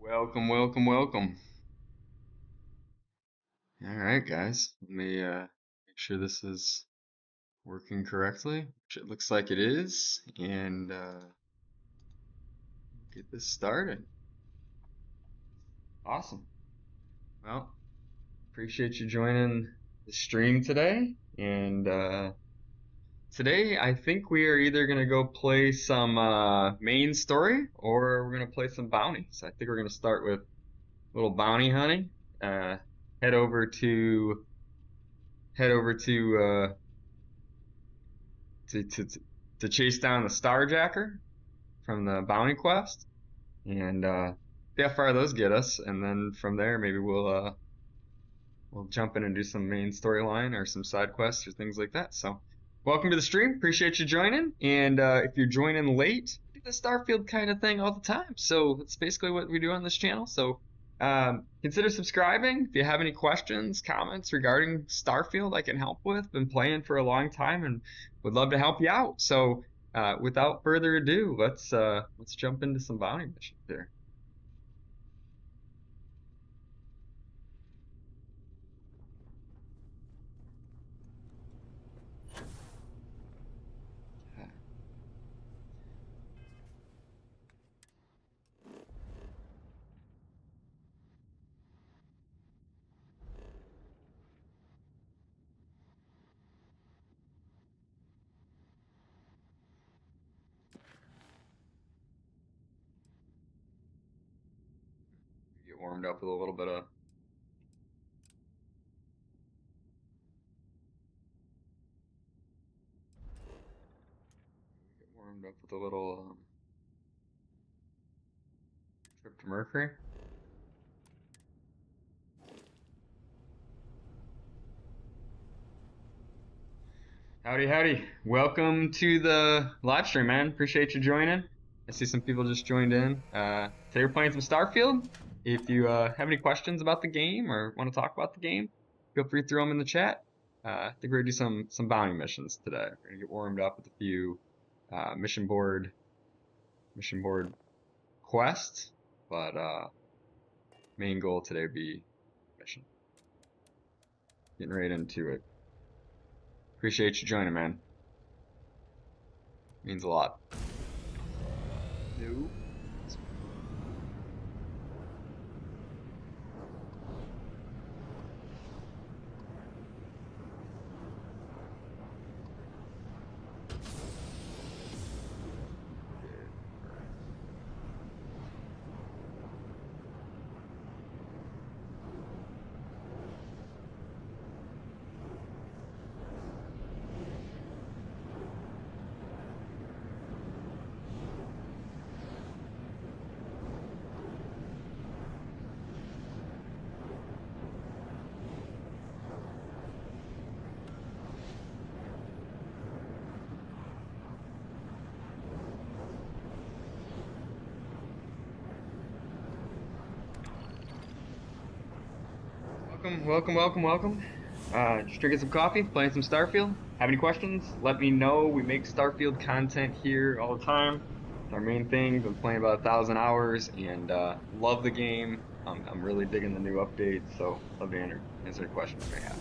Welcome, welcome, welcome. All right, guys. Let me make sure this is working correctly, which it looks like it is, and get this started. Awesome. Well, appreciate you joining the stream today. And today, I think we are either going to go play some main story or we're going to play some bounties. I think we're going to start with a little bounty hunting. Head over to to, to, to chase down the Starjacker from the bounty quest and see how far those get us, and then from there maybe we'll jump in and do some main storyline or some side quests or things like that. So welcome to the stream, appreciate you joining, and if you're joining late, we do the Starfield kind of thing all the time, so that's basically what we do on this channel. So consider subscribing. If you have any questions, comments regarding Starfield I can help with. Been playing for a long time and would love to help you out. So without further ado, let's jump into some bounty missions here. Get warmed up with a little bit of trip to Mercury. Howdy, howdy. Welcome to the live stream, man. Appreciate you joining. I see some people just joined in. Today we're playing some Starfield. If you have any questions about the game or want to talk about the game, feel free to throw them in the chat. I think we're going to do some bounty missions today. We're going to get warmed up with a few mission board quests, but main goal today would be mission. Getting right into it. Appreciate you joining, man. Means a lot. Nope. Welcome. Just drinking some coffee, playing some Starfield. Have any questions? Let me know. We make Starfield content here all the time. It's our main thing. Been playing about 1,000 hours and love the game. I'm really digging the new updates, so love to answer any questions you may have.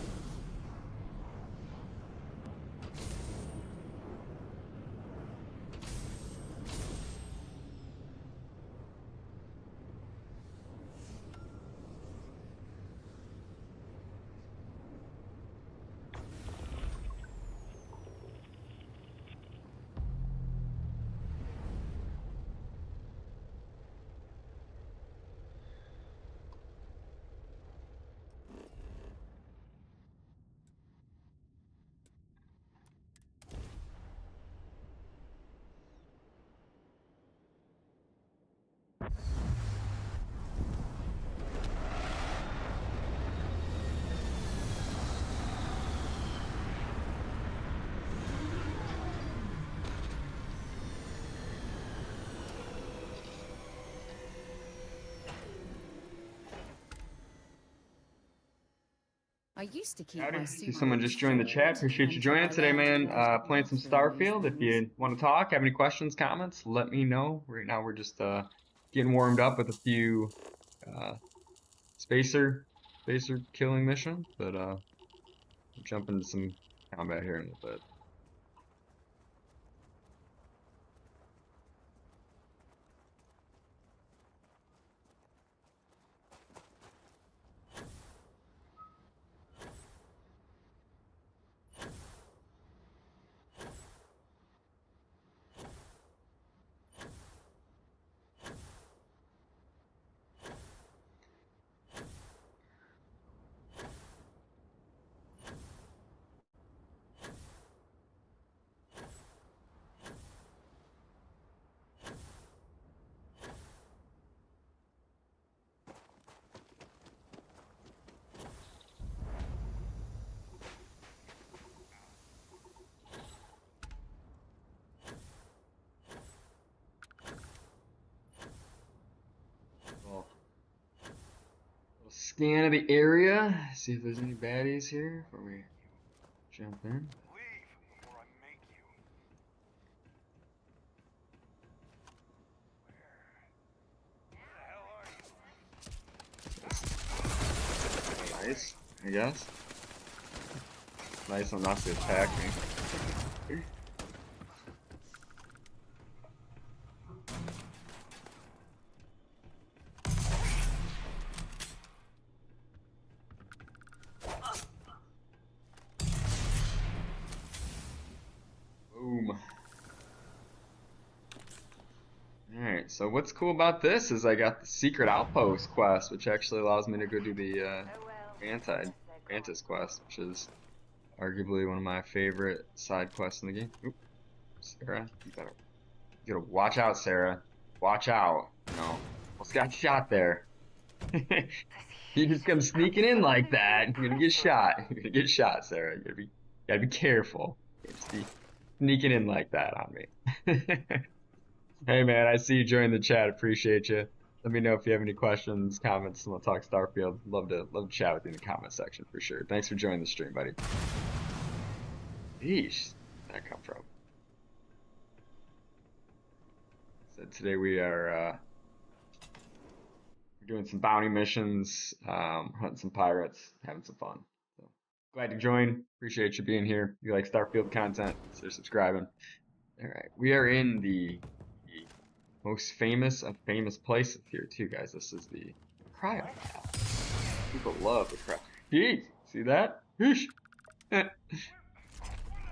I used to keep Howdy. my See someone just joined the chat. Appreciate you joining today, man. Playing some Starfield. If you want to talk, have any questions, comments, let me know. Right now we're just getting warmed up with a few spacer killing mission, but we'll jump into some combat here in a little bit. Scan of the area, see if there's any baddies here before we jump in. Leave, or I make you. Where the hell are you? Nice, I guess. Nice enough to attack me. Boom. Alright, so what's cool about this is I got the Secret Outpost quest, which actually allows me to go do the Mantis quest, which is arguably one of my favorite side quests in the game. Oop, Sarah, you gotta watch out, Sarah. Watch out. No, almost got shot there. You just come sneaking in like that, you're gonna get shot. You're gonna get shot, Sarah. You gotta be careful. You can't just be sneaking in like that on me. Hey man, I see you joined the chat. Appreciate you. Let me know if you have any questions, comments, and we'll talk Starfield. Love to chat with you in the comment section for sure. Thanks for joining the stream, buddy. Yeesh, where'd that come from? So today we are doing some bounty missions, hunting some pirates, having some fun. So glad to join. Appreciate you being here. If you like Starfield content, consider subscribing. All right, we are in the most famous of famous places here too, guys. This is the cryo lab. People love the cryo. Jeez, see that?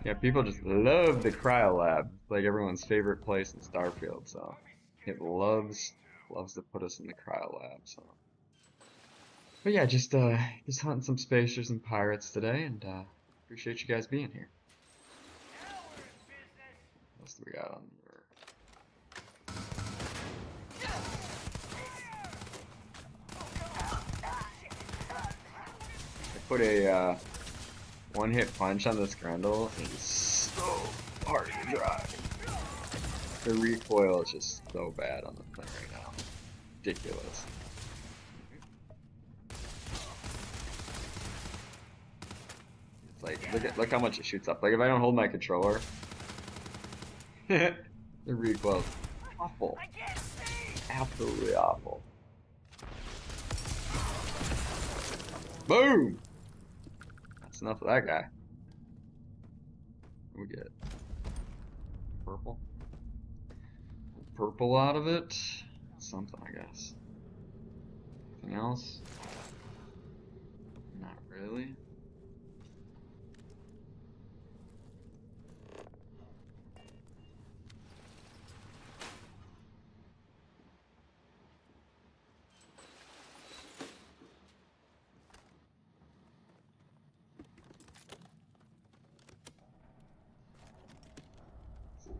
Yeah, people just love the cryo lab. It's like everyone's favorite place in Starfield. So it loves to put us in the cryo lab. So, but yeah, just hunting some spacers and pirates today, and appreciate you guys being here. What else do we got on here? Put a one-hit punch on this Grendel, and it's so hard to drive. The recoil is just so bad on the thing right now. Ridiculous. It's like, look how much it shoots up. Like if I don't hold my controller, the recoil is awful. Absolutely awful. Boom! That's enough of that guy. What do we get? Purple? Purple out of it? Something, I guess. Anything else? Not really.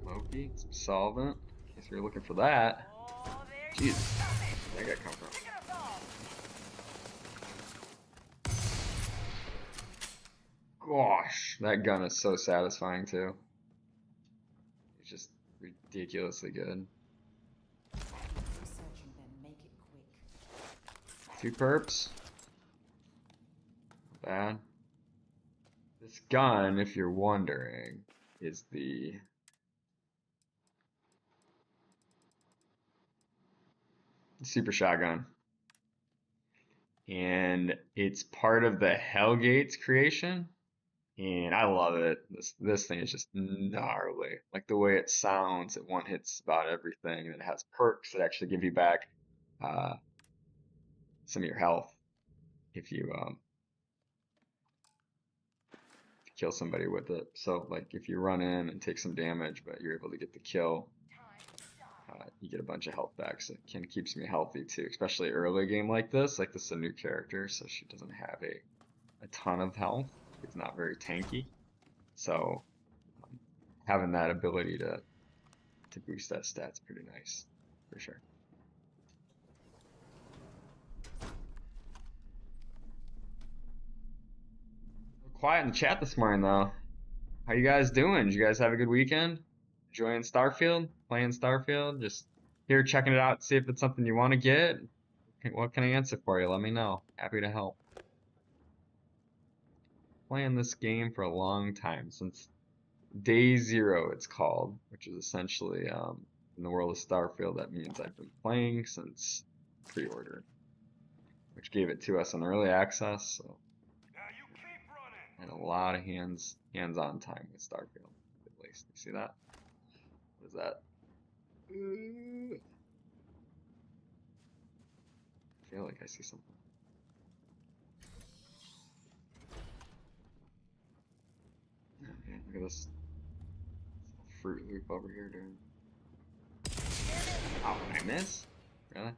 Loki, some solvent, in case you're looking for that. Jesus, where'd that guy come from? Gosh, that gun is so satisfying too. It's just ridiculously good. Two perps. Not bad. This gun, if you're wondering, is the super shotgun. and it's part of the Hellgates creation, and I love it. This thing is just gnarly. Like the way it sounds, it one hits about everything, and it has perks that actually give you back uh, some of your health if you kill somebody with it. So like if you run in and take some damage, but you're able to get the kill, you get a bunch of health back. So it kind of keeps me healthy too, especially early game like this. Like this is a new character, so she doesn't have a ton of health. It's not very tanky. So having that ability to boost that stat's pretty nice, for sure. Quiet in the chat this morning though. How you guys doing? Did you guys have a good weekend? Enjoying Starfield? Playing Starfield? Just here checking it out, see if it's something you want to get. What can I answer for you? Let me know. Happy to help. Playing this game for a long time, since Day Zero it's called, which is essentially in the world of Starfield, that means I've been playing since pre-order, which gave it to us in early access, so Now you keep running. I had a lot of hands-on time with Starfield, at least. You see that? What is that? I feel like I see something. Oh, man, look at this Fruit Loop over here, dude. Oh, I miss? Really?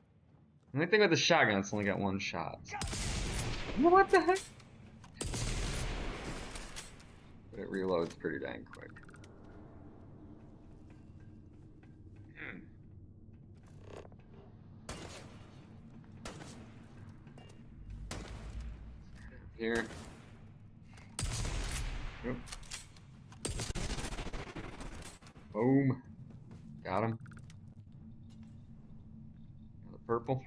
The only thing with the shotgun, it's only got one shot. What the heck? But it reloads pretty dang quick. Here. Yep. Boom. Got him. Got the purple.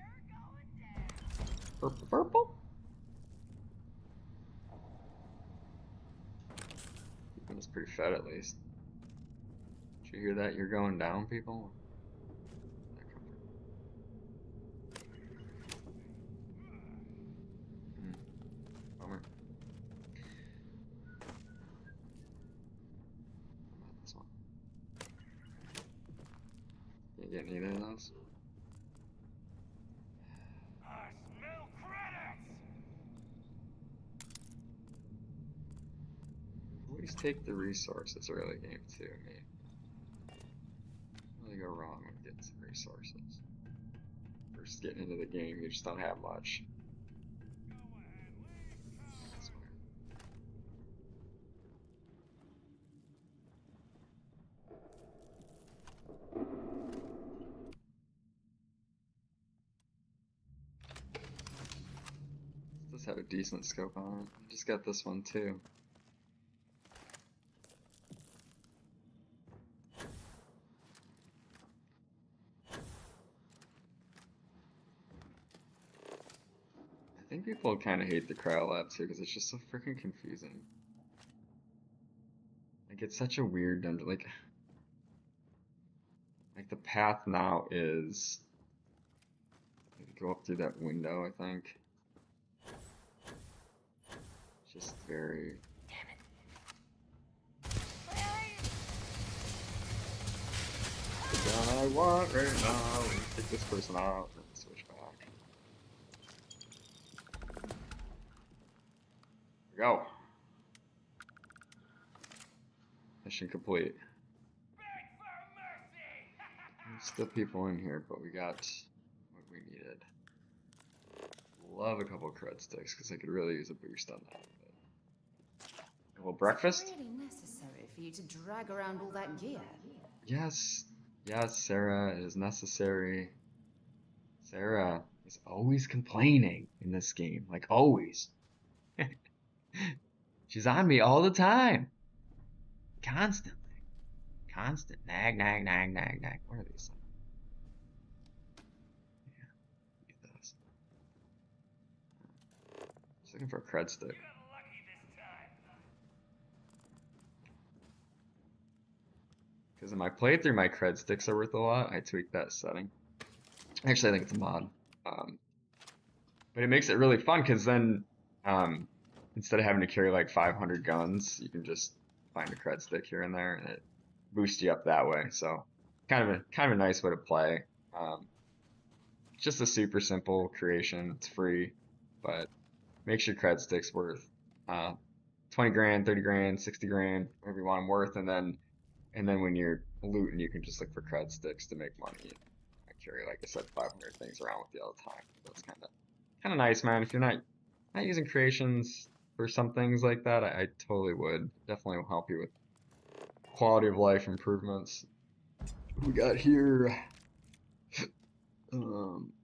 Purple, purple. Keeping us pretty fed at least. Did you hear that? You're going down, people? Where'd that come from? Bummer. How about this one? Can't get any of those. I smell credits. Always take the resources early game too. I mean, really go wrong with getting some resources. First getting into the game, you just don't have much. This does have a decent scope on it. I just got this one too. I think people kind of hate the Cryolab too because it's just so freaking confusing. Like it's such a weird dungeon. Like the path now is you go up through that window. I think it's just very. The gun I want right now. Let me take this person out and switch back. There we go. Mission complete. There's still people in here, but we got what we needed. Love a couple of cred sticks because I could really use a boost on that. But... A little breakfast? It's really necessary for you to drag around all that gear. Yes, yes, Sarah, it is necessary. Sarah is always complaining in this game, like always. She's on me all the time. Constantly. Constant. Nag, nag, nag, nag, nag. What are these things? Yeah, need those. Just looking for a cred stick. Because in my playthrough, my cred sticks are worth a lot. I tweaked that setting. Actually, I think it's a mod. But it makes it really fun because then instead of having to carry like 500 guns, you can just find a cred stick here and there, and it boosts you up that way. So kind of a nice way to play. Just a super simple creation. It's free, but makes your cred sticks worth 20 grand, 30 grand, 60 grand, whatever you want them worth, and then when you're looting, you can just look for cred sticks to make money. I carry, like I said, 500 things around with you all the time. So it's kind of nice, man. If you're not using creations for some things like that, I totally would. Definitely will help you with quality of life improvements. We got here.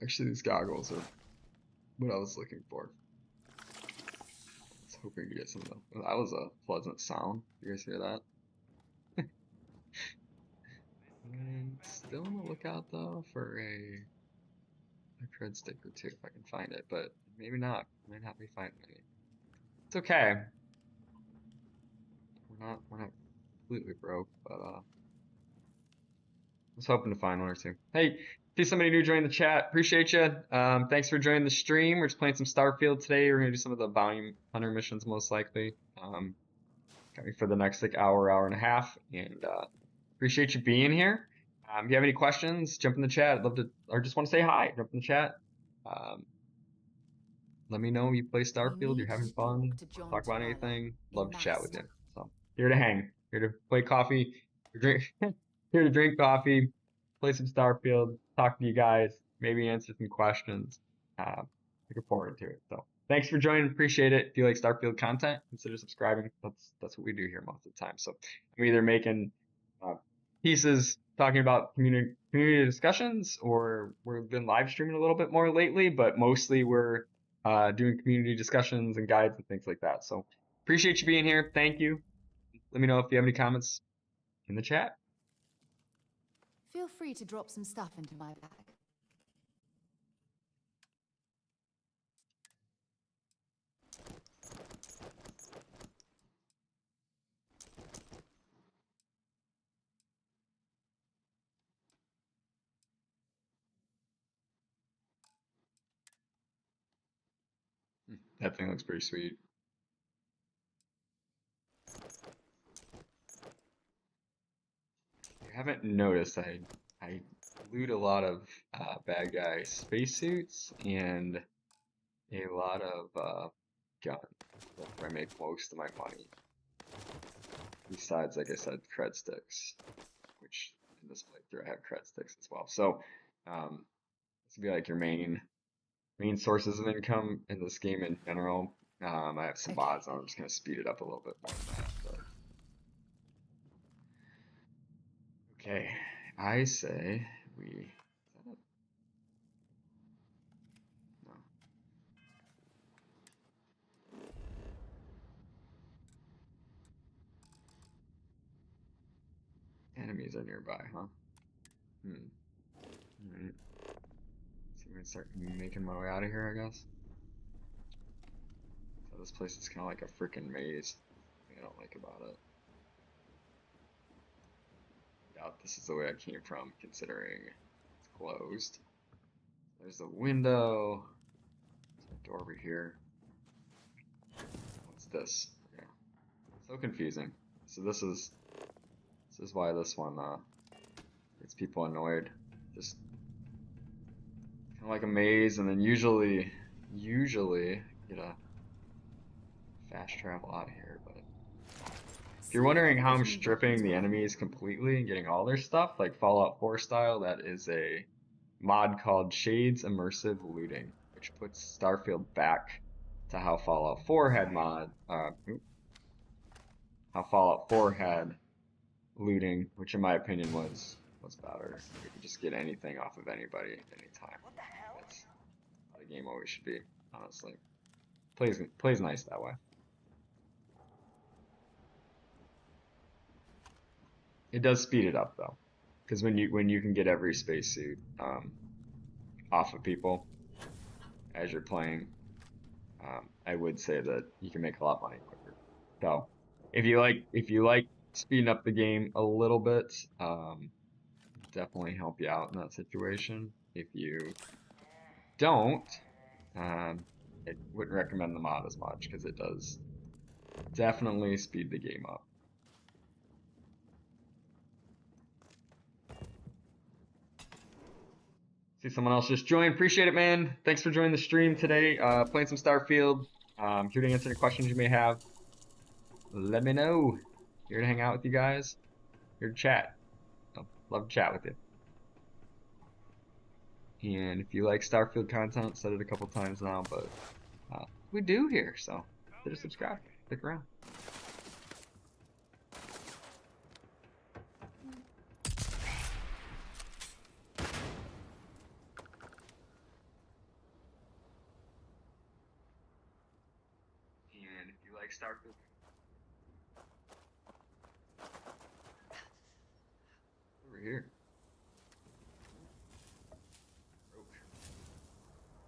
Actually, these goggles are what I was looking for. I was hoping to get some of them. That was a pleasant sound. You guys hear that? And still on the lookout though for a cred stick or two if I can find it, but maybe not. Might not be finding any. It's okay. We're not completely broke, but I was hoping to find one or two. Hey, see somebody new join the chat. Appreciate you. Thanks for joining the stream. We're just playing some Starfield today. We're gonna do some of the bounty hunter missions most likely. Got me for the next like hour and a half, and appreciate you being here. If you have any questions, jump in the chat. I'd love to, or just want to say hi, jump in the chat. Let me know you play Starfield, you're having fun, talk about anything. Love to chat with you. So here to hang, here to play coffee, drink, here to drink coffee, play some Starfield, talk to you guys, maybe answer some questions. Looking forward to it. So thanks for joining, appreciate it. If you like Starfield content, consider subscribing. That's what we do here most of the time. So I'm either making pieces talking about community discussions, or we've been live streaming a little bit more lately, but mostly we're doing community discussions and guides and things like that. So appreciate you being here. Thank you. Let me know if you have any comments in the chat. Feel free to drop some stuff into my bag. That thing looks pretty sweet. You haven't noticed, I loot a lot of bad guy spacesuits and a lot of guns. That's where I make most of my money. Besides, like I said, cred sticks, which in this playthrough I have cred sticks as well. So this would be like your main sources of income in this game in general. I have some mods, and I'm just gonna speed it up a little bit more than that. But... Okay, I say we. No. Enemies are nearby, huh? Alright. So I'm gonna start making my way out of here, I guess. So this place is kind of like a freaking maze. I don't like about it. Doubt this is the way I came from, considering it's closed. There's a window. There's a door over here. What's this? Yeah. So confusing. So this is why this one gets people annoyed. Just kind of like a maze, and then usually get a fast travel out of here. But if you're wondering how I'm stripping the enemies completely and getting all their stuff, like Fallout 4 style, that is a mod called Shades Immersive Looting, which puts Starfield back to how Fallout 4 had how Fallout 4 had looting, which in my opinion was better. You could just get anything off of anybody at any time. That's how the game always should be, honestly. Plays nice that way. It does speed it up though, because when you can get every spacesuit off of people as you're playing, I would say that you can make a lot of money quicker. So if you like speeding up the game a little bit, definitely help you out in that situation. If you don't, I wouldn't recommend the mod as much because it does definitely speed the game up. See someone else just joined. Appreciate it, man. Thanks for joining the stream today. Playing some Starfield. Here to answer any questions you may have. Let me know. Here to hang out with you guys. Here to chat. Love to chat with you. And if you like Starfield content, said it a couple times now, but we do here, so hit a subscribe. Stick around. And if you like Starfield, over here.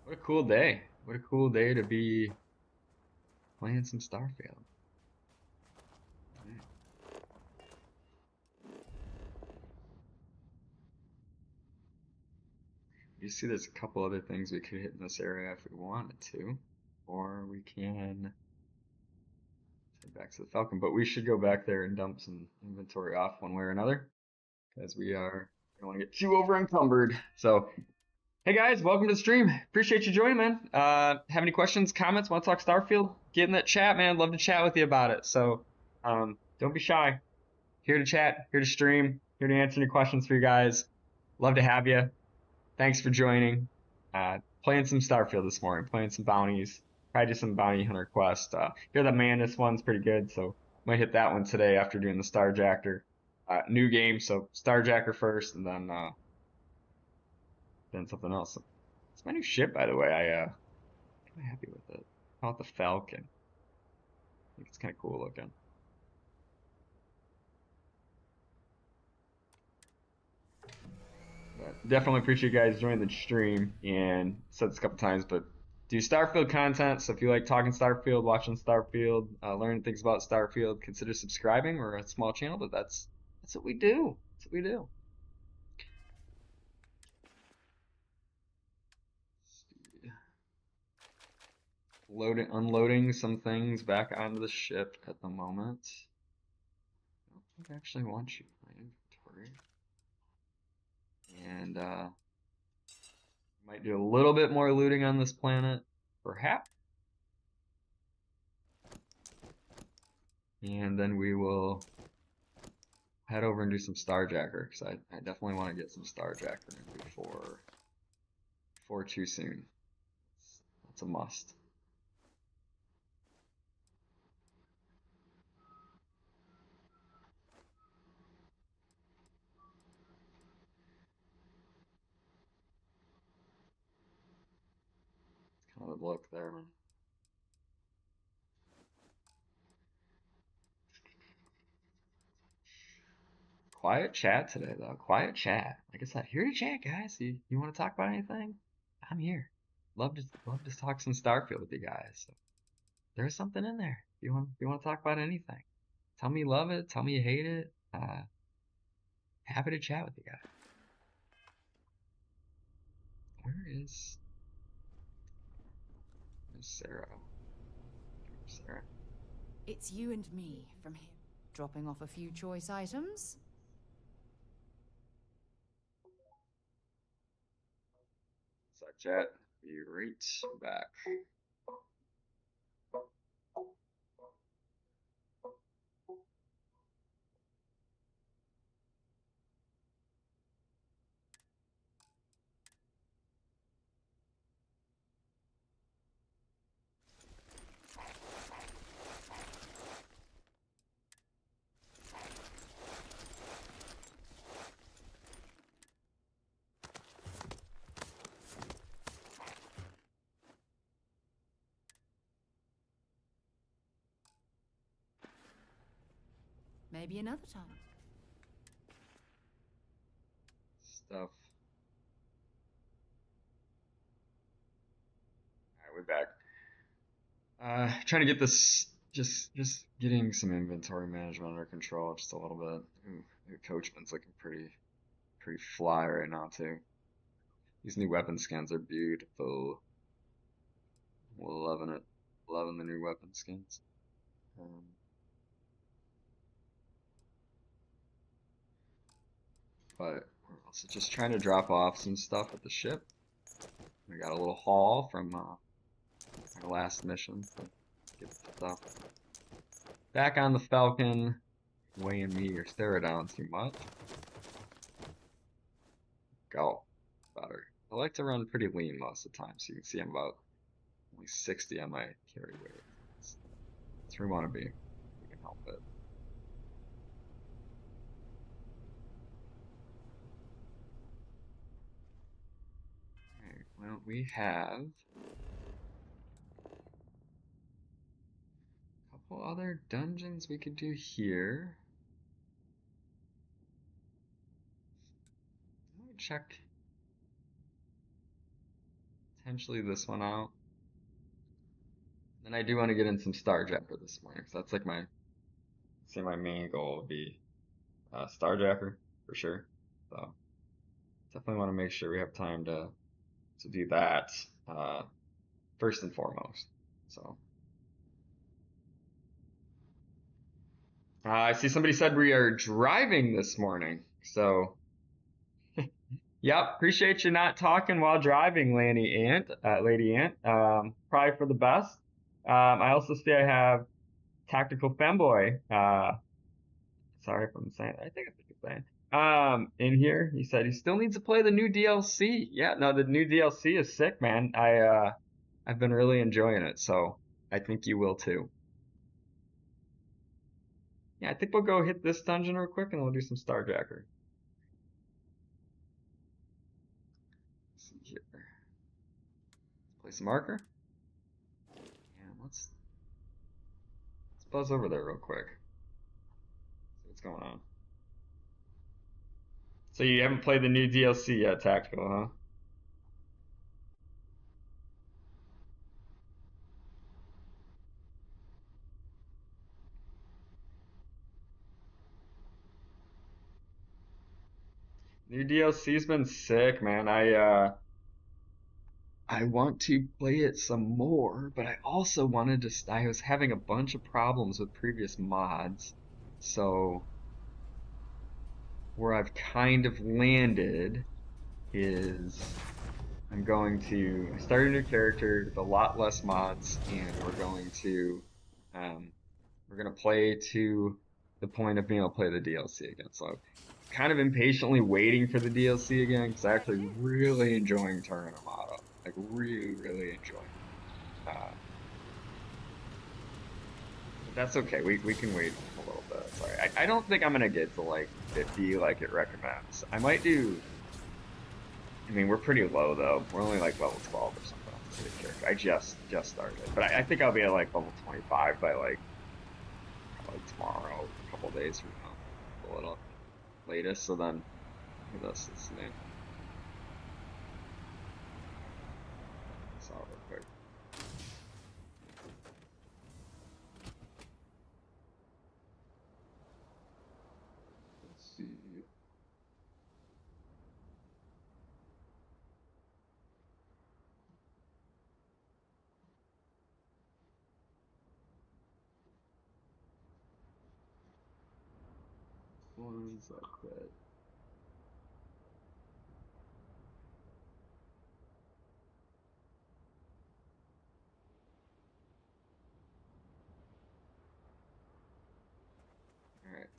What a cool day. What a cool day to be playing some Starfield. You see there's a couple other things we could hit in this area if we wanted to. Or we can head back to the Falcon. But we should go back there and dump some inventory off one way or another. Because we don't want to get too over encumbered. So, hey guys, welcome to the stream. Appreciate you joining, man. Have any questions, comments, want to talk Starfield? Get in that chat, man. Love to chat with you about it. So, don't be shy. Here to chat, here to stream, here to answer any questions for you guys. Love to have you. Thanks for joining. Playing some Starfield this morning, playing some bounties. Probably do some bounty hunter quest. Hear that Mantis one's pretty good, so might hit that one today after doing the Starjacker. New game, so Starjacker first, and then something else. It's my new ship, by the way. I'm kind of happy with it. Call it the Falcon. I think it's kind of cool looking. But definitely appreciate you guys joining the stream, and said this a couple times, but do Starfield content. So if you like talking Starfield, watching Starfield, learning things about Starfield, consider subscribing. We're a small channel, but that's what we do. That's what we do. Unloading some things back onto the ship at the moment. I don't think I actually want you in my inventory. And might do a little bit more looting on this planet, perhaps. And then we will head over and do some Starjacker, because I definitely want to get some Starjacker in before too soon. That's a must. It's kind of the look there, man. Quiet chat today, though. Quiet chat. Like I said, here to chat, guys. You want to talk about anything? I'm here. Love to talk some Starfield with you guys. So there's something in there. If you want to talk about anything, tell me you love it. Tell me you hate it. Happy to chat with you guys. Where's Sarah? Sarah. It's you and me from here. Dropping off a few choice items. Side chat. Be right back. Maybe another time. Stuff. Alright, we're back. Trying to get this, just getting some inventory management under control just a little bit. Ooh, the Coachman's looking pretty fly right now too. These new weapon skins are beautiful. Loving it. Loving the new weapon skins. But we're also just trying to drop off some stuff at the ship. We got a little haul from our last mission. So get stuff back on the Falcon. Weighing me or stare down too much. Go. Better. I like to run pretty lean most of the time, so you can see I'm about only 60 on my carry weight. That's where we want to be. We can help it. Alright, well, we have a couple other dungeons we could do here. Let me check potentially this one out. And I do want to get in some Starjacker this morning, because that's like my main goal would be Starjacker for sure. So definitely want to make sure we have time to do that first and foremost. So I see somebody said we are driving this morning. So yep, appreciate you not talking while driving, Lady Ant. Probably for the best. I also see I have Tactical Femboy. Sorry if I'm saying that. I think it's a good thing. In here, he said he still needs to play the new DLC. Yeah, no, the new DLC is sick, man. I've been really enjoying it, so I think you will too. Yeah, I think we'll go hit this dungeon real quick and we'll do some Starjacker. Let's see here. Place a marker. Yeah, let's buzz over there real quick. See what's going on. So you haven't played the new DLC yet, Tactical, huh? New DLC's been sick, man. I want to play it some more, but I also wanted to. I was having a bunch of problems with previous mods, so where I've kind of landed is I start a new character with a lot less mods, and we're gonna play to the point of being able to play the DLC again. So kind of impatiently waiting for the DLC again because I actually really enjoying Turn Armada. Like really, really enjoying it. But that's okay. We can wait a little bit. Sorry. I don't think I'm gonna get to like 50 like it recommends. I might do. I mean, we're pretty low though. We're only like level 12 or something on this character. I just started, but I think I'll be at like level 25 by like probably tomorrow, a couple days from now, a little latest. So then, this is new. Real quick. Let's see. One's like that. All right.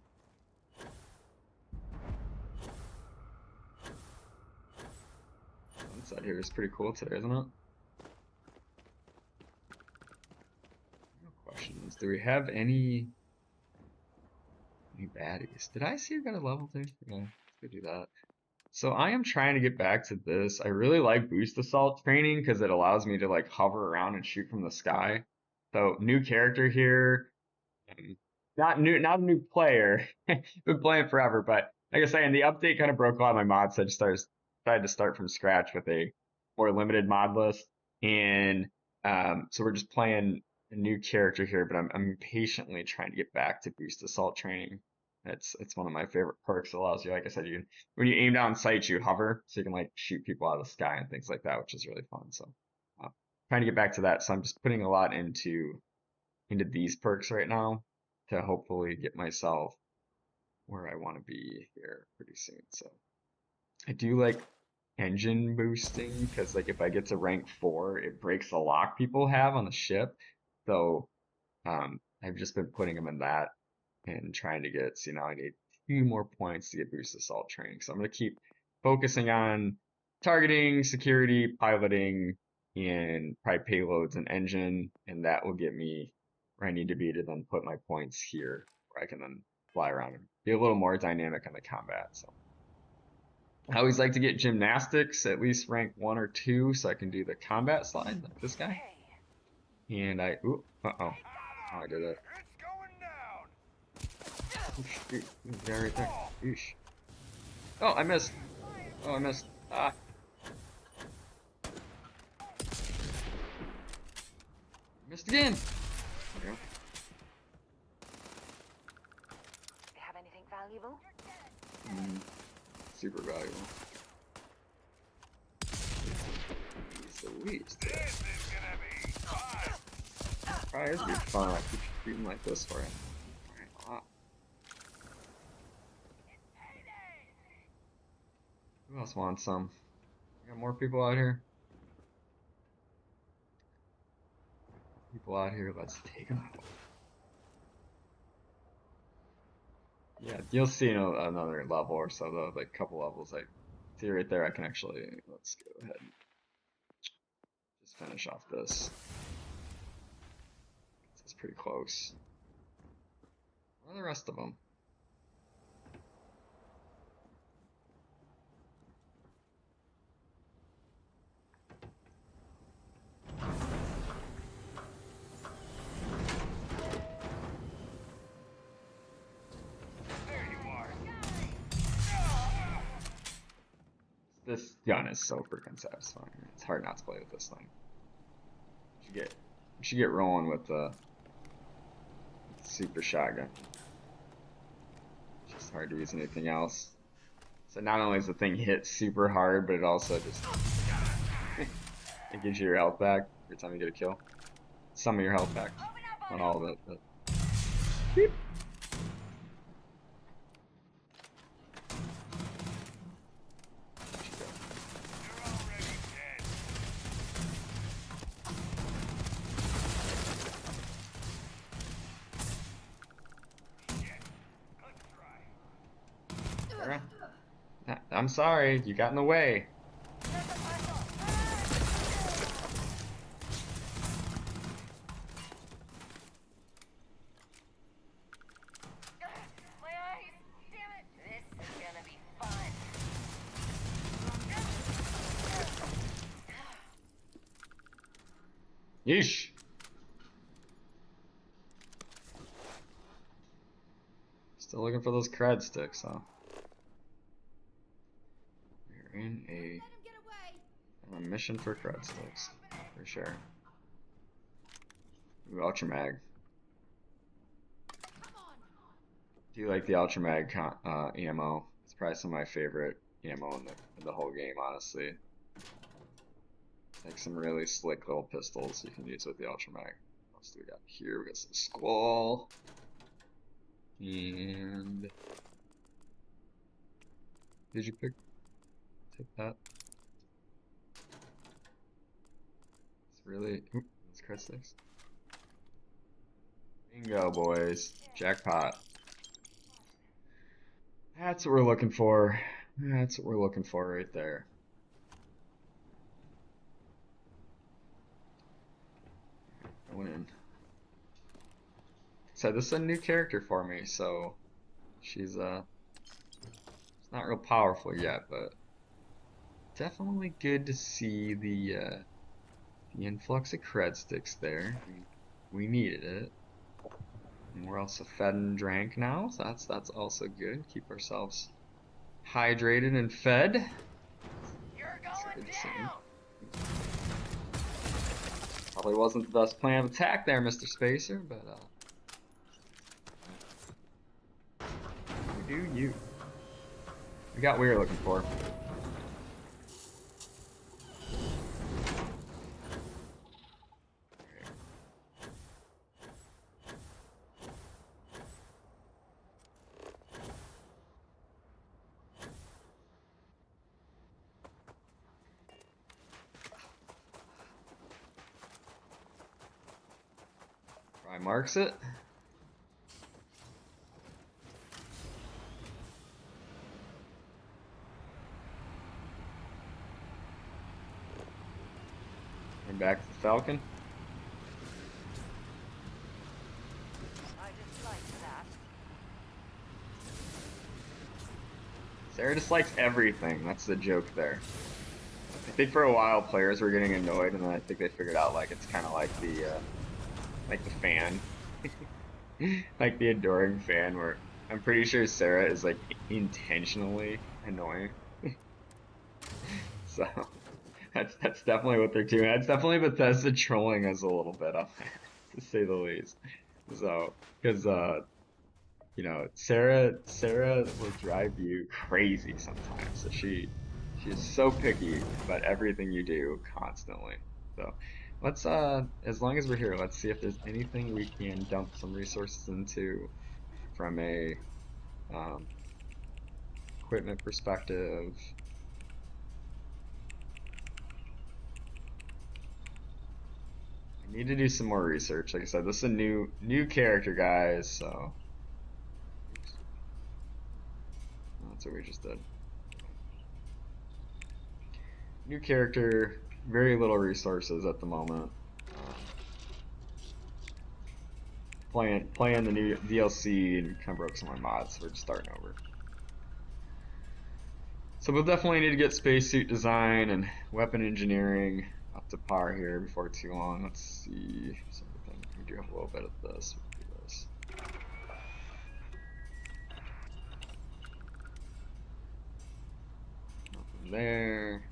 Sunset here is pretty cool today, isn't it? No questions. Do we have any baddies? Did I see you got a level 2? Yeah, let's go do that. So I am trying to get back to this. I really like boost assault training because it allows me to like hover around and shoot from the sky. So new character here. Not a new player. Been playing forever, but like I say, and the update kind of broke a lot of my mods, so I just decided to start from scratch with a more limited mod list. And so we're just playing a new character here, but I'm patiently trying to get back to boost assault training. It's one of my favorite perks. It allows you, like I said, when you aim down sight, you hover, so you can like shoot people out of the sky and things like that, which is really fun. So trying to get back to that. So I'm just putting a lot into these perks right now to hopefully get myself where I want to be here pretty soon. So I do like engine boosting because like if I get to rank 4, it breaks the lock people have on the ship. So I've just been putting them in that and trying to get, so now I need 2 more points to get boost assault training. So I'm going to keep focusing on targeting, security, piloting, and probably payloads and engine, and that will get me where I need to be to then put my points here where I can then fly around and be a little more dynamic in the combat. So I always like to get gymnastics at least rank 1 or 2 so I can do the combat slide like this guy. And ooh, uh-oh. Oh, I did it. It's going down. Oh, shoot. There's a guy right there. Eesh. Oh, I missed. Oh, I missed. Ah. Missed again. There we go. Have anything valuable? Super valuable. It's the least. This is gonna be fun. Probably is be fun. I keep shooting like this for it. Alright, who else wants some? We got more people out here? People out here, let's take them out. Yeah, you'll see another level or so, though, like a couple levels. I see right there, I can actually, let's go ahead and just finish off this. It's pretty close. Where are the rest of them? There you are. This gun is so freaking satisfying. It's hard not to play with this thing. You should get rolling with the super shotgun. It's just hard to use anything else. So not only does the thing hit super hard, but it also just it gives you your health back every time you get a kill. Some of your health back, not all of it, but. Beep. You're already dead. Shit. Good try. I'm sorry, you got in the way. My eyes! Damn it! This is gonna be fun. Yeesh. Still looking for those cred sticks, huh? We're in a mission for cred sticks, for sure. Ooh, Ultra Mag. Do you like the Ultra Mag ammo? It's probably some of my favorite ammo in the whole game, honestly. Like some really slick little pistols you can use with the Ultra Mag. What else do we got here? We got some Squall. And did you take that? It's really it's cred sticks. Bingo, boys. Jackpot. That's what we're looking for. That's what we're looking for right there. Going in. So this is a new character for me, so she's not real powerful yet, but definitely good to see the influx of cred sticks there. We needed it. And we're also fed and drank now, so that's also good. Keep ourselves hydrated and fed. You're going down! Probably wasn't the best plan of attack there, Mr. Spacer, but you do you. We got what we were looking for. That marks it. And back to the Falcon. I just like that. Sarah dislikes everything. That's the joke there. I think for a while players were getting annoyed, and then I think they figured out like it's kind of like the fan, like the adoring fan. Where I'm pretty sure Sarah is like intentionally annoying. So that's definitely what they're doing. That's definitely Bethesda trolling us a little bit on there, to say the least. So because you know, Sarah will drive you crazy sometimes. So she's so picky about everything you do constantly. So let's as long as we're here, let's see if there's anything we can dump some resources into from a um, equipment perspective. I need to do some more research. Like I said, this is a new character, guys. So oops, that's what we just did. New character, very little resources at the moment. Playing the new DLC and kind of broke some of my mods, so we're just starting over. So we'll definitely need to get spacesuit design and weapon engineering up to par here before too long. Let's see something. We do have a little bit of this. We can do this. Nothing there.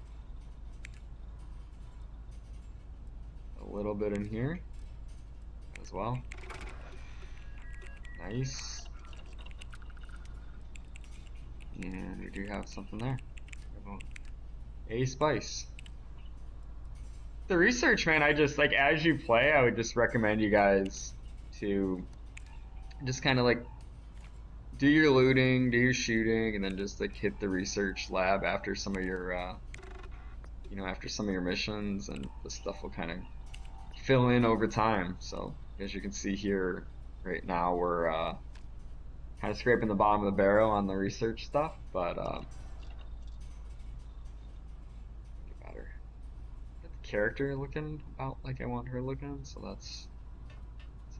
A little bit in here as well. Nice. And we do have something there. A spice. The research, man, I just like as you play, I would just recommend you guys to just kind of like do your looting, do your shooting, and then just like hit the research lab after some of your after some of your missions, and the stuff will kind of fill in over time. So as you can see here right now, we're kind of scraping the bottom of the barrel on the research stuff, but get better. Get the character looking about like I want her looking, so that's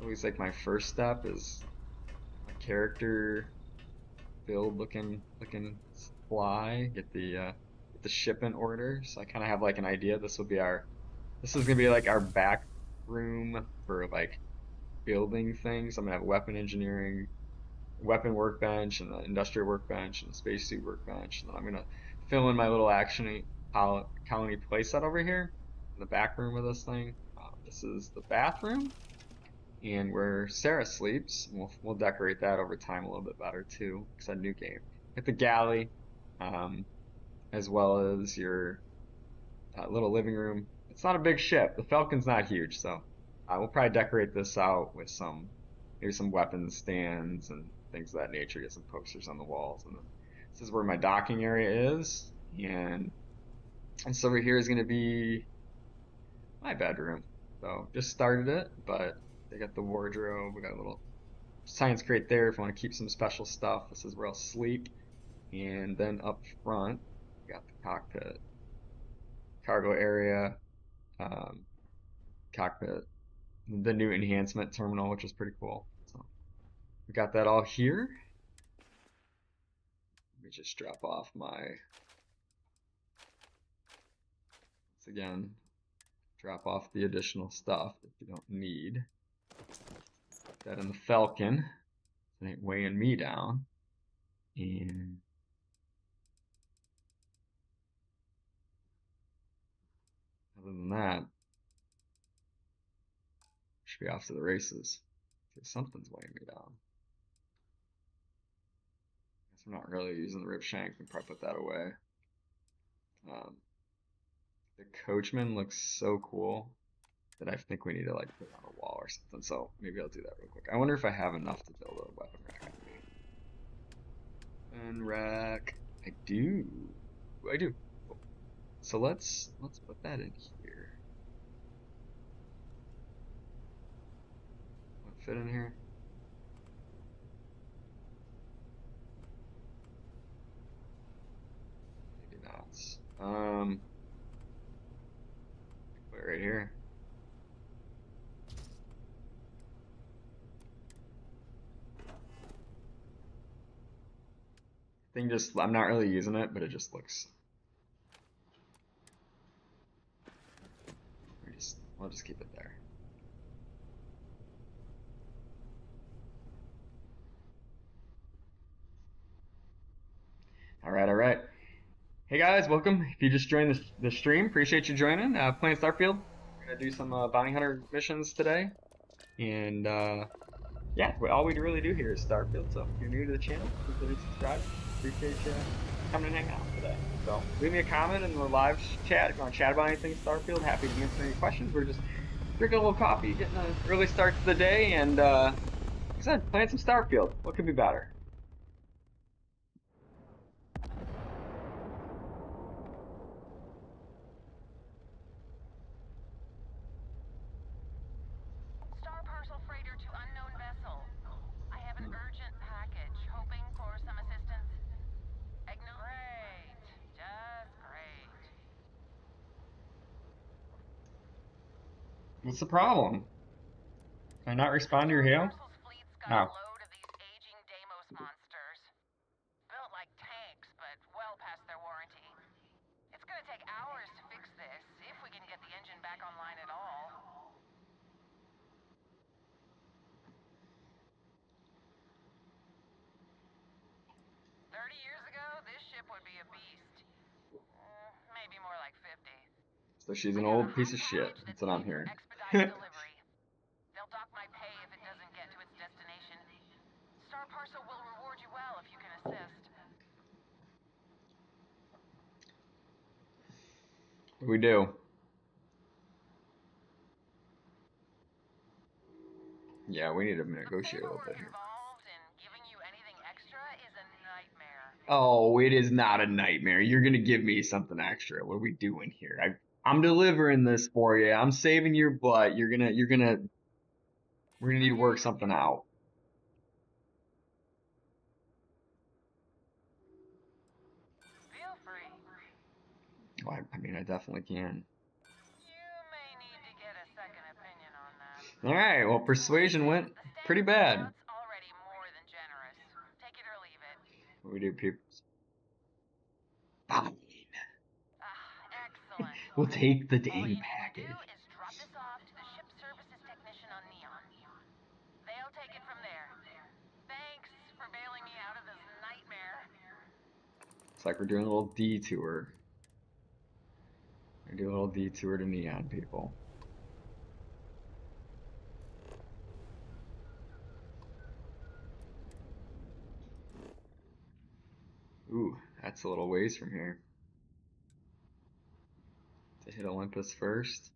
always like my first step is my character build looking fly, get the ship in order. So I kind of have like an idea. This is gonna be like our back room for like building things. I'm gonna have weapon engineering, weapon workbench, and the industrial workbench, and the spacesuit workbench. And then I'm gonna fill in my little action colony playset over here in the back room of this thing. This is the bathroom, and where Sarah sleeps. We'll decorate that over time a little bit better too, because a new game. Get the galley, um, as well as your little living room. It's not a big ship. The Falcon's not huge, so we'll probably decorate this out with maybe some weapons stands and things of that nature. Get some posters on the walls, and then this is where my docking area is, and so over here is going to be my bedroom. So just started it, but they got the wardrobe. We got a little science crate there if you want to keep some special stuff. This is where I'll sleep. And then up front, we got the cockpit, cargo area, um, cockpit, the new enhancement terminal, which is pretty cool. So we got that all here. Let me just drop off once again, drop off the additional stuff that you don't need. Put that in the Falcon. It ain't weighing me down. And other than that, should be off to the races. Something's weighing me down. Guess I'm not really using the rib shank. We can probably put that away. Um, the coachman looks so cool that I think we need to like put it on a wall or something. So maybe I'll do that real quick. I wonder if I have enough to build a weapon rack on me. Weapon rack. I do. I do. Cool. So let's put that in here. What fit in here? Maybe not. Put it right here. Thing just, I'm not really using it, but it just looks. We'll just keep it there. All right. Hey guys, welcome. If you just joined the stream, appreciate you joining. Playing Starfield. We're gonna do some bounty hunter missions today, and yeah, all we really do here is Starfield. So if you're new to the channel, consider subscribing. Appreciate you coming and hanging out today. So leave me a comment in the live chat if you want to chat about anything Starfield. Happy to answer any questions. We're just drinking a little coffee, getting an early start to the day, and like I said, playing some Starfield. What could be better? Star parcel freighter to unknown vessel. I have an urgent package. Hoping for some assistance. Great. Just great. What's the problem? Can I not respond to your hail? Parcel's fleet's got Oh. a load of these aging Deimos monsters. Built like tanks, but well past their warranty. It's gonna take hours to fix this, if we can get the engine back online at all. 30 years ago, this ship would be a beast. Maybe more like 50. So she's an old piece of shit. That's what I'm hearing. Delivery. They'll dock my pay if it doesn't get to its destination. Star Parcel will reward you well if you can assist. What do we do? Yeah, we need to negotiate a little bit here. Involved in giving you anything extra is a nightmare. Oh, it is not a nightmare. You're gonna give me something extra. What are we doing here? I'm delivering this for you. I'm saving your butt. We're gonna need to work something out. Feel free. Well, I mean, I definitely can. You may need to get a second opinion on that. All right. Well, persuasion went pretty bad. That's already more than generous. Take it or leave it. What do we do, people? Fine. Excellent. We'll take the All dang you need package. to do is drop this off to the ship services technician on Neon. They'll take it from there. Thanks for bailing me out of this nightmare. It's like we're doing a little detour. We do a little detour to Neon, people. Ooh, that's a little ways from here. To hit Olympus first.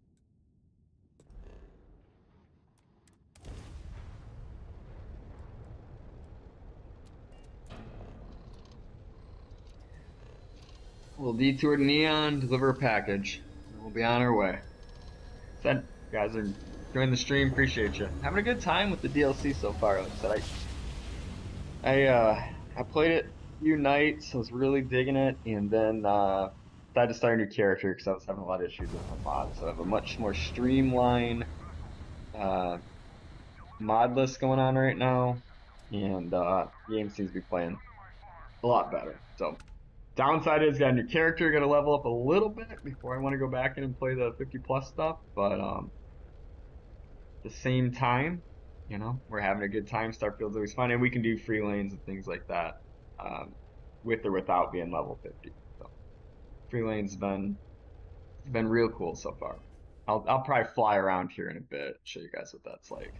We'll detour to Neon, deliver a package. We'll be on our way. Said, guys are joining the stream, appreciate you. Having a good time with the DLC so far. Like I said, I played it a few nights, I was really digging it, and then decided to start a new character because I was having a lot of issues with my mod. So I have a much more streamlined mod list going on right now, and the game seems to be playing a lot better. So downside is got a new character, got to level up a little bit before I want to go back in and play the 50 plus stuff. But at the same time, you know, we're having a good time. Starfield's always fun, and we can do free lanes and things like that with or without being level 50. So free lanes been real cool so far. I'll probably fly around here in a bit, show you guys what that's like.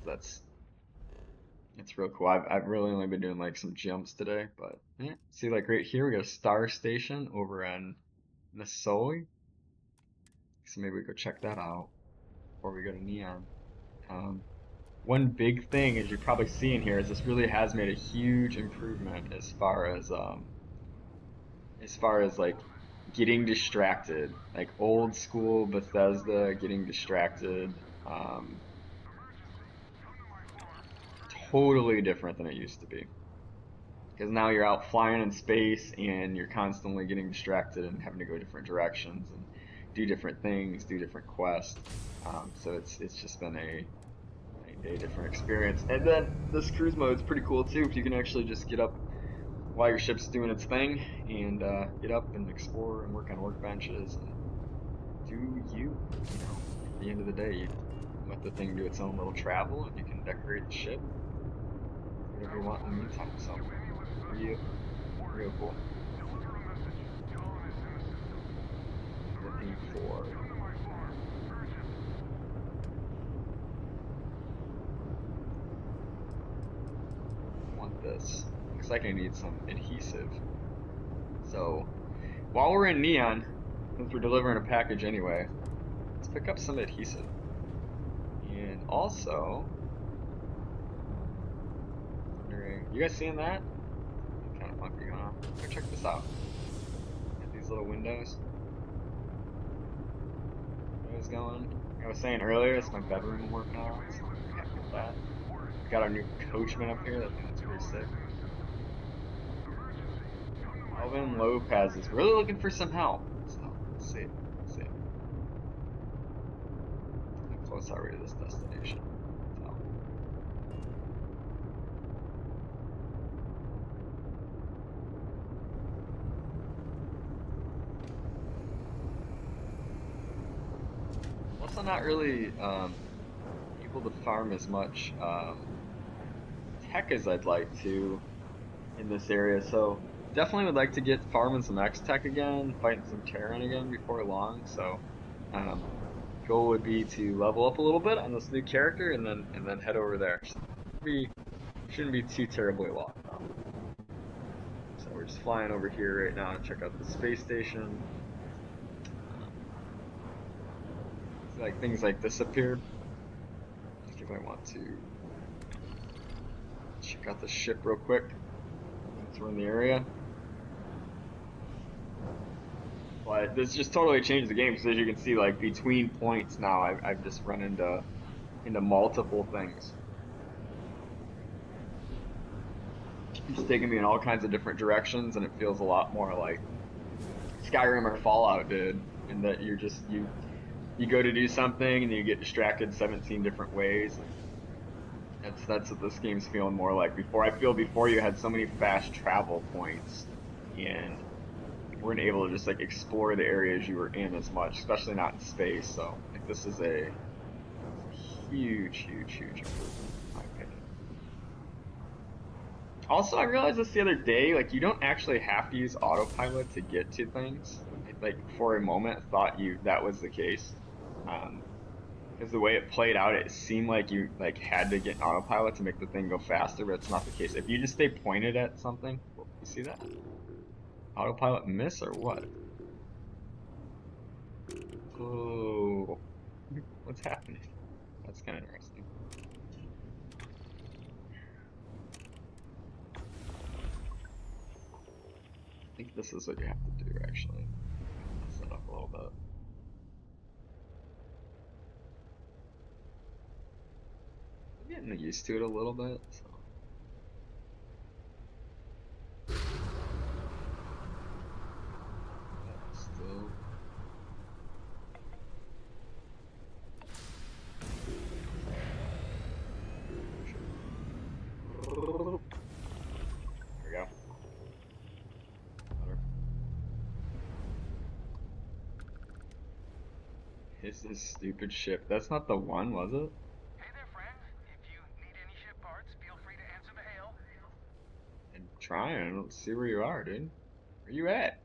It's real cool. I've really only been doing like some jumps today, but yeah. See, like right here, we got a star station over on Nisoi. So maybe we go check that out before we go to Neon. One big thing, as you probably see in here, is this really has made a huge improvement as far as like getting distracted, like old school Bethesda getting distracted. totally different than it used to be. Because now you're out flying in space and you're constantly getting distracted and having to go different directions and do different things, do different quests. So it's just been a night and day different experience. And then this cruise mode is pretty cool too. If you can actually just get up while your ship's doing its thing and get up and explore and work on workbenches and do you. At the end of the day, you let the thing do its own little travel and you can decorate the ship, whatever you want in the meantime. So, real, real cool. Looking for. I want this. Looks like I need some adhesive. So, while we're in Neon, since we're delivering a package anyway, let's pick up some adhesive. And also, wondering, you guys seeing that? Kind of funky going on. Go check this out. Got these little windows. Windows going. Like I was saying earlier, it's my bedroom I'm working on, so I'm happy with that. We got our new coachman up here. That's pretty sick. Alvin Lopez is really looking for some help. So let's see. Let's see. How close are we to this destination? So. Also not really able to farm as much tech as I'd like to in this area, so definitely would like to get farming some X tech again, fighting some Terran again before long. So goal would be to level up a little bit on this new character and then head over there. So shouldn't be too terribly long though. So we're just flying over here right now to check out the space station. Like things like this appear. If I want to check out the ship real quick, since we're in the area. But this just totally changed the game because as you can see, like between points now, I've just run into multiple things. It's taking me in all kinds of different directions, and it feels a lot more like Skyrim or Fallout did, in that you go to do something and you get distracted 17 different ways. That's what this game's feeling more like. Before you had so many fast travel points and weren't able to just like explore the areas you were in as much, especially not in space. So like this is a huge improvement in my opinion. Also, I realized this the other day, like you don't actually have to use autopilot to get to things. Like for a moment thought that was the case. Because the way it played out, it seemed like you like had to get autopilot to make the thing go faster, but it's not the case. If you just stay pointed at something, you see that? Autopilot miss or what? Oh, what's happening? That's kind of interesting. I think this is what you have to do actually. Mess that up a little bit. I'm getting used to it a little bit, so. Still. There we go. Better. Is this stupid ship? That's not the one, was it? Hey there, friend. If you need any ship parts, feel free to answer the hail. I'm trying. Let's see where you are, dude. Where you at?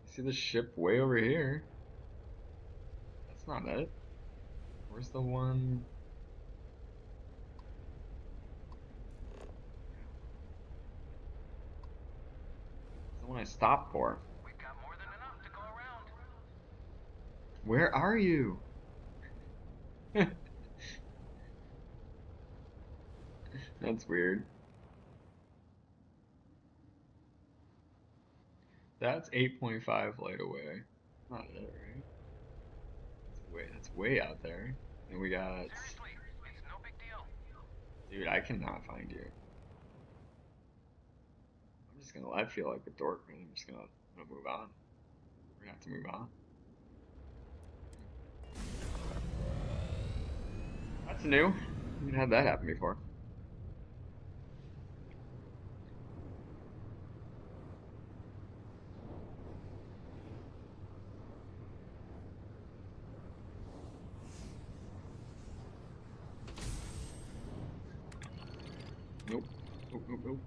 I see the ship way over here. That's not it. Where's the one? It's the one I stopped for. We've got more than enough to go around. Where are you? That's weird. That's 8.5 light away. Not it, right? Wait, that's way out there. And we got. Seriously, it's no big deal. Dude, I cannot find you. I'm just gonna. I feel like a dork, man. I'm just gonna move on. We're gonna have to move on. That's new. We've had that happen before. Nope. Nope, nope, nope.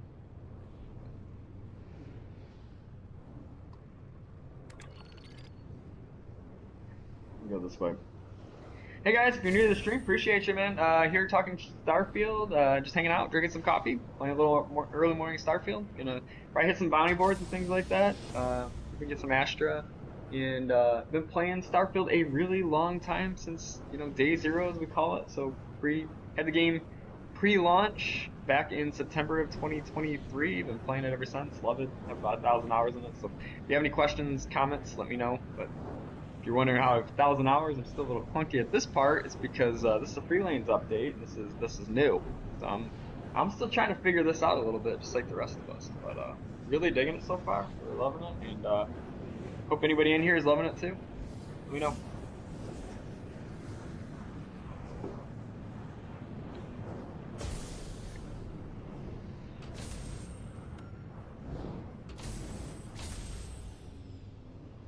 We'll go this way. Hey guys, if you're new to the stream, appreciate you, man. Here talking Starfield, just hanging out, drinking some coffee, playing a little more early morning Starfield. Gonna probably hit some bounty boards and things like that. We can get some Astra, and been playing Starfield a really long time since day zero as we call it. So had the game pre-launch back in September of 2023. Been playing it ever since. Love it. Have about 1,000 hours in it. So if you have any questions, comments, let me know. But if you're wondering how 1,000 hours I'm still a little clunky at this part, it's because this is a free lanes update. This is new, so I'm still trying to figure this out a little bit, just like the rest of us. But really digging it so far. Really loving it, and hope anybody in here is loving it too. Let me know.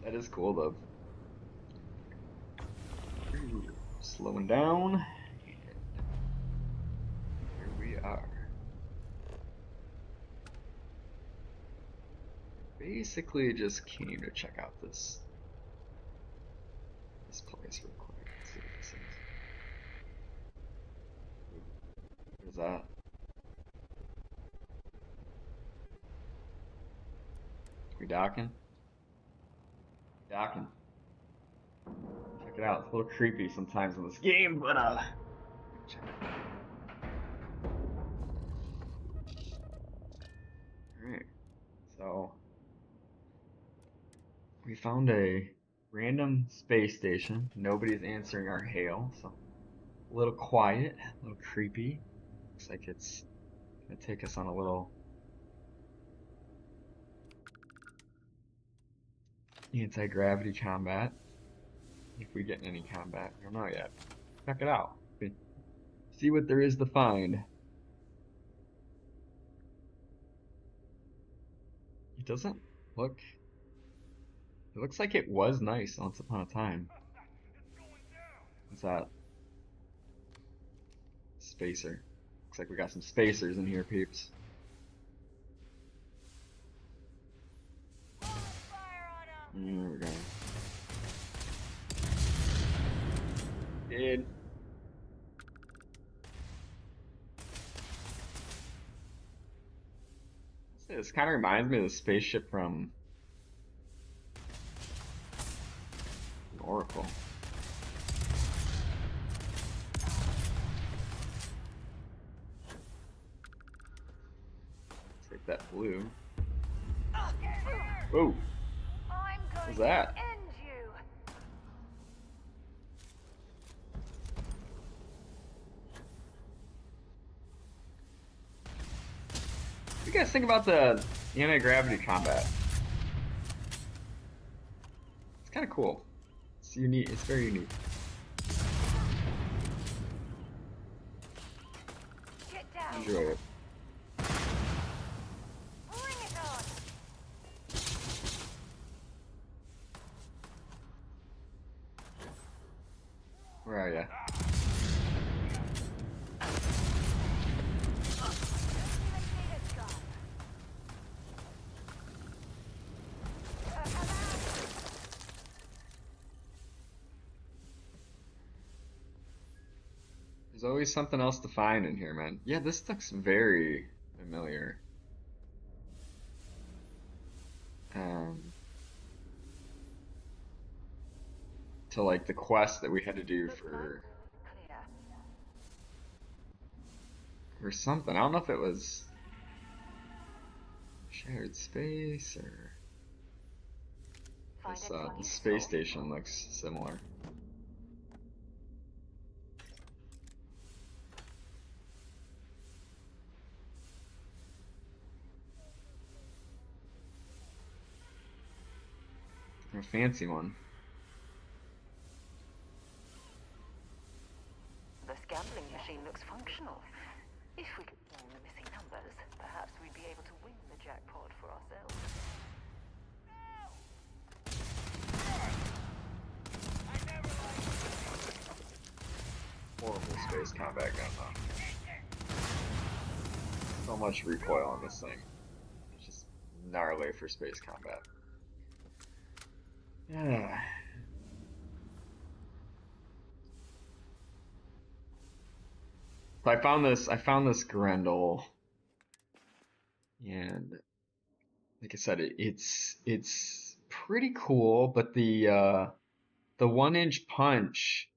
That is cool though. Slowing down, and here we are. Basically, just came to check out this place real quick. Let's see what this is. What is that? We docking? Docking. Check it out. It's a little creepy sometimes in this game, but check it out. Alright. So we found a random space station. Nobody's answering our hail, so a little quiet, a little creepy. Looks like it's gonna take us on a little anti-gravity combat. If we get in any combat, we don't know yet. Check it out. See what there is to find. It doesn't look. It looks like it was nice once upon a time. What's that? Spacer. Looks like we got some spacers in here, peeps. There we go. Dude. This kind of reminds me of the spaceship from Oracle. Take that blue. Whoa! What's that? What do you guys think about the anti-gravity combat? It's kind of cool. It's unique. It's very unique. Enjoy it. Where are ya? There's always something else to find in here, man. Yeah, this looks very familiar. To like the quest that we had to do for something. I don't know if it was shared space or this. The space station looks similar. fancy one. This gambling machine looks functional. If we could find the missing numbers, perhaps we'd be able to win the jackpot for ourselves. Horrible space combat gun though. So much recoil on this thing. It's just gnarly for space combat. Yeah. So I found this Grendel, and like I said, it's pretty cool, but the 1-inch punch,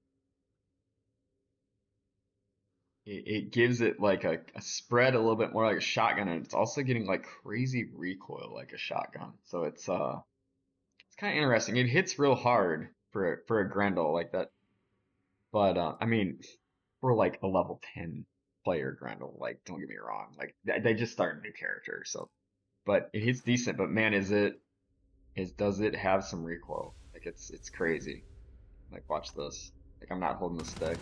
it gives it like a spread a little bit more like a shotgun, and it's also getting like crazy recoil like a shotgun. So it's kind of interesting. It hits real hard for a Grendel like that, but I mean, for like a level 10 player Grendel, like don't get me wrong, like they just start a new character, so but it hits decent. But man, does it have some recoil? Like it's crazy. Like watch this. Like I'm not holding the stick.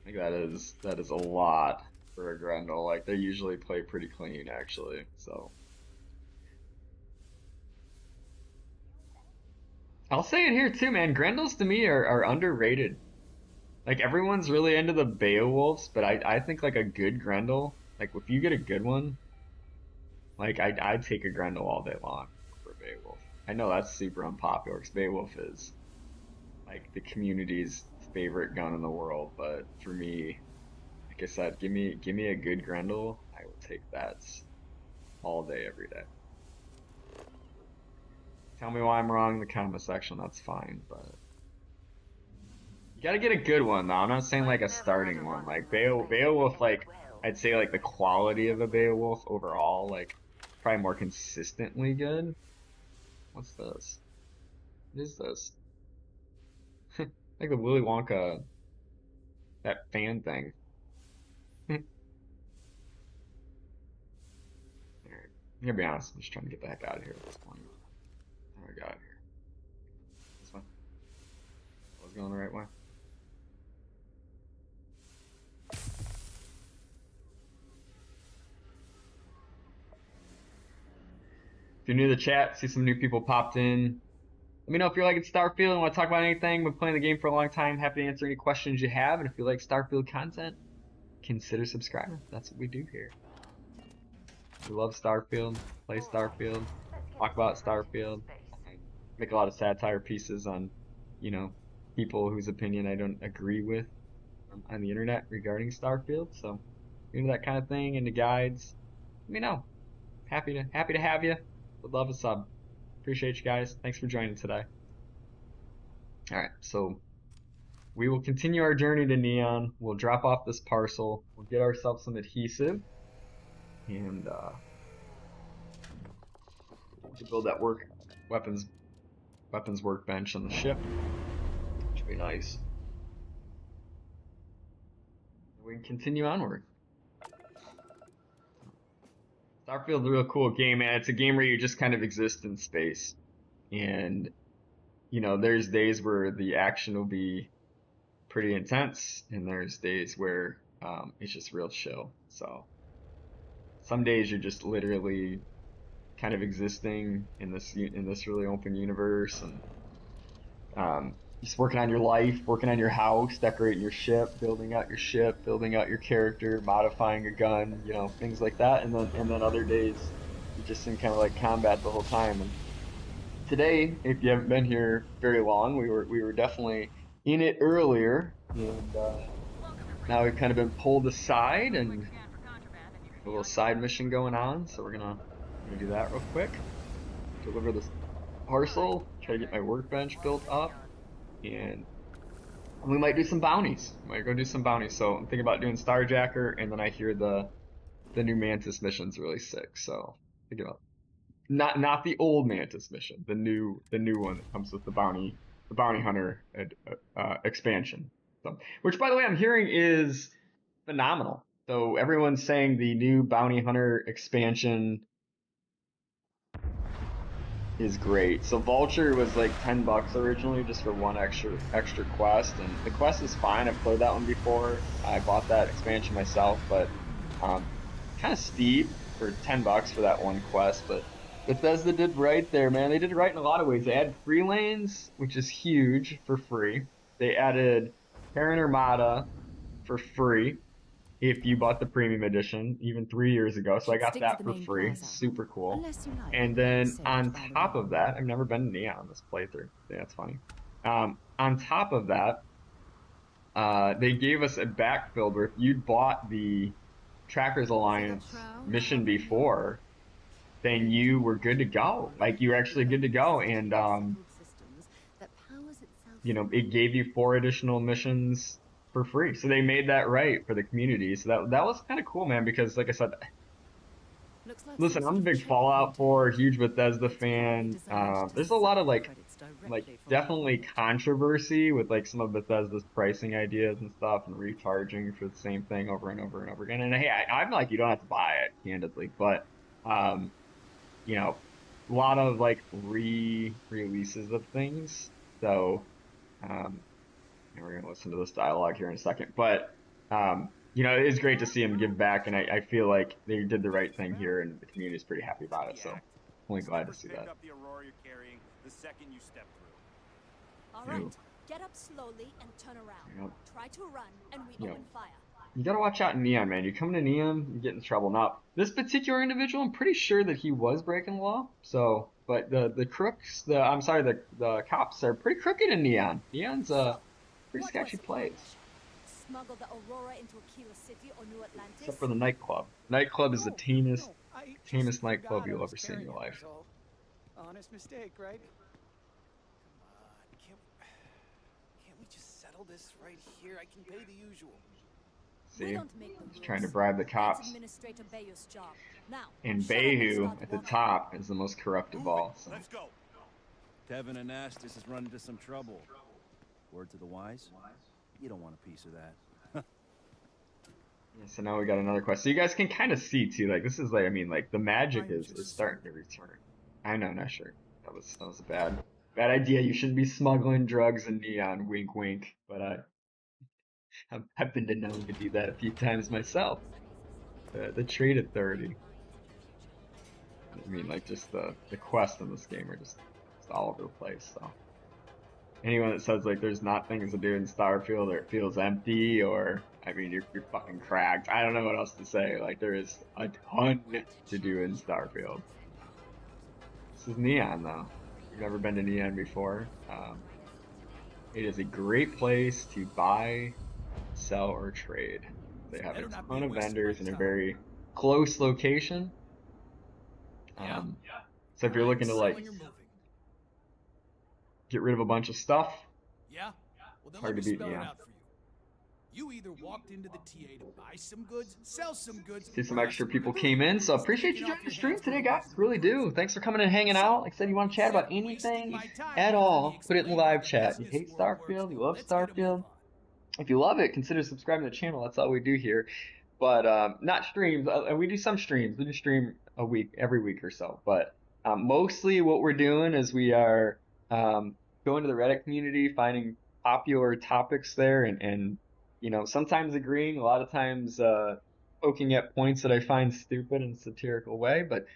Like that is a lot for a Grendel. Like they usually play pretty clean actually. So I'll say it here too, man. Grendels to me are underrated. Like everyone's really into the Beowulfs, but I think like a good Grendel, like if you get a good one, like I'd take a Grendel all day long for Beowulf. I know that's super unpopular because Beowulf is like the community's favorite gun in the world, but for me, like I said, give me a good Grendel, I will take that all day, every day. Tell me why I'm wrong in the comment section, that's fine, but you gotta get a good one though. I'm not saying like a starting one. Like Beowulf, like I'd say like the quality of a Beowulf overall, like probably more consistently good. What's this? What is this? Like the Willy Wonka, that fan thing. Alright. I'm gonna be honest, I'm just trying to get the heck out of here at this point. How do I got out of here? This way? I was going the right way. If you're new to the chat, see some new people popped in. Let me know if you're liking Starfield and want to talk about anything. Been playing the game for a long time. Happy to answer any questions you have. And if you like Starfield content, consider subscribing. That's what we do here. We love Starfield, play Starfield, talk about Starfield. I make a lot of satire pieces on, you know, people whose opinion I don't agree with on the internet regarding Starfield. So, if you're into that kind of thing, into guides, let me know. Happy to have you. Would love a sub. Appreciate you guys. Thanks for joining today. All right, so we will continue our journey to Neon. We'll drop off this parcel. We'll get ourselves some adhesive, and to build that weapons workbench on the ship, which would be nice. We can continue onward. Starfield's a real cool game, man. It's a game where you just kind of exist in space, and you know, there's days where the action will be pretty intense, and there's days where it's just real chill. So some days you're just literally kind of existing in this really open universe, and just working on your life, working on your house, decorating your ship, building out your character, modifying a gun, you know, things like that. And then other days you're just in kind of like combat the whole time. And today, if you haven't been here very long, we were definitely in it earlier, and now we've kind of been pulled aside and a little side mission going on. So we're gonna do that real quick. Deliver this parcel, try to get my workbench built up, and we might do some bounties. We might go do some bounties. So I'm thinking about doing Starjacker, and then I hear the new Mantis mission's really sick. So think about not the old Mantis mission, the new one that comes with the bounty hunter expansion. So, which by the way I'm hearing is phenomenal. So everyone's saying the new bounty hunter expansion is great. So Vulture was like $10 originally just for one extra quest, and the quest is fine. I've played that one before. I bought that expansion myself, but kind of steep for $10 for that one quest. But Bethesda did right there, man. They did it right in a lot of ways. They added free lanes, which is huge, for free. They added Terran Armada for free if you bought the premium edition even 3 years ago. So I Should got stick to that the for main free. plaza. Super cool. Unless you like. And then Saved on by the top way. of that, I've never been to Neon this playthrough. Yeah, that's funny. On top of that, they gave us a backfill where if you'd bought the Trackers Alliance mission before, then you were good to go. Like you were actually good to go. And you know, it gave you 4 additional missions for free. So they made that right for the community. So that was kind of cool, man, because like I said, Looks like listen, some I'm a sort of big Fallout checkpoint 4, here. huge Bethesda It's probably fan. designed to There's a lot suck of the like credits like directly from definitely your pocket. controversy with like some of Bethesda's pricing ideas and stuff and recharging for the same thing over and over and over again. And hey, I'm like, you don't have to buy it, candidly, but um, you know, a lot of like re-releases of things. So and we're gonna listen to this dialogue here in a second. But you know, it is great to see him give back, and I feel like they did the right thing here, and the community is pretty happy about it. So, only glad to see Pick that. up the Aurora you're carrying the second you step through. All You right, know, get up slowly and turn around. you know, Try to run, and we you know, open fire. you gotta watch out in Neon, man. You come to Neon, you get in trouble. Now, this particular individual, I'm pretty sure that he was breaking the law. So, but the crooks, I'm sorry, the cops are pretty crooked in Neon. Neon's a So, pretty what was sketchy the plan, place. Asher? Smuggle the Aurora into Aquila City or New Atlantis? Except for the nightclub. Nightclub is the tamest, I just tamest nightclub forgot I you'll was ever see in your carrying it, life. was all. Honest mistake, right? Come on, can't we just settle this right here? I can pay the usual. We See? don't make the He's rules. trying to bribe the That's cops. Administrator Bayou's job. Now, And shut up and Bayou start at the walking. top is the most corrupt of Move all. it. So. Let's go. Tevin Anastas has run into some trouble. Word to the wise? You don't want a piece of that. Yeah, so now we got another quest. So you guys can kind of see too, like this is like, I mean, like the magic is starting to return. I know, not sure. That was a bad idea. You shouldn't be smuggling drugs in Neon. Wink, wink. But I've been known to do that a few times myself. The trade authority. I mean, like just the quests in this game are just all over the place. So anyone that says like there's not things to do in Starfield or it feels empty or I mean you're fucking cracked. I don't know what else to say. Like there is a ton to do in Starfield. This is Neon though. If you've never been to Neon before, it is a great place to buy, sell, or trade. They have a ton of vendors in a very close location. So if you're looking to like get rid of a bunch of stuff, Yeah? Well, then hard let to me beat spell it Neon. out for you. You either walked into the TA to buy some goods, sell some goods, See some or extra have people good came in, so goods appreciate taken you off joining the your stream hands for today, a guys. reasonable Really do. price. Thanks for coming and hanging out. Like I said, you want to chat about Instead of wasting anything my time at making me all, put it in the explain how live the chat. You business hate world works. Starfield, you love Let's get a move Starfield. on. If you love it, consider subscribing to the channel. That's all we do here. But not streams. We do some streams. We do stream a week, every week or so. But mostly what we're doing is we are going to the Reddit community, finding popular topics there, and you know, sometimes agreeing, a lot of times poking at points that I find stupid in a satirical way. But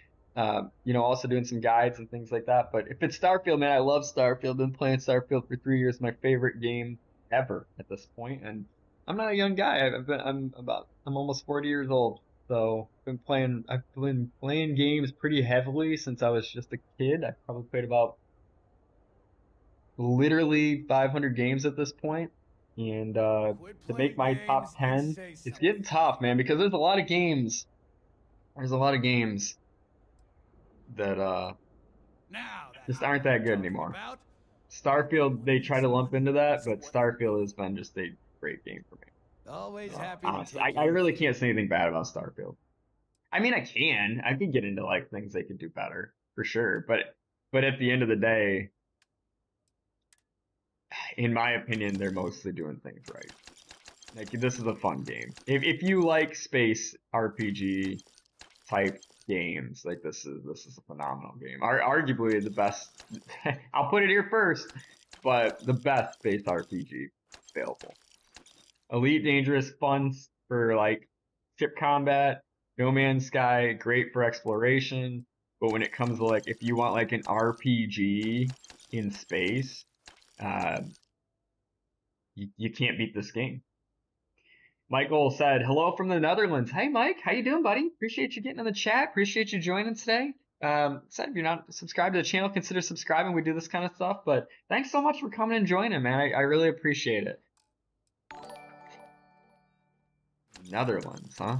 you know, also doing some guides and things like that. But if it's Starfield, man, I love Starfield. Been playing Starfield for 3 years. My favorite game ever at this point, and I'm not a young guy. I'm almost 40 years old. So I've been playing games pretty heavily since I was just a kid. I've probably played about literally 500 games at this point. And to make my top 10, it's getting tough, man, because there's a lot of games. There's a lot of games that Now, just that's aren't what I'm that good talking anymore. about. Starfield, they try to lump into that, but Starfield has been just a great game for me. Always happy to Honestly, take I your really cue. can't say anything bad about Starfield. I mean, I can get into like things they could do better for sure, but at the end of the day, in my opinion, they're mostly doing things right. Like this is a fun game. If you like space RPG type games. Like this is a phenomenal game. Arguably the best. I'll put it here first, but the best space RPG available. Elite Dangerous, fun for like ship combat. No Man's Sky, great for exploration. But when it comes to like if you want like an RPG in space, uh, you can't beat this game. Michael said, "Hello from the Netherlands." Hey, Mike, how you doing, buddy? Appreciate you getting in the chat. Appreciate you joining today. Said if you're not subscribed to the channel, consider subscribing. We do this kind of stuff. But thanks so much for coming and joining, man. I really appreciate it. Netherlands, huh?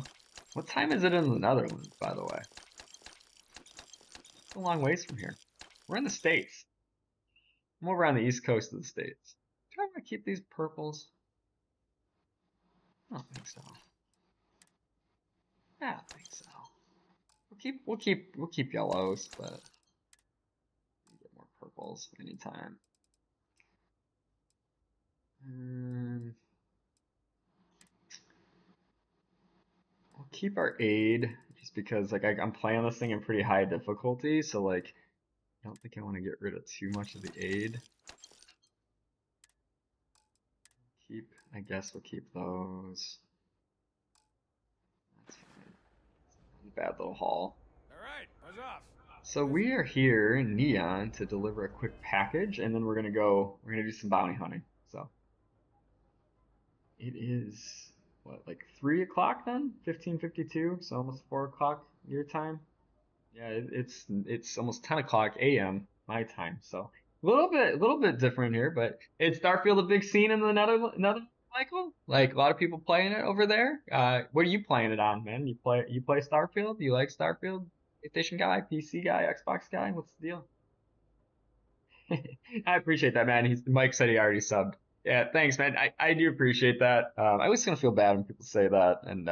What time is it in the Netherlands, by the way? It's a long ways from here. We're in the States. I'm over on the east coast of the States. Do I want to keep these purples? I don't think so. I don't think so. We'll keep yellows, but we'll get more purples anytime. We'll keep our aid just because like I'm playing this thing in pretty high difficulty, so like I don't think I want to get rid of too much of the aid. I guess we'll keep those. That's fine. Bad little haul. Alright, buzz off. So we are here in Neon to deliver a quick package, and then we're gonna do some bounty hunting. So it is what, like 3 o'clock then? 15:52, so almost 4 o'clock your time. Yeah, it's almost 10 o'clock a.m. my time. So a little bit different here, but it's Starfield, a big scene in the Netherlands, Michael. Like a lot of people playing it over there. What are you playing it on, man? You play Starfield? Do you like Starfield? PlayStation guy, PC guy, Xbox guy? What's the deal? I appreciate that, man. Mike said he already subbed. Yeah, thanks, man. I do appreciate that. I always gonna feel bad when people say that and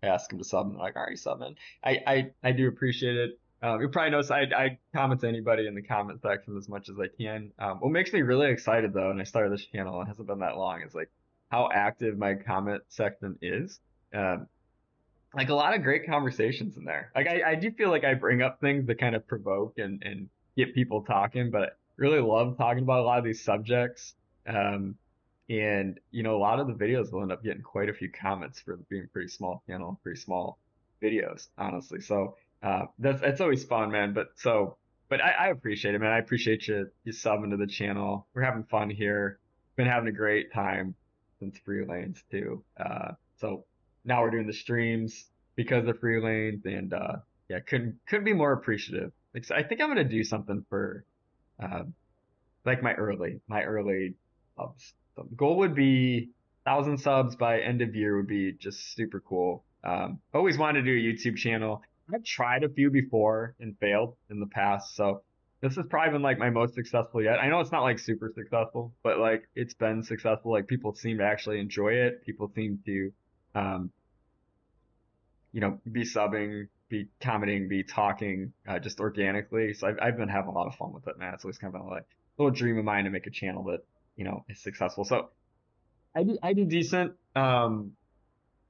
ask him to sub, and they're like, already sub, man. I do appreciate it. You probably notice I comment to anybody in the comment section as much as I can. What makes me really excited though, and I started this channel, it hasn't been that long, is like how active my comment section is. Like a lot of great conversations in there. Like I do feel like I bring up things that kind of provoke and get people talking, but I really love talking about a lot of these subjects. And you know, a lot of the videos will end up getting quite a few comments for being pretty small channel, pretty small videos, honestly. So that's always fun, man. But I appreciate it, man. I appreciate you subbing to the channel. We're having fun here. Been having a great time since free lanes too. So now we're doing the streams because of free lanes, and yeah, couldn't be more appreciative. Like, so I think I'm gonna do something for like my early subs. So the goal would be 1,000 subs by end of year would be just super cool. Always wanted to do a YouTube channel. I've tried a few before and failed in the past, so this has probably been like my most successful yet. I know it's not like super successful, but like it's been successful. Like people seem to actually enjoy it. People seem to, you know, be subbing, be commenting, be talking, just organically. So I've been having a lot of fun with it, man. It's always kind of been like a little dream of mine to make a channel that, you know, is successful. So I do decent,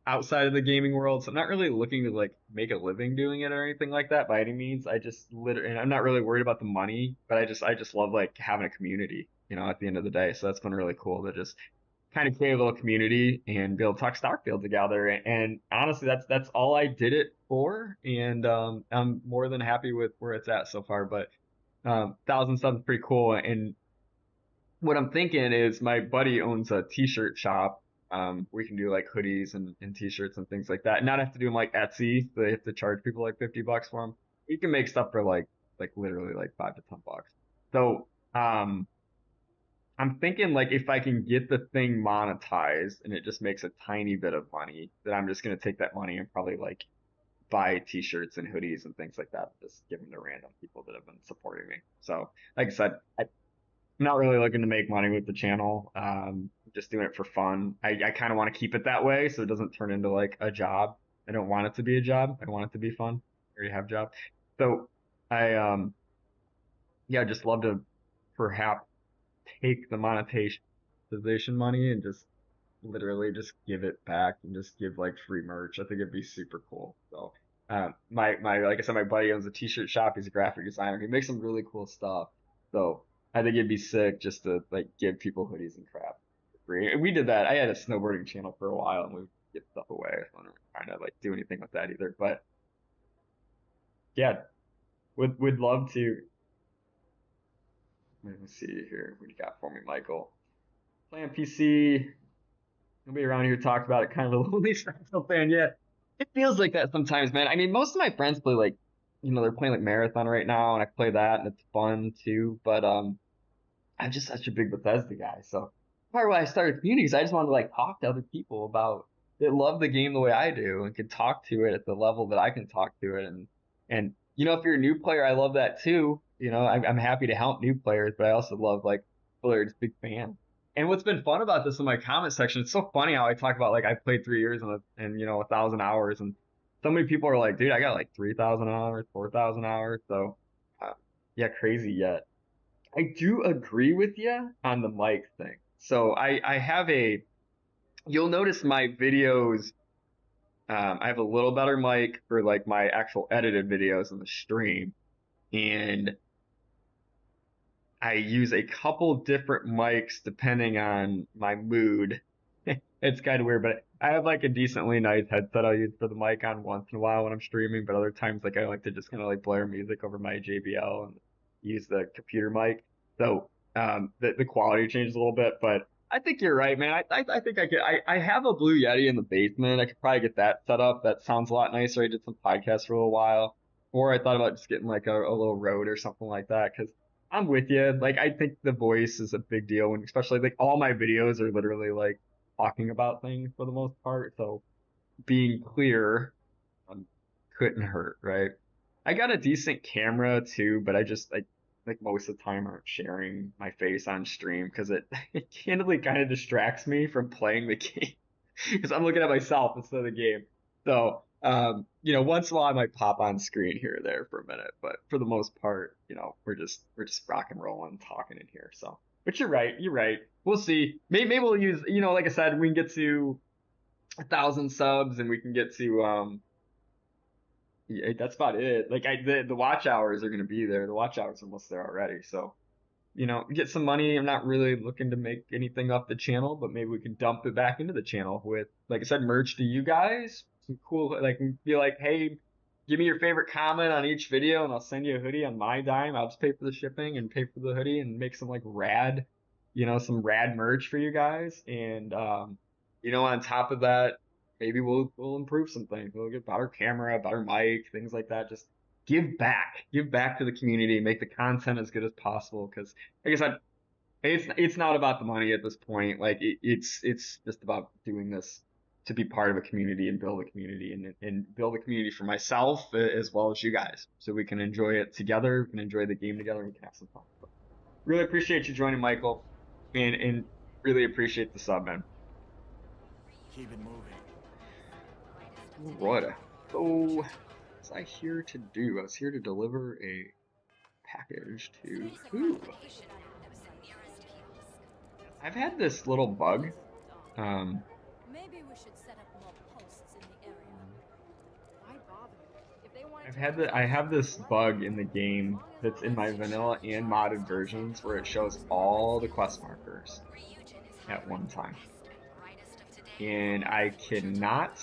outside of the gaming world. So I'm not really looking to like make a living doing it or anything like that by any means. I just literally, and I'm not really worried about the money, but I just love like having a community, you know, at the end of the day. So that's been really cool to just kind of create a little community and be able to talk Starfield together. And honestly, that's all I did it for. And I'm more than happy with where it's at so far. But 1,000 subs is pretty cool. And what I'm thinking is my buddy owns a t-shirt shop. We can do like hoodies and t-shirts and things like that. Not have to do them like Etsy. So they have to charge people like $50 for them. We can make stuff for like literally like $5 to $10. So I'm thinking like if I can get the thing monetized and it just makes a tiny bit of money, then I'm just gonna take that money and probably like buy t-shirts and hoodies and things like that. Just give them to random people that have been supporting me. So like I said, I'm not really looking to make money with the channel. Just doing it for fun. I kind of want to keep it that way so it doesn't turn into like a job. I don't want it to be a job. I want it to be fun. I already have a job. So I yeah, just love to perhaps take the monetization money and just literally just give it back and just give like free merch. I think it'd be super cool. So My like I said, my buddy owns a t-shirt shop. He's a graphic designer. He makes some really cool stuff. So I think it'd be sick just to like give people hoodies and crap for free. And we did that. I had a snowboarding channel for a while, and we would give stuff away. I wasn't trying to like do anything with that either. But yeah, would love to. Let me see here. What do you got for me, Michael? Playing PC. Nobody around here talked about it. Kind of a lonely Starfield fan yet. It feels like that sometimes, man. I mean, most of my friends play like, they're playing like Marathon right now, and I play that, and it's fun too. But I'm just such a big Bethesda guy. So part of why I started communities, I just wanted to like talk to other people about that love the game the way I do and can talk to it at the level that I can talk to it. And if you're a new player, I love that too. I'm happy to help new players, but I also love like people that are just big fans. And what's been fun about this in my comment section, it's so funny how I talk about like I played 3 years and 1,000 hours, and so many people are like, dude, I got like 3,000 hours, 4,000 hours. So yeah, crazy yet. I do agree with you on the mic thing. So I have you'll notice my videos, I have a little better mic for like my actual edited videos in the stream. And I use a couple different mics depending on my mood. It's kind of weird, but I have like a decently nice headset I'll use for the mic on once in a while when I'm streaming, but other times like I like to just kind of like blare music over my JBL and use the computer mic. So the quality changes a little bit, but I think you're right, man. I think I have a Blue Yeti in the basement. I could probably get that set up. That sounds a lot nicer. I did some podcasts for a little while. Or I thought about just getting like a little Rode or something like that, because I'm with you. Like, I think the voice is a big deal, and especially like all my videos are literally like talking about things for the most part. So being clear couldn't hurt, right? I got a decent camera too, but I just like most of the time aren't sharing my face on stream because it candidly kind of distracts me from playing the game because I'm looking at myself instead of the game. So once in a while I might pop on screen here or there for a minute, but for the most part, we're just rock and rolling, talking in here. So, but you're right. We'll see. Maybe we'll use, like I said, we can get to 1,000 subs, and we can get to yeah, that's about it. Like the watch hours are gonna be there. The watch hours are almost there already. So get some money. I'm not really looking to make anything off the channel, but maybe we can dump it back into the channel with, like I said, merch to you guys. Some cool, like, be like, hey, give me your favorite comment on each video, and I'll send you a hoodie on my dime. I'll just pay for the shipping and pay for the hoodie, and make some like rad, some rad merch for you guys. And on top of that, maybe we'll improve some things. We'll get better camera, better mic, things like that. Just give back to the community, make the content as good as possible. Because, like I said, it's not about the money at this point. Like it's just about doing this to be part of a community and build a community and build a community for myself as well as you guys, so we can enjoy it together. We can enjoy the game together. And we can have some fun. But really appreciate you joining, Michael, and really appreciate the sub, man. Keep it moving. Right. So, what was I here to do? I was here to deliver a package to who? I've had this little bug. Maybe we should set up more posts in the area. Why bother? If they want I have this bug in the game that's in my vanilla and modded versions where it shows all the quest markers at one time. And I cannot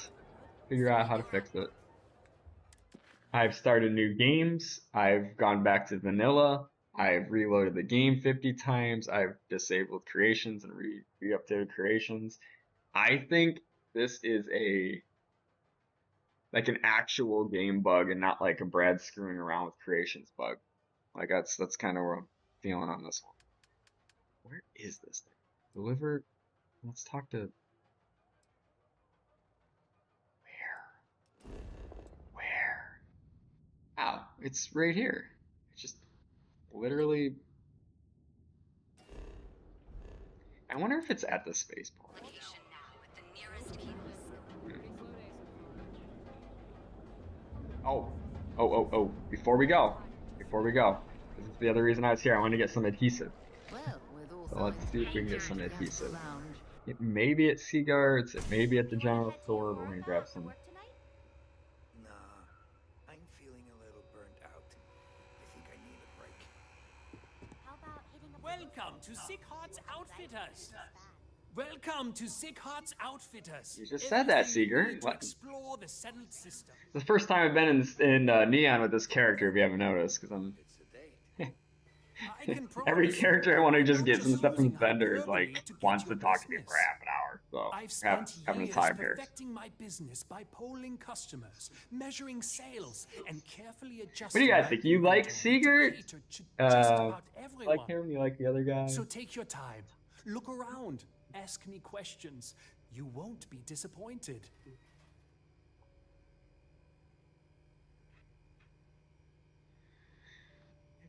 figure out how to fix it. I've started new games. I've gone back to vanilla. I've reloaded the game 50 times. I've disabled creations and re-updated creations. I think this is like an actual game bug and not like a Brad screwing around with creations bug. Like that's kind of where I'm feeling on this one. Where is this thing? Deliver. Let's talk to. Where? Oh, it's right here. It's just literally. I wonder if it's at the spaceport. Oh. Before we go. This is the other reason I was here. I want to get some adhesive. Well, with all So let's see if we can get some signs adhesive. around. It may be at Seaguards, it may be at the general store, but we're going to grab some. Nah, Welcome to Sick Heart's Outfitters. Welcome to Sick Heart's Outfitters. You just said that, Everything you Seeger. need to What? explore the settled system. It's the first time I've been in Neon with this character, if you haven't noticed, because I'm I can every promise character I want to I'm just not get some stuff from using vendors hyperbole like to get wants your to talk to me business. for half an hour. So I've spent having a years time here. perfecting my business by polling customers, measuring sales, and carefully What adjusting. do you guys my think? You like inventory to Seeger? cater to just about everyone. Like him? You like the other guy? So take your time, look around, ask me questions. You won't be disappointed.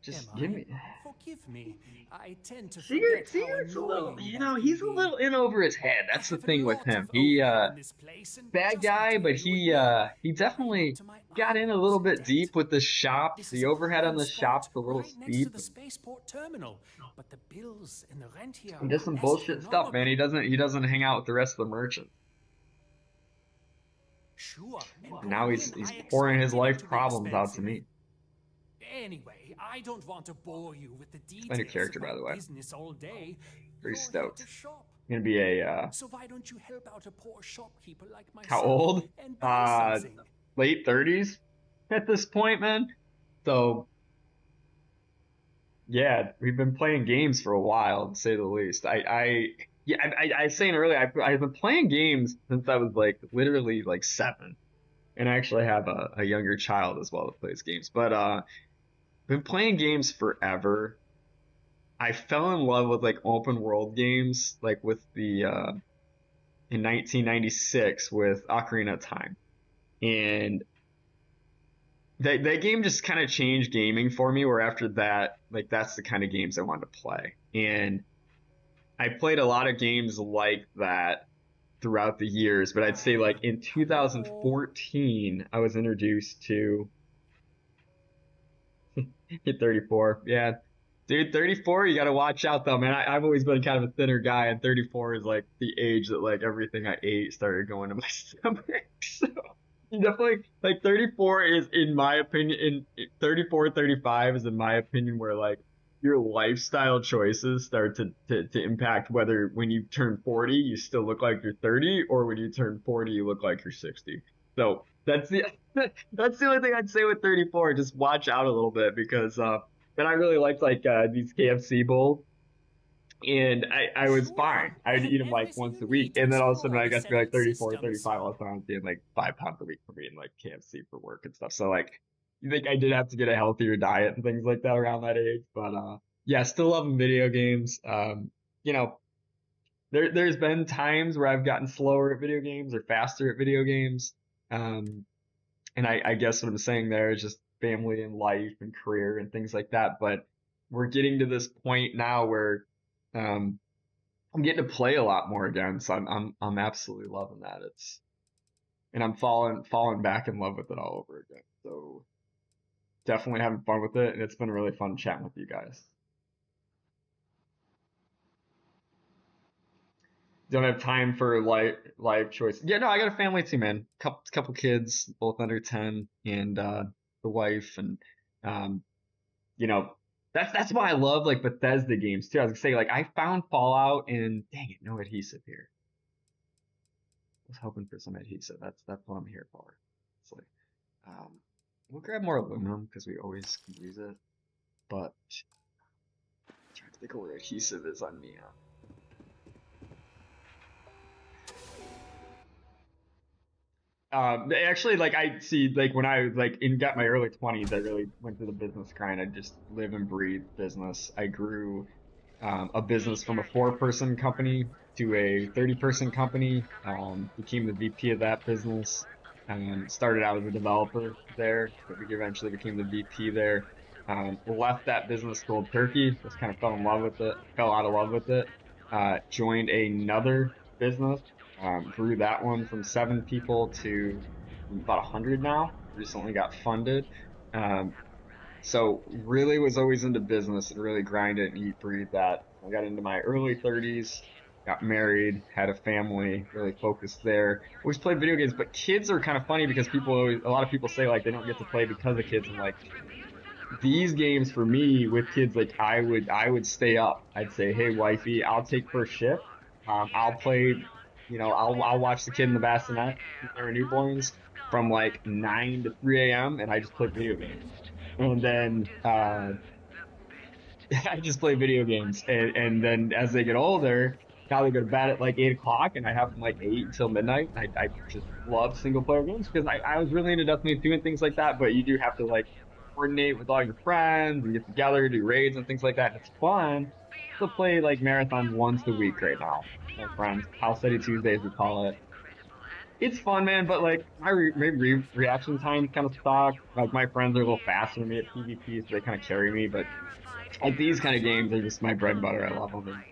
Just Am give I? me. Forgive me. I tend to Seeger, forget how Seeger's a little, annoying you that know, can he's a be. little in over his head. That's I the have a thing with lot him. of He, overhead in this place, and bad just guy, but between you and me, he I'm definitely up to my got in a eyeballs little in bit debt. deep with the shops. This is The a overhead on prime the shop's spot a little right next to steep. the spaceport terminal, but the bills and the rent here He does are some bullshit stuff, man. astronomical. He doesn't hang out with the rest of the merchants. Sure, and And now going he's in, I pouring his expected it life to be problems out to expensive. me. Anyway, I don't want to bore you with the It's my new details character, of by the my way. business all day. Pretty You're here stoked. to shop. Gonna be So why don't you help out a poor shopkeeper like how myself old? and buy something? Late 30s at this point, man. So yeah, we've been playing games for a while, to say the least. I was saying earlier, I've been playing games since I was like literally like 7, and I actually have a younger child as well that plays games. But been playing games forever. I fell in love with like open world games, like with the in 1996 with Ocarina of Time, and that game just kind of changed gaming for me. Where after that, like that's the kind of games I wanted to play, and I played a lot of games like that throughout the years. But I'd say like in Hello. 2014, I was introduced to hit 34. Yeah, dude, 34, you got to watch out though, man. I've always been kind of a thinner guy, and 34 is like the age that like everything I ate started going to my stomach. So you definitely like 34 is in my opinion, 34, 35 is in my opinion where like your lifestyle choices start to impact whether when you turn 40 you still look like you're 30, or when you turn 40 you look like you're 60. So that's the that's the only thing I'd say with 34. Just watch out a little bit because and I really liked like these KFC bowls, and I was Sure, fine. I I'd have eat them like everything once you a need week, to and then all of a sudden explore I the got to be like settled 34, systems. 35. All of a sudden I was eating like 5 pounds a week for eating like KFC for work and stuff. So like, you think I did have to get a healthier diet and things like that around that age, but yeah, still loving video games. You know, there's been times where I've gotten slower at video games or faster at video games. Um, and I guess what I'm saying there is just family and life and career and things like that. But we're getting to this point now where um, I'm getting to play a lot more again, so I'm absolutely loving that. And I'm falling back in love with it all over again. So definitely having fun with it, and it's been really fun chatting with you guys. Don't have time for life choice. Yeah, no, I got a family too, man. Couple kids, both under 10, and the wife, and um, you know, that's why I love like Bethesda games too. I was gonna say like I found Fallout, and dang it, no adhesive here. I was hoping for some adhesive. That's what I'm here for. It's like we'll grab more aluminum because we always can use it, but I'm trying to think of where adhesive is on Neon. Actually, like I see, like when I like got my early 20s, I really went through the business grind. I just live and breathe business. I grew a business from a 4-person company to a 30-person company. Became the VP of that business. Started out as a developer there, but we eventually became the VP there. Left that business cold turkey. Just kind of fell in love with it. Fell out of love with it. Joined another business. Grew that one from 7 people to about 100 now. Recently got funded. So really was always into business and really grind it and eat, breathe that. I got into my early 30s, got married, had a family, really focused there. Always played video games, but kids are kind of funny because a lot of people say like they don't get to play because of kids. I'm like, these games for me with kids, like I would stay up. I'd say, hey wifey, I'll take first shift. I'll play, I'll watch the kid in the bassinet when they were newborns from like 9 to 3 a.m. and I just play video games. And then I just play video games. And then as they get older, now they go to bed at like 8 o'clock and I have from like 8 until midnight. I just love single player games because I was really into Destiny 2 and things like that, but you do have to like coordinate with all your friends and get together, do raids and things like that. And it's fun to play like marathons once a week right now. My friends, House Study Tuesdays, we call it. It's fun, man, but like my reaction times kind of suck. Like my friends are a little faster than me at PvP, so they kind of carry me. But like these kind of games are just my bread and butter. I love them.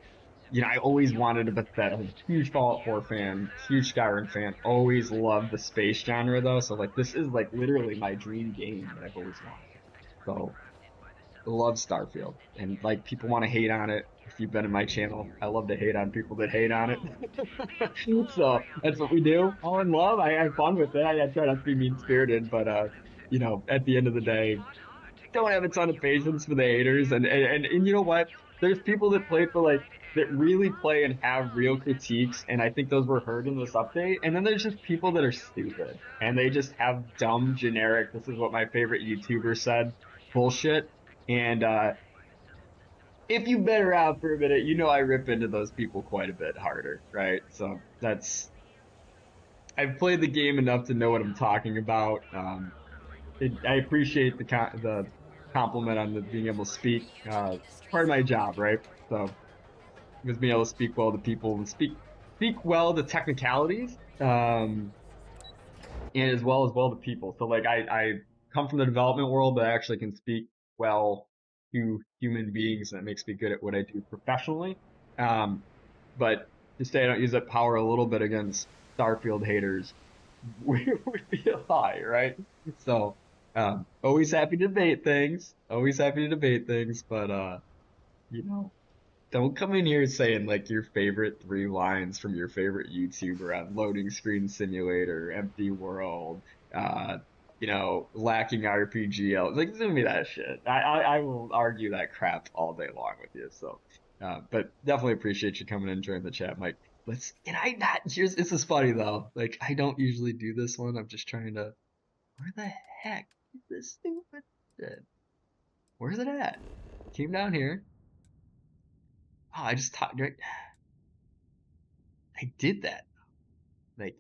And, I always wanted a Bethesda. I'm a huge Fallout 4 fan, huge Skyrim fan. Always loved the space genre though. So like this is like literally my dream game that I've always wanted. So I love Starfield. And like people want to hate on it. If you've been in my channel, I love to hate on people that hate on it. So that's what we do. All in love. I have fun with it. I try not to be mean spirited, but at the end of the day, don't have a ton of patience for the haters. And you know what? There's people that play for like that really play and have real critiques, and I think those were heard in this update. And then there's just people that are stupid and they just have dumb generic. This is what my favorite YouTuber said. Bullshit. And if you've been around for a minute, I rip into those people quite a bit harder, right? So I've played the game enough to know what I'm talking about. I appreciate the compliment on being able to speak. Part of my job, right? So just being able to speak well to people and speak well to technicalities, and as well to people. So like I come from the development world, but I actually can speak well to human beings, and it makes me good at what I do professionally. But to say I don't use that power a little bit against Starfield haters would be a lie, right? So always happy to debate things. Always happy to debate things, but you know, don't come in here saying like your favorite 3 lines from your favorite YouTuber on Loading Screen Simulator, Empty World, uh, lacking RPG. Like, send me that shit. I will argue that crap all day long with you. So, but definitely appreciate you coming in and joining the chat, Mike. Can I not? This is funny though. Like, I don't usually do this one. I'm just trying to. Where the heck is this stupid shit? Where's it at? Came down here. Oh, I just talked. I did that. Like,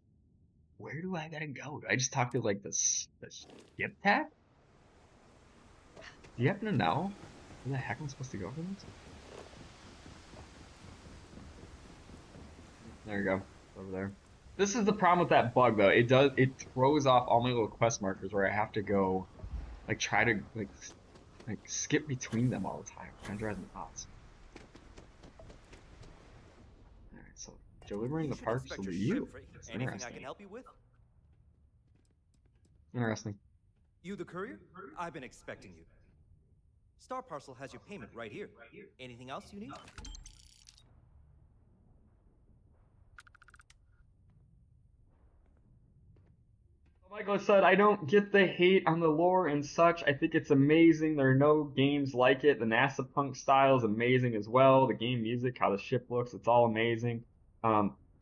where do I gotta go? Do I just talk to like the skip tag? Do you happen to know where the heck I'm supposed to go for this? There you go, over there. This is the problem with that bug though. It throws off all my little quest markers where I have to go, like try to like skip between them all the time. It kind of drives me nuts. All right, so delivering the parts will be you. That's Anything I can help you with? Interesting. You the courier? I've been expecting you. Star Parcel has your payment right here. Anything else you need? Michael said, I don't get the hate on the lore and such. I think it's amazing. There are no games like it. The NASA punk style is amazing as well. The game music, how the ship looks, it's all amazing.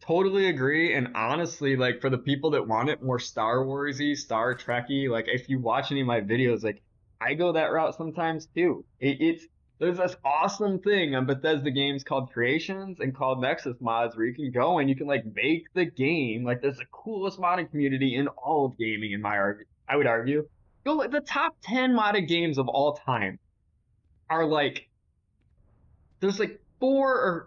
Totally agree. And honestly, like for the people that want it more Star Warsy, Star Trekky, like if you watch any of my videos, like I go that route sometimes too. There's this awesome thing on Bethesda games called Creations and called Nexus mods where you can go and you can like make the game. Like there's the coolest modding community in all of gaming I would argue. Go like the top 10 modded games of all time are like there's like four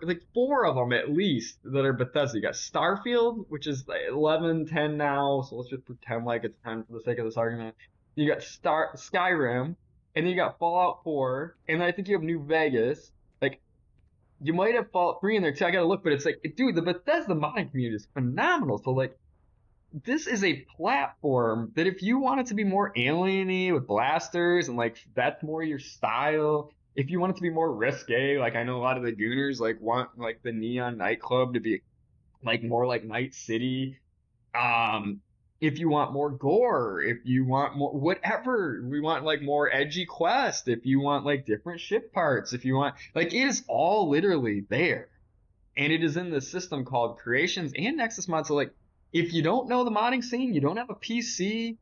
of them at least that are Bethesda. You got Starfield, which is like 11, 10 now, so let's just pretend like it's 10 for the sake of this argument. You got Skyrim, and then you got Fallout 4, and then I think you have New Vegas. Like, you might have Fallout 3 in there too. I gotta look, but it's like, dude, the Bethesda modding community is phenomenal. So like, this is a platform that if you want it to be more alien-y with blasters and like that's more your style, if you want it to be more risque, like I know a lot of the gooners like want like the neon nightclub to be like more like Night City. if you want more gore, if you want more whatever, we want like more edgy quest, if you want like different ship parts, if you want like it is all literally there. And it is in the system called Creations and Nexus Mod. So like if you don't know the modding scene, you don't have a PC,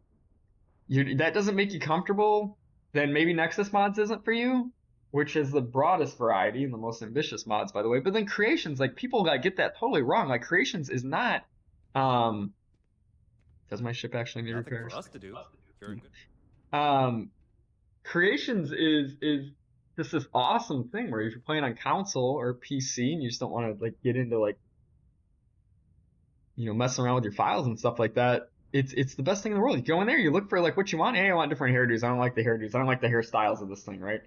that doesn't make you comfortable, then maybe Nexus Mods isn't for you, which is the broadest variety and the most ambitious mods, by the way. But then Creations, like people get that totally wrong. Like Creations is not. Does my ship actually need Nothing repairs? for us to do. Very good. Creations is just this awesome thing where if you're playing on console or PC and you just don't want to like get into like messing around with your files and stuff like that, it's the best thing in the world. You go in there, you look for like what you want. Hey, I want different hairdos. I don't like the hairdos. I don't like the hairstyles of this thing, right?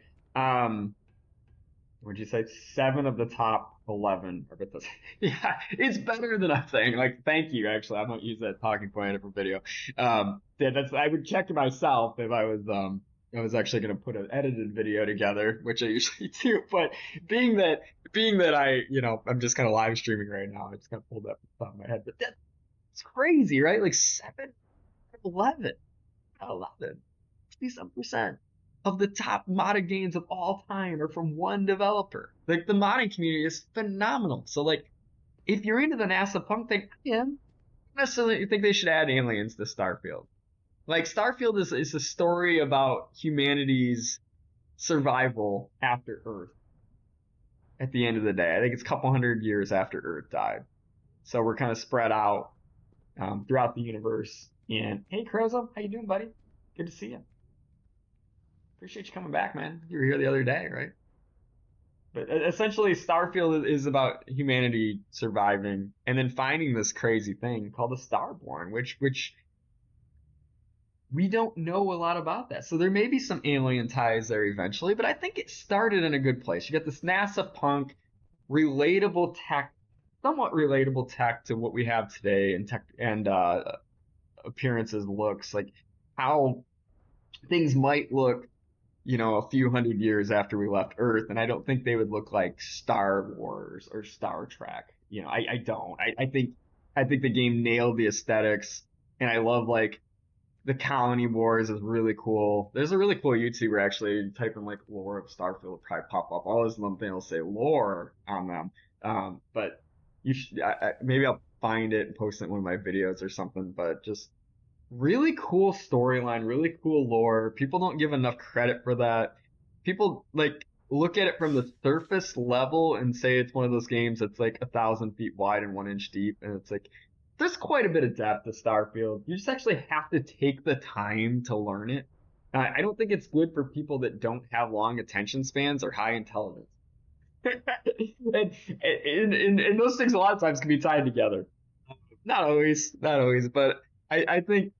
Would you say 7 of the top 11 are Bethesda? Yeah, it's better than I'm saying. Like, thank you. Actually, I don't use that talking point in every video. Yeah, I would check myself if I was actually going to put an edited video together, which I usually do. But being that I'm just kind of live streaming right now, I just kind of pulled that from the top of my head. But that's crazy, right? Like 7 of 11, 57% of the top modded games of all time are from one developer. Like the modding community is phenomenal. So like, if you're into the NASA punk thing, I don't necessarily think they should add aliens to Starfield. Like Starfield is a story about humanity's survival after Earth. At the end of the day, I think it's a couple hundred years after Earth died. So we're kind of spread out throughout the universe. And hey, Crozo, how you doing, buddy? Good to see you. Appreciate you coming back, man. You were here the other day, right? But essentially, Starfield is about humanity surviving and then finding this crazy thing called the Starborn, which we don't know a lot about that. So there may be some alien ties there eventually, but I think it started in a good place. You got this NASA punk, relatable tech, somewhat relatable tech to what we have today, and tech and appearances, looks like how things might look a few hundred years after we left Earth, and I don't think they would look like Star Wars or Star Trek. I don't. I think the game nailed the aesthetics, and I love like the Colony Wars is really cool. There's a really cool YouTuber actually. Type in like lore of Starfield, will probably pop up. All his little things will say lore on them. But you should maybe I'll find it and post it in one of my videos or something. But just really cool storyline, really cool lore. People don't give enough credit for that. People like look at it from the surface level and say it's one of those games that's like 1,000 feet wide and 1 inch deep, and it's like there's quite a bit of depth to Starfield. You just actually have to take the time to learn it. I don't think it's good for people that don't have long attention spans or high intelligence. and those things a lot of times can be tied together. Not always, but I think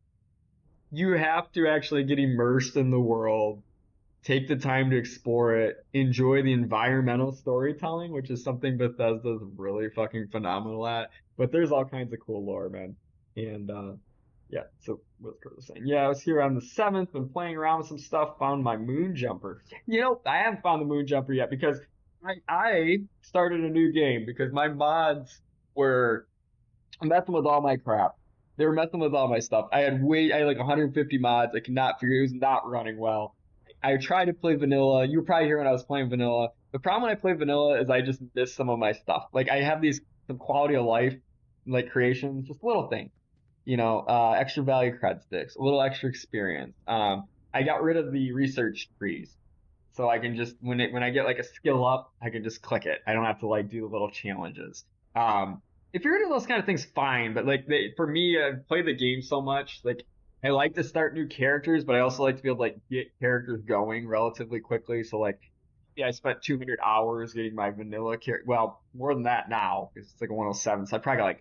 you have to actually get immersed in the world, take the time to explore it, enjoy the environmental storytelling, which is something Bethesda's really fucking phenomenal at. But there's all kinds of cool lore, man. And yeah, so what's Kurt saying? Yeah, I was here on the 7th, been playing around with some stuff, found my moon jumper. I haven't found the moon jumper yet because I started a new game because my mods were messing with all my crap. They were messing with all my stuff. I had like 150 mods. I could not figure it was not running well. I tried to play vanilla. You were probably here when I was playing vanilla. The problem when I play vanilla is I just miss some of my stuff. Like I have some quality of life, like creations, just little things. Extra value cred sticks, a little extra experience. I got rid of the research trees. So I can just, when I get like a skill up, I can just click it. I don't have to like do the little challenges. If you're into those kind of things, fine. But like for me, I've played the game so much, like I like to start new characters, but I also like to be able to like get characters going relatively quickly. So like, yeah, I spent 200 hours getting my vanilla character. Well, more than that now because it's like a 107. So I probably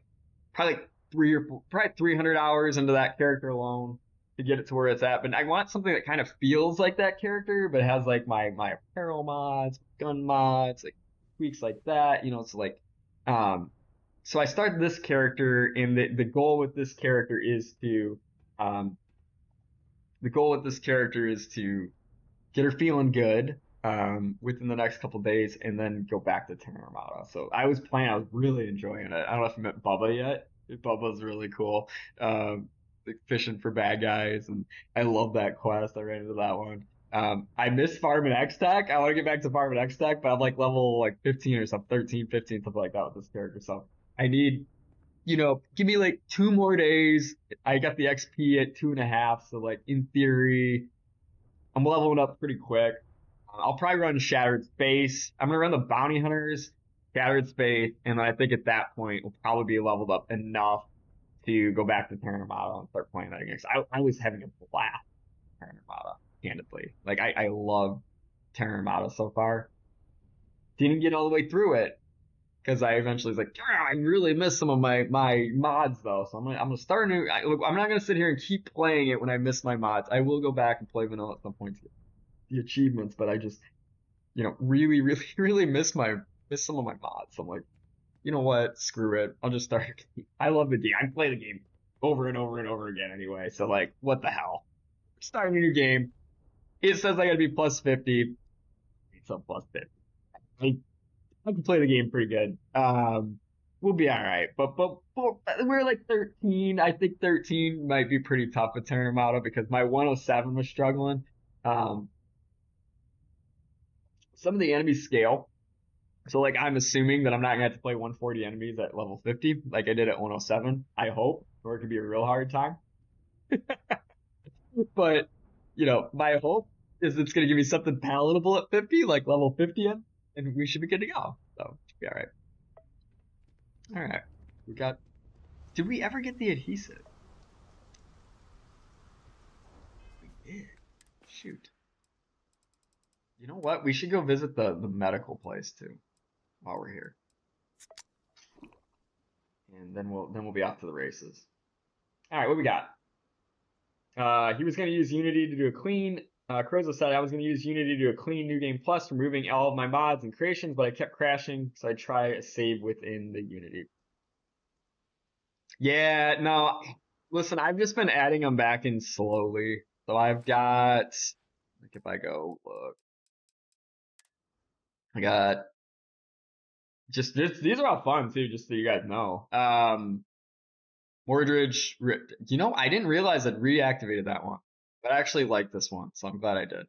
got probably 300 hours into that character alone to get it to where it's at. But I want something that kind of feels like that character, but has like my apparel mods, gun mods, like tweaks like that. It's like, so I started this character, and the goal with this character is to get her feeling good within the next couple days, and then go back to Terra Armada. So I was really enjoying it. I don't know if you met Bubba yet. Bubba's really cool. like, fishing for bad guys, and I love that quest. I ran into that one. I miss farming X Tech. I want to get back to farming X Tech, but I'm like level like 15 or something, 13, 15, something like that with this character. So I need, give me like 2 more days. I got the XP at 2.5, so like in theory, I'm leveling up pretty quick. I'll probably run Shattered Space. I'm gonna run the Bounty Hunters, Shattered Space, and then I think at that point we'll probably be leveled up enough to go back to Terra Armada and start playing that again. I was having a blast with Terra Armada, candidly. Like I love Terra Armada so far. Didn't get all the way through it because I eventually was like, I really miss some of my mods though. So I'm gonna start new. I'm not gonna sit here and keep playing it when I miss my mods. I will go back and play vanilla at some point to get the achievements, but I just really, really, really miss some of my mods. So I'm like, you know what? Screw it. I'll just start. I love the game. I play the game over and over and over again anyway. So like, what the hell? Starting a new game. It says I gotta be plus 50. It's a plus 50. I can play the game pretty good. We'll be all right. But we're like 13. I think 13 might be pretty tough with Terra Armada because my 107 was struggling. Some of the enemies scale. So like I'm assuming that I'm not gonna have to play 140 enemies at level 50 like I did at 107. I hope, or it could be a real hard time. But my hope is it's gonna give me something palatable at 50, like level 50, and we should be good to go. So should be all right. All right, we got. Did we ever get the adhesive? We did. Shoot. You know what? We should go visit the medical place too while we're here, and then we'll be off to the races. All right, what we got? He was going to use Unity to do a clean. Crozo said I was going to use Unity to do a clean New Game Plus, removing all of my mods and creations, but I kept crashing, so I try a save within the Unity. Yeah, no, listen, I've just been adding them back in slowly. So I've got, like if I go look, I got just these are all fun too, just so you guys know. Mordridge, I didn't realize I'd reactivated that one, but I actually like this one, so I'm glad I did.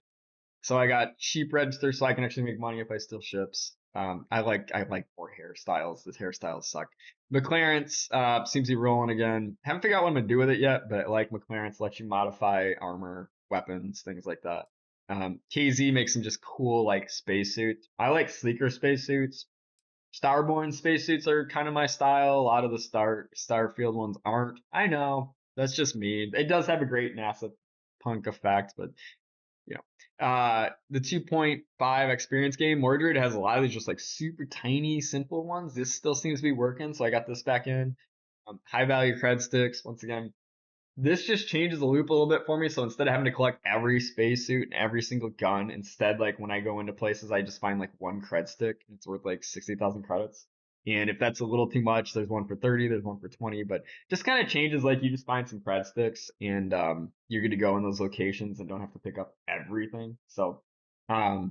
So I got cheap register, so I can actually make money if I steal ships. I like more hairstyles. This hairstyles suck. McLaren's seems to be rolling again. Haven't figured out what I'm gonna do with it yet, but I like McLaren's lets you modify armor, weapons, things like that. KZ makes some just cool like spacesuits. I like sleeker spacesuits. Starborn spacesuits are kind of my style. A lot of the Starfield ones aren't. I know. That's just me. It does have a great NASA punk effect, but the 2.5 experience game, Mordred has a lot of these just like super tiny, simple ones. This still seems to be working, so I got this back in. High value cred sticks. Once again, this just changes the loop a little bit for me. So instead of having to collect every spacesuit and every single gun, instead, like when I go into places, I just find like one cred stick. It's worth like 60,000 credits. And if that's a little too much, there's one for 30, there's one for 20, but just kind of changes. Like you just find some cred sticks and you're good to go in those locations and don't have to pick up everything. So, yeah,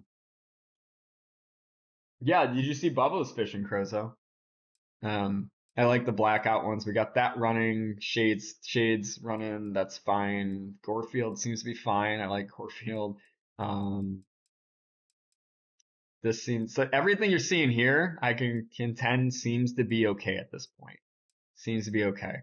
did you see Bubba's fishing, Crozo? I like the blackout ones. We got that running. Shades running. That's fine. Gorefield seems to be fine. I like Gorefield. This seems so everything you're seeing here, I can contend seems to be okay at this point. Seems to be okay.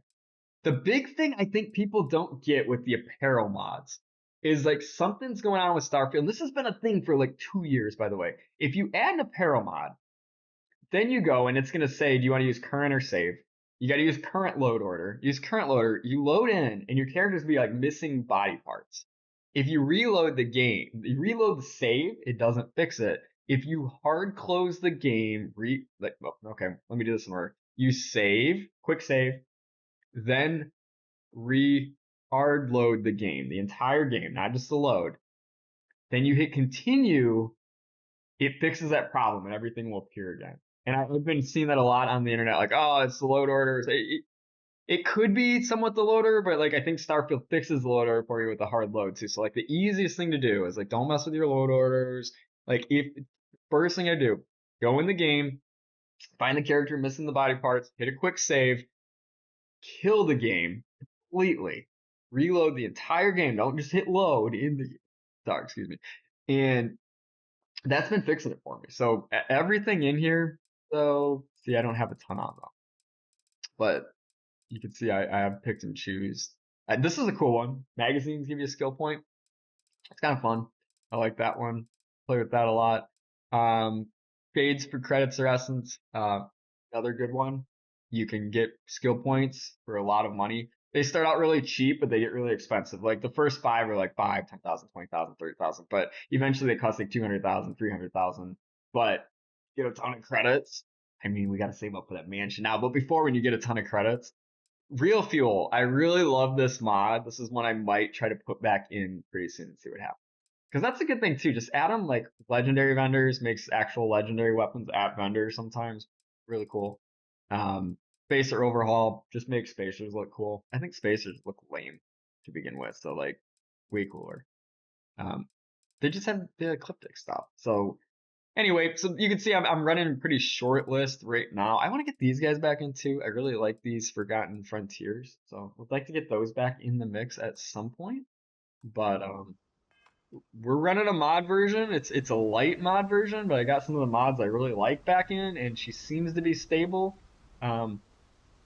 The big thing I think people don't get with the apparel mods is like something's going on with Starfield. And this has been a thing for like 2 years, by the way. If you add an apparel mod, then you go and it's going to say, do you want to use current or save? You got to use current load order. Use current loader. You load in and your character's be like missing body parts. If you reload the game, you reload the save, it doesn't fix it. If you hard close the game, okay, let me do this in order. You save, quick save, then hard load the game, the entire game, not just the load. Then you hit continue, it fixes that problem and everything will appear again. And I've been seeing that a lot on the internet, like, oh, it's the load orders. It could be somewhat the loader, but like I think Starfield fixes the load order for you with the hard load too. So like the easiest thing to do is like don't mess with your load orders. Like if first thing I do, go in the game, find the character missing the body parts, hit a quick save, kill the game completely. reload the entire game. Don't just hit load in the sorry, excuse me. And that's been fixing it for me. So everything in here, so see, I don't have a ton on though, but you can see I have picked and choose. This is a cool one. Magazines give you a skill point. It's kind of fun. I like that one. Play with that a lot. Fades for credits or essence. Another good one. You can get skill points for a lot of money. They start out really cheap, but they get really expensive. Like the first 5 are like 5, 10,000, 20,000, 30,000. But eventually they cost like 200,000, 300,000. But get a ton of credits. I mean, we got to save up for that mansion now. But before, when you get a ton of credits, Real Fuel. I really love this mod. This is one I might try to put back in pretty soon and see what happens. Because that's a good thing too. Just add them like legendary vendors, makes actual legendary weapons at vendors sometimes. Really cool. Spacer overhaul just makes spacers look cool. I think spacers look lame to begin with, so like way cooler. They just have the ecliptic stuff. So anyway, so you can see I'm running a pretty short list right now. I want to get these guys back in too. I really like these Forgotten Frontiers, so I'd like to get those back in the mix at some point. But we're running a mod version. It's a light mod version, but I got some of the mods I really like back in, and she seems to be stable.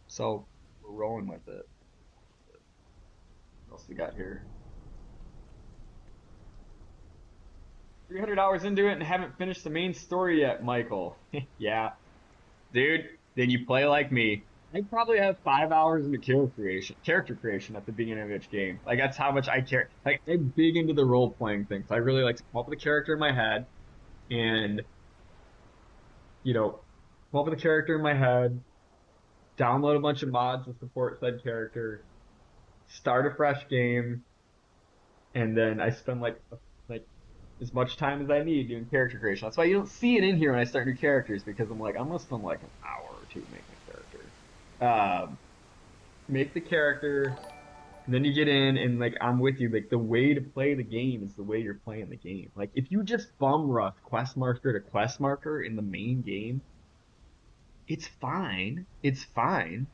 So we're rolling with it. What else we got here? 300 hours into it and haven't finished the main story yet, Michael. Yeah, dude. Then you play like me. I probably have 5 hours into character creation at the beginning of each game. Like that's how much I care. Like I'm big into the role playing things. I really like to come up with a character in my head and come up with a character in my head, download a bunch of mods to support said character, start a fresh game, and then I spend like as much time as I need doing character creation. That's why you don't see it in here when I start new characters because I'm like I'm gonna spend like an hour or two making a character. Make the character, and then you get in and like I'm with you. Like the way to play the game is the way you're playing the game. Like if you just bum rush quest marker to quest marker in the main game, it's fine. It's fine.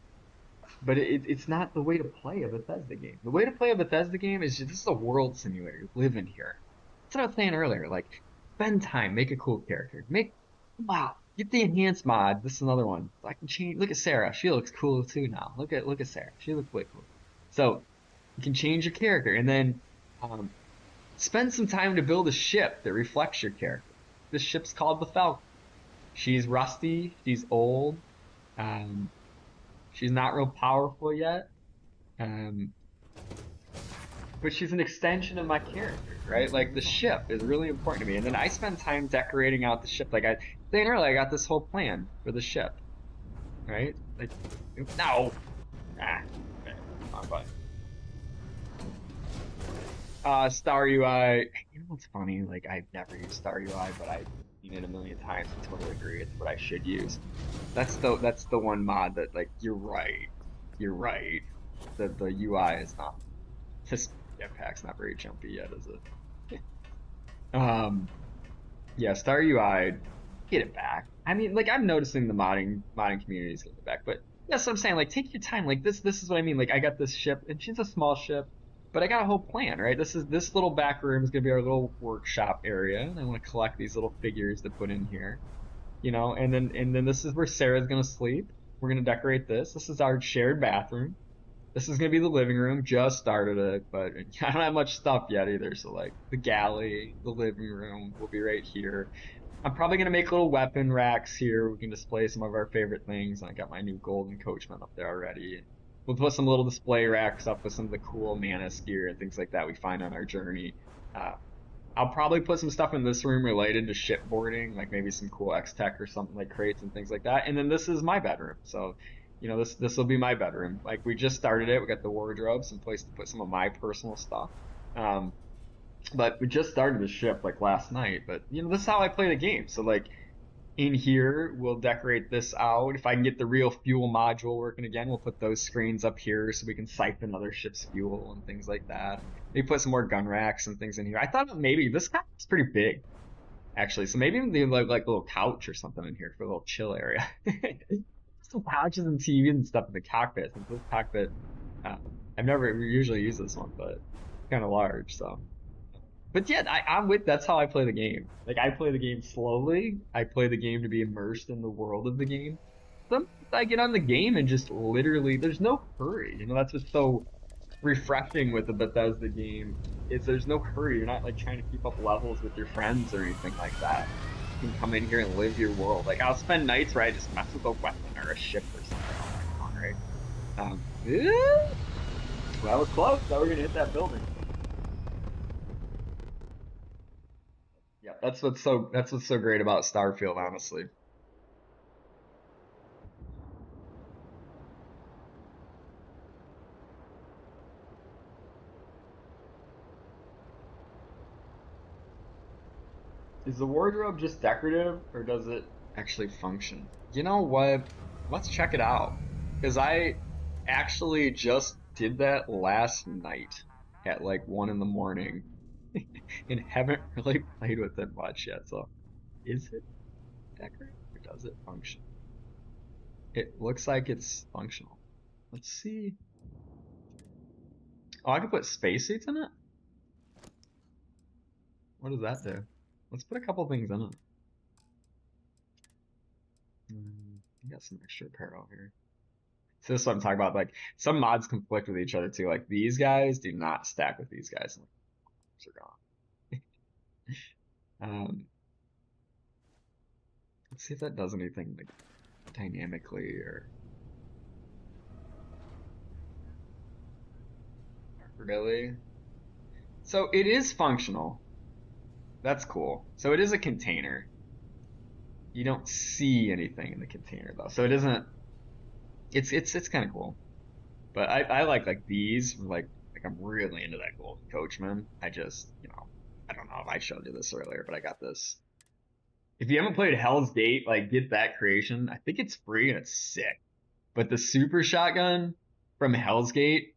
But it's not the way to play a Bethesda game. The way to play a Bethesda game is just, this is a world simulator. You live in here. That's what I was saying earlier. Like, spend time, make a cool character. Wow, get the enhanced mod. This is another one. I can change. Look at Sarah. She looks cool too now. Look at Sarah. She looks way cool. So you can change your character and then spend some time to build a ship that reflects your character. This ship's called the Falcon. She's rusty. She's old. Um, She's not real powerful yet. Um, but she's an extension of my character, right? Like the ship is really important to me. And then I spend time decorating out the ship. Like I saying earlier, I got this whole plan for the ship, right? Like, no. Come on, bud. Star UI. You know what's funny? Like I've never used Star UI, but I've seen it a million times and totally agree it's what I should use. That's the one mod that like you're right. You're right. The UI is not this jetpack's not very jumpy yet, is it? Yeah, Star UI, get it back. I mean, like I'm noticing the modding community is getting it back, but that's what I'm saying. Like take your time. Like this is what I mean. Like I got this ship, and she's a small ship, but I got a whole plan, right? This little back room is gonna be our little workshop area, and I want to collect these little figures to put in here. And then this is where Sarah's gonna sleep. We're gonna decorate this. This is our shared bathroom. This is gonna be the living room. Just started it, but I don't have much stuff yet either. So like the galley, the living room will be right here. I'm probably gonna make little weapon racks here. We can display some of our favorite things. I got my new golden coachman up there already. We'll put some little display racks up with some of the cool Manus gear and things like that we find on our journey. I'll probably put some stuff in this room related to shipboarding, like maybe some cool X-Tech or something like crates and things like that. And then this is my bedroom. So, this will be my bedroom. Like we just started it. We got the wardrobe, some place to put some of my personal stuff. But we just started the ship like last night. But this is how I play the game. So like in here, we'll decorate this out. If I can get the real fuel module working again, we'll put those screens up here so we can siphon other ships' fuel and things like that. Maybe put some more gun racks and things in here. I thought maybe this guy is pretty big, actually. So maybe even like a little couch or something in here for a little chill area. Some couches and TVs and stuff in the cockpit. Since this cockpit, I've never usually used this one, but kind of large, so. But yeah, that's how I play the game. Like I play the game slowly. I play the game to be immersed in the world of the game. Sometimes I get on the game and just literally, there's no hurry. You know, that's what's so refreshing with the Bethesda game is there's no hurry. You're not like trying to keep up levels with your friends or anything like that. You can come in here and live your world. Like I'll spend nights where I just mess with a weapon or a ship or something all night long, right? Well, that was close. Now we're gonna hit that building. Yeah, that's what's so great about Starfield, honestly. Is the wardrobe just decorative or does it actually function? You know what? Let's check it out. Because I actually just did that last night at like 1 in the morning and haven't really played with it much yet. So is it decorative or does it function? It looks like it's functional. Let's see. Oh, I could put space suits in it? What does that do? Let's put a couple things in it. I got some extra apparel here. So this is what I'm talking about. Like some mods conflict with each other too. Like these guys do not stack with these guys. And are gone. Let's see if that does anything like dynamically or really. So it is functional. That's cool. So it is a container. You don't see anything in the container though. So it isn't. It's kind of cool. But I like these like I'm really into that golden coachman. I just I don't know if I showed you this earlier, but I got this. If you haven't played Hell's Gate, like get that creation. I think it's free and it's sick. But the super shotgun from Hell's Gate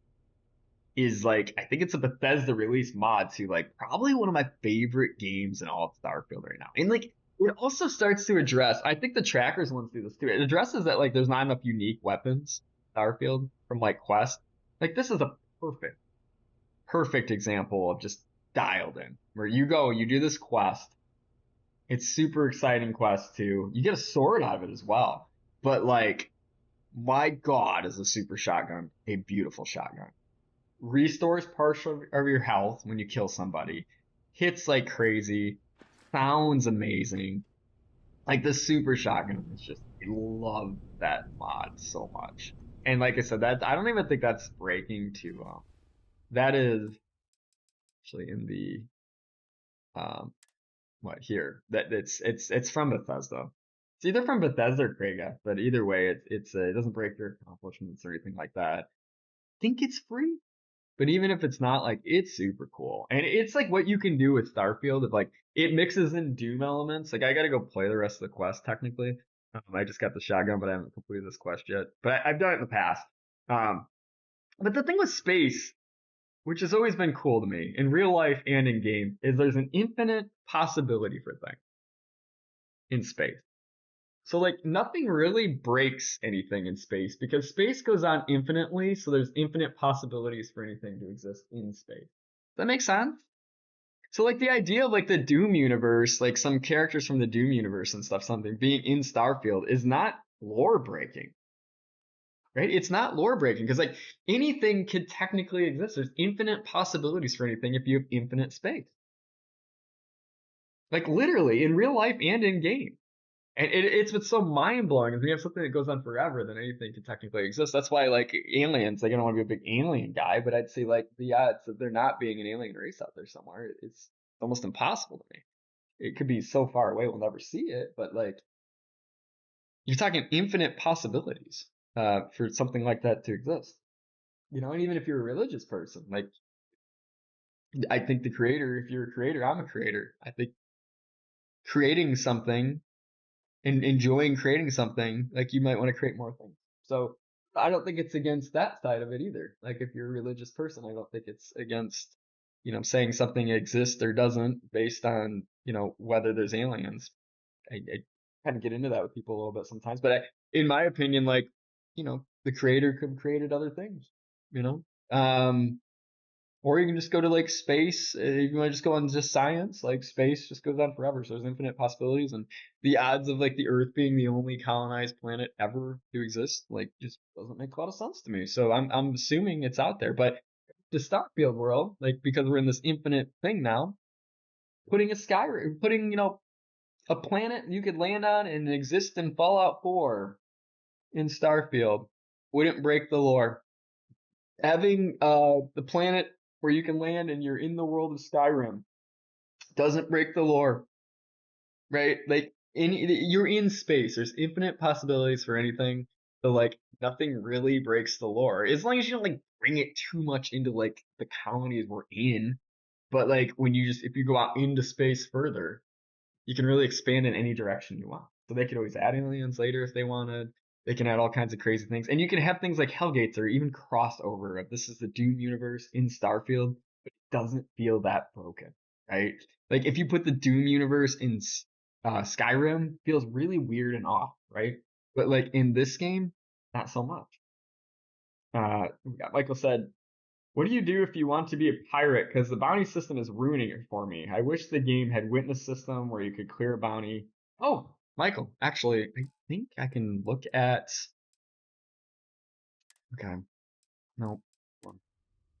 is like I think it's a Bethesda release mod to like probably one of my favorite games in all of Starfield right now. And like it also starts to address, I think the trackers ones do this too. It addresses that like there's not enough unique weapons Starfield from like Quest. Like this is a perfect example of just dialed in where you go, you do this quest. It's super exciting quest too. You get a sword out of it as well. But like, my God, is a super shotgun a beautiful shotgun. Restores partial of your health when you kill somebody. Hits like crazy. Sounds amazing. Like the super shotgun is just, I love that mod so much. And like I said, that I don't even think that's breaking to, that is actually in the, um, what here? That it's from Bethesda. It's either from Bethesda or Krega, but either way, it doesn't break your accomplishments or anything like that. I think it's free, but even if it's not, like it's super cool, and it's like what you can do with Starfield. If like it mixes in Doom elements. Like I got to go play the rest of the quest technically. I just got the shotgun, but I haven't completed this quest yet. But I've done it in the past. Um, but the thing with space, which has always been cool to me in real life and in game, is there's an infinite possibility for things in space. So like nothing really breaks anything in space because space goes on infinitely, so there's infinite possibilities for anything to exist in space. Does that make sense? So like the idea of like the Doom universe, like some characters from the Doom universe and stuff, something being in Starfield is not lore breaking. Right? It's not lore breaking because like anything could technically exist. There's infinite possibilities for anything if you have infinite space. Like literally in real life and in game. And it's what's so mind blowing is we have something that goes on forever, then anything can technically exist. That's why like aliens, like I don't want to be a big alien guy, but I'd say like the odds of there not being an alien race out there somewhere, it's almost impossible to me. It could be so far away we'll never see it, but like you're talking infinite possibilities for something like that to exist. You know, and even if you're a religious person, like I think the creator, if you're a creator, I'm a creator. I think creating something and enjoying creating something, like you might want to create more things. So I don't think it's against that side of it either. Like if you're a religious person, I don't think it's against, saying something exists or doesn't based on, whether there's aliens. I kind of get into that with people a little bit sometimes, but in my opinion, like, the creator could have created other things, Or you can just go to like space. If you want to just go on just science, like space just goes on forever. So there's infinite possibilities, and the odds of like the Earth being the only colonized planet ever to exist like just doesn't make a lot of sense to me. So I'm assuming it's out there. But the Starfield world, like because we're in this infinite thing now, putting a planet you could land on and exist in Fallout 4 in Starfield wouldn't break the lore. Having the planet where you can land and you're in the world of Skyrim doesn't break the lore, right? Like you're in space. There's infinite possibilities for anything. So like nothing really breaks the lore as long as you don't like bring it too much into like the colonies we're in. But like when you just if you go out into space further, you can really expand in any direction you want. So they could always add aliens later if they wanted. They can add all kinds of crazy things. And you can have things like Hellgates or even crossover of this is the Doom universe in Starfield, but it doesn't feel that broken, right? Like if you put the Doom universe in Skyrim, feels really weird and off, right? But like in this game, not so much. Michael said, what do you do if you want to be a pirate? Because the bounty system is ruining it for me. I wish the game had witness system where you could clear a bounty. Oh, Michael, actually, I think I can look at. Okay, no.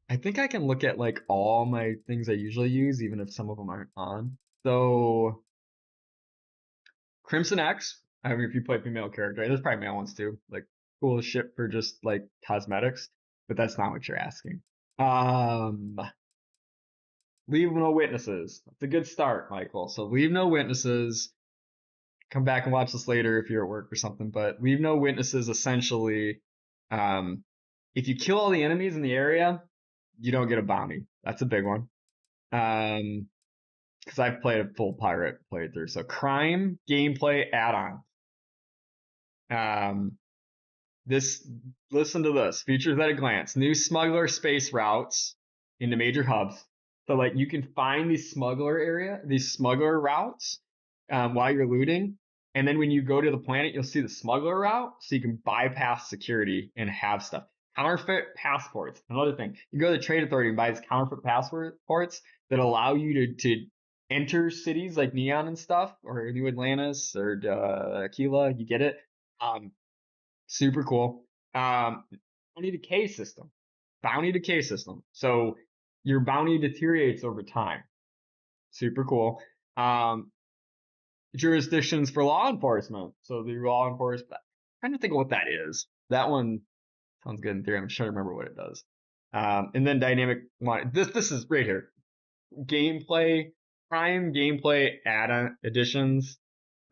I think I can look at like all my things I usually use, even if some of them aren't on. So, Crimson X. I mean, if you play female character, there's probably male ones too. Like, cool as shit for just like cosmetics, but that's not what you're asking. Um, Leave no witnesses. That's a good start, Michael. So leave no witnesses. Come back and watch this later if you're at work or something. But leave no witnesses essentially. Um, if you kill all the enemies in the area, you don't get a bounty. That's a big one. Because I've played a full pirate playthrough. So crime gameplay add-on. Um, This listen to this. Features at a glance. New smuggler space routes into major hubs. So like you can find these smuggler routes while you're looting. And then when you go to the planet, you'll see the smuggler route, so you can bypass security and have stuff. Counterfeit passports. Another thing. You go to the trade authority and buy these counterfeit passports that allow you to enter cities like Neon and stuff, or New Atlantis or Aquila. You get it. Super cool. Bounty decay system. Bounty decay system. So your bounty deteriorates over time. Super cool. Jurisdictions for law enforcement. So the law enforcement. I'm trying to think of what that is. That one sounds good in theory. I'm trying to remember what it does. And then dynamic. This is right here. Gameplay. Prime gameplay add-on additions.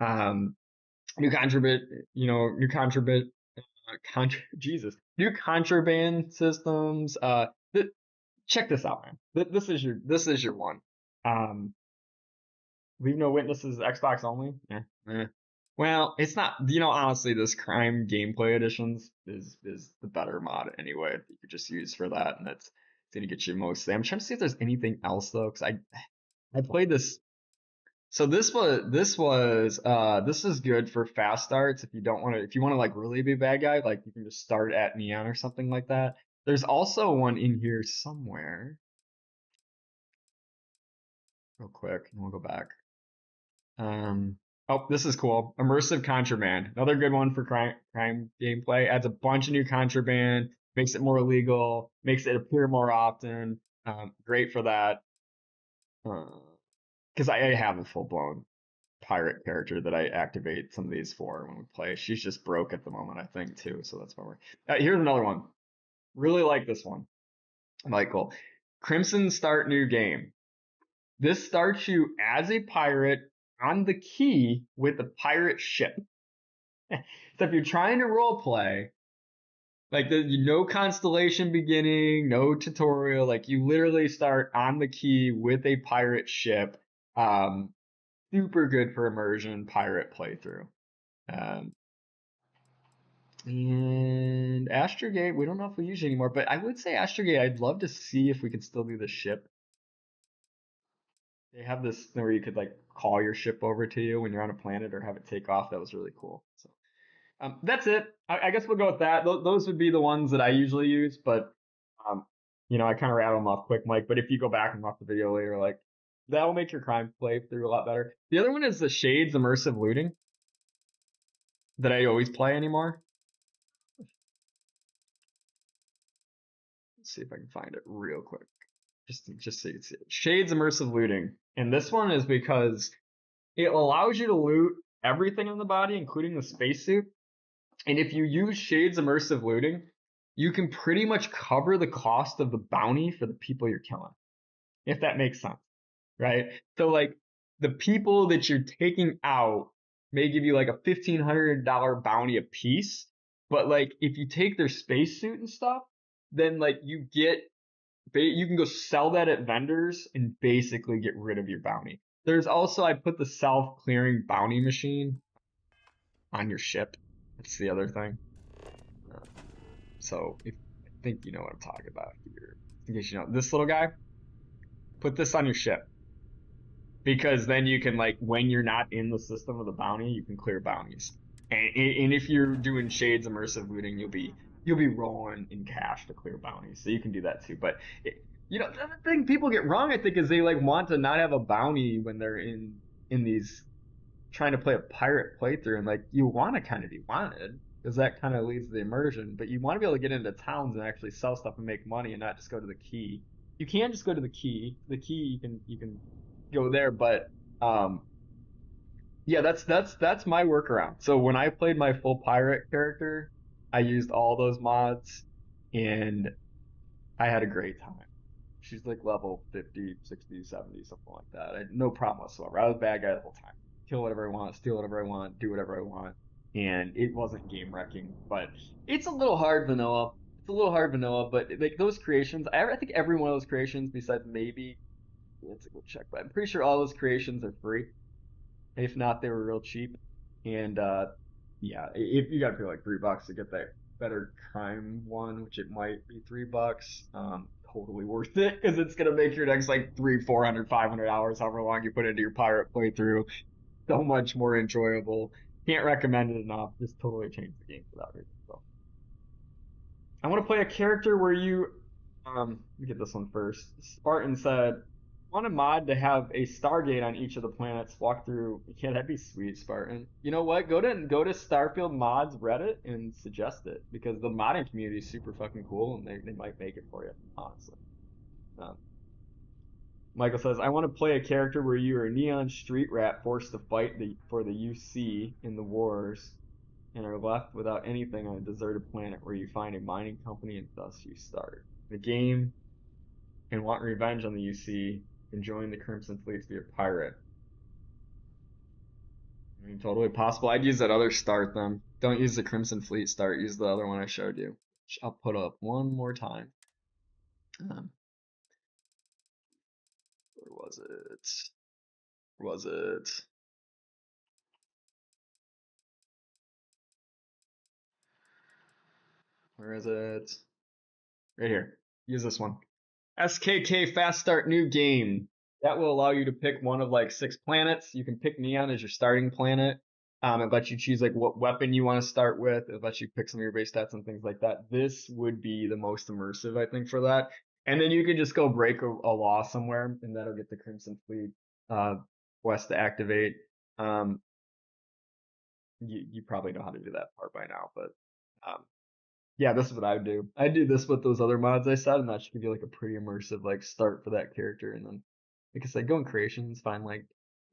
New contraband. New contraband new contraband systems. Check this out, man. This is your one. Leave no witnesses. Xbox only. Well, it's not. Honestly, this crime gameplay editions is the better mod anyway. That you could just use for that, and it's gonna get you mostly. I'm trying to see if there's anything else though, because I played this. So this is good for fast starts if you don't want to if you want to like really be a bad guy, like you can just start at Neon or something like that. There's also one in here somewhere. Real quick, and we'll go back. Oh, this is cool. Immersive contraband. Another good one for crime gameplay. Adds a bunch of new contraband, makes it more illegal, makes it appear more often. Great for that. Because I have a full blown pirate character that I activate some of these for when we play. She's just broke at the moment, I think, too. So that's why we're. Here's another one. Really like this one, Michael. Crimson Start New Game. This starts you as a pirate on the key with a pirate ship. So if you're trying to role play, like no constellation beginning, no tutorial, like you literally start on the key with a pirate ship. Super good for immersion pirate playthrough. And Astrogate, we don't know if we use it anymore, but I would say Astrogate, I'd love to see if we could still do the ship. They have this thing where you could like call your ship over to you when you're on a planet or have it take off. That was really cool. So that's it. I guess we'll go with that. Those would be the ones that I usually use, but You know, I kind of rattle them off quick, Mike, but if you go back and watch the video later, like, that'll make your crime playthrough a lot better. The other one is the Shades immersive looting that I always play anymore. Let's see if I can find it real quick. Just so you can see it. Shades immersive looting. And this one is because it allows you to loot everything in the body, including the spacesuit. And if you use Shades immersive looting, you can pretty much cover the cost of the bounty for the people you're killing. If that makes sense, right? So like the people that you're taking out may give you like a $1,500 bounty a piece, but like if you take their spacesuit and stuff, then like you can go sell that at vendors and basically get rid of your bounty. There's also, I put the self-clearing bounty machine on your ship. That's the other thing. So I think you know what I'm talking about here. In case you know, this little guy, put this on your ship. Because then you can, like, when you're not in the system of the bounty, you can clear bounties. And if you're doing Shades immersive looting, you'll be rolling in cash to clear bounties. So you can do that too. But you know, the thing people get wrong, I think, is they like want to not have a bounty when they're in these trying to play a pirate playthrough, and like you want to kind of be wanted because that kind of leads to the immersion. But you want to be able to get into towns and actually sell stuff and make money, and not just go to the key. You can just go to the key. The key you can go there, but yeah, that's my workaround. So when I played my full pirate character, I used all those mods, and I had a great time. She's like level 50, 60, 70, something like that. I had no problem whatsoever. I was a bad guy the whole time. Kill whatever I want, steal whatever I want, do whatever I want. And it wasn't game wrecking, but it's a little hard vanilla. It's a little hard vanilla, but like those creations, I think every one of those creations, besides maybe, let's go check, but I'm pretty sure all those creations are free. If not, they were real cheap. And yeah, if you gotta pay like $3 to get that better crime one, which it might be $3, totally worth it because it's gonna make your next like 300, 400, 500 hours, however long you put into your pirate playthrough, so much more enjoyable. Can't recommend it enough. Just totally changed the game for that reason. So I want to play a character where you let me get this one first. Spartan said, want a mod to have a Stargate on each of the planets. Walk through. Yeah, that'd be sweet, Spartan. You know what? Go to Starfield mods Reddit and suggest it because the modding community is super fucking cool and they might make it for you. Honestly. Um, Michael says, I want to play a character where you are a neon street rat forced to fight for the UC in the wars and are left without anything on a deserted planet where you find a mining company and thus you start the game and want revenge on the UC and join the Crimson Fleet to be a pirate. I mean, totally possible. I'd use that other start then. Don't use the Crimson Fleet start. Use the other one I showed you. Which I'll put up one more time. Where was it? Where was it? Where is it? Right here. Use this one. SKK Fast Start New Game. That will allow you to pick one of like 6 planets. You can pick Neon as your starting planet. It lets you choose like what weapon you want to start with. It lets you pick some of your base stats and things like that. This would be the most immersive, I think, for that. And then you can just go break a law somewhere, and that'll get the Crimson Fleet quest to activate. You probably know how to do that part by now, but yeah, this is what I would do. I'd do this with those other mods I said, and that should give you like a pretty immersive like start for that character. And then, like I said, go in creations, find like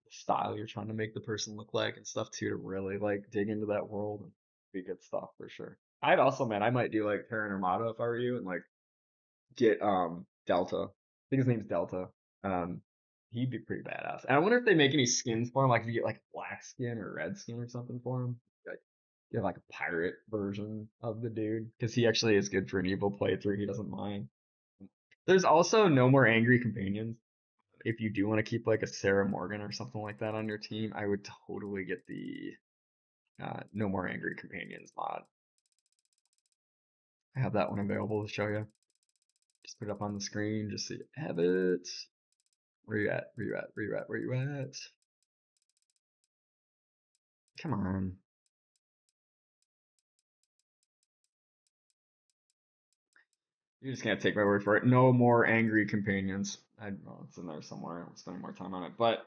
the style you're trying to make the person look like and stuff too to really like dig into that world and be good stuff for sure. I'd also, man, I might do like Terran Armada if I were you, and like get Delta. I think his name's Delta. Um, he'd be pretty badass. And I wonder if they make any skins for him, like if you get like black skin or red skin or something for him. Like, you have like a pirate version of the dude because he actually is good for an evil playthrough. He doesn't mind. There's also no more angry companions. If you do want to keep like a Sarah Morgan or something like that on your team, I would totally get the no more angry companions mod. I have that one available to show you. Just put it up on the screen just so you have it. Where you at? Where you at? Where you at? Where you at? Come on. You're just gonna take my word for it. No more angry companions. I don't know, it's in there somewhere. I'm spending more time on it, but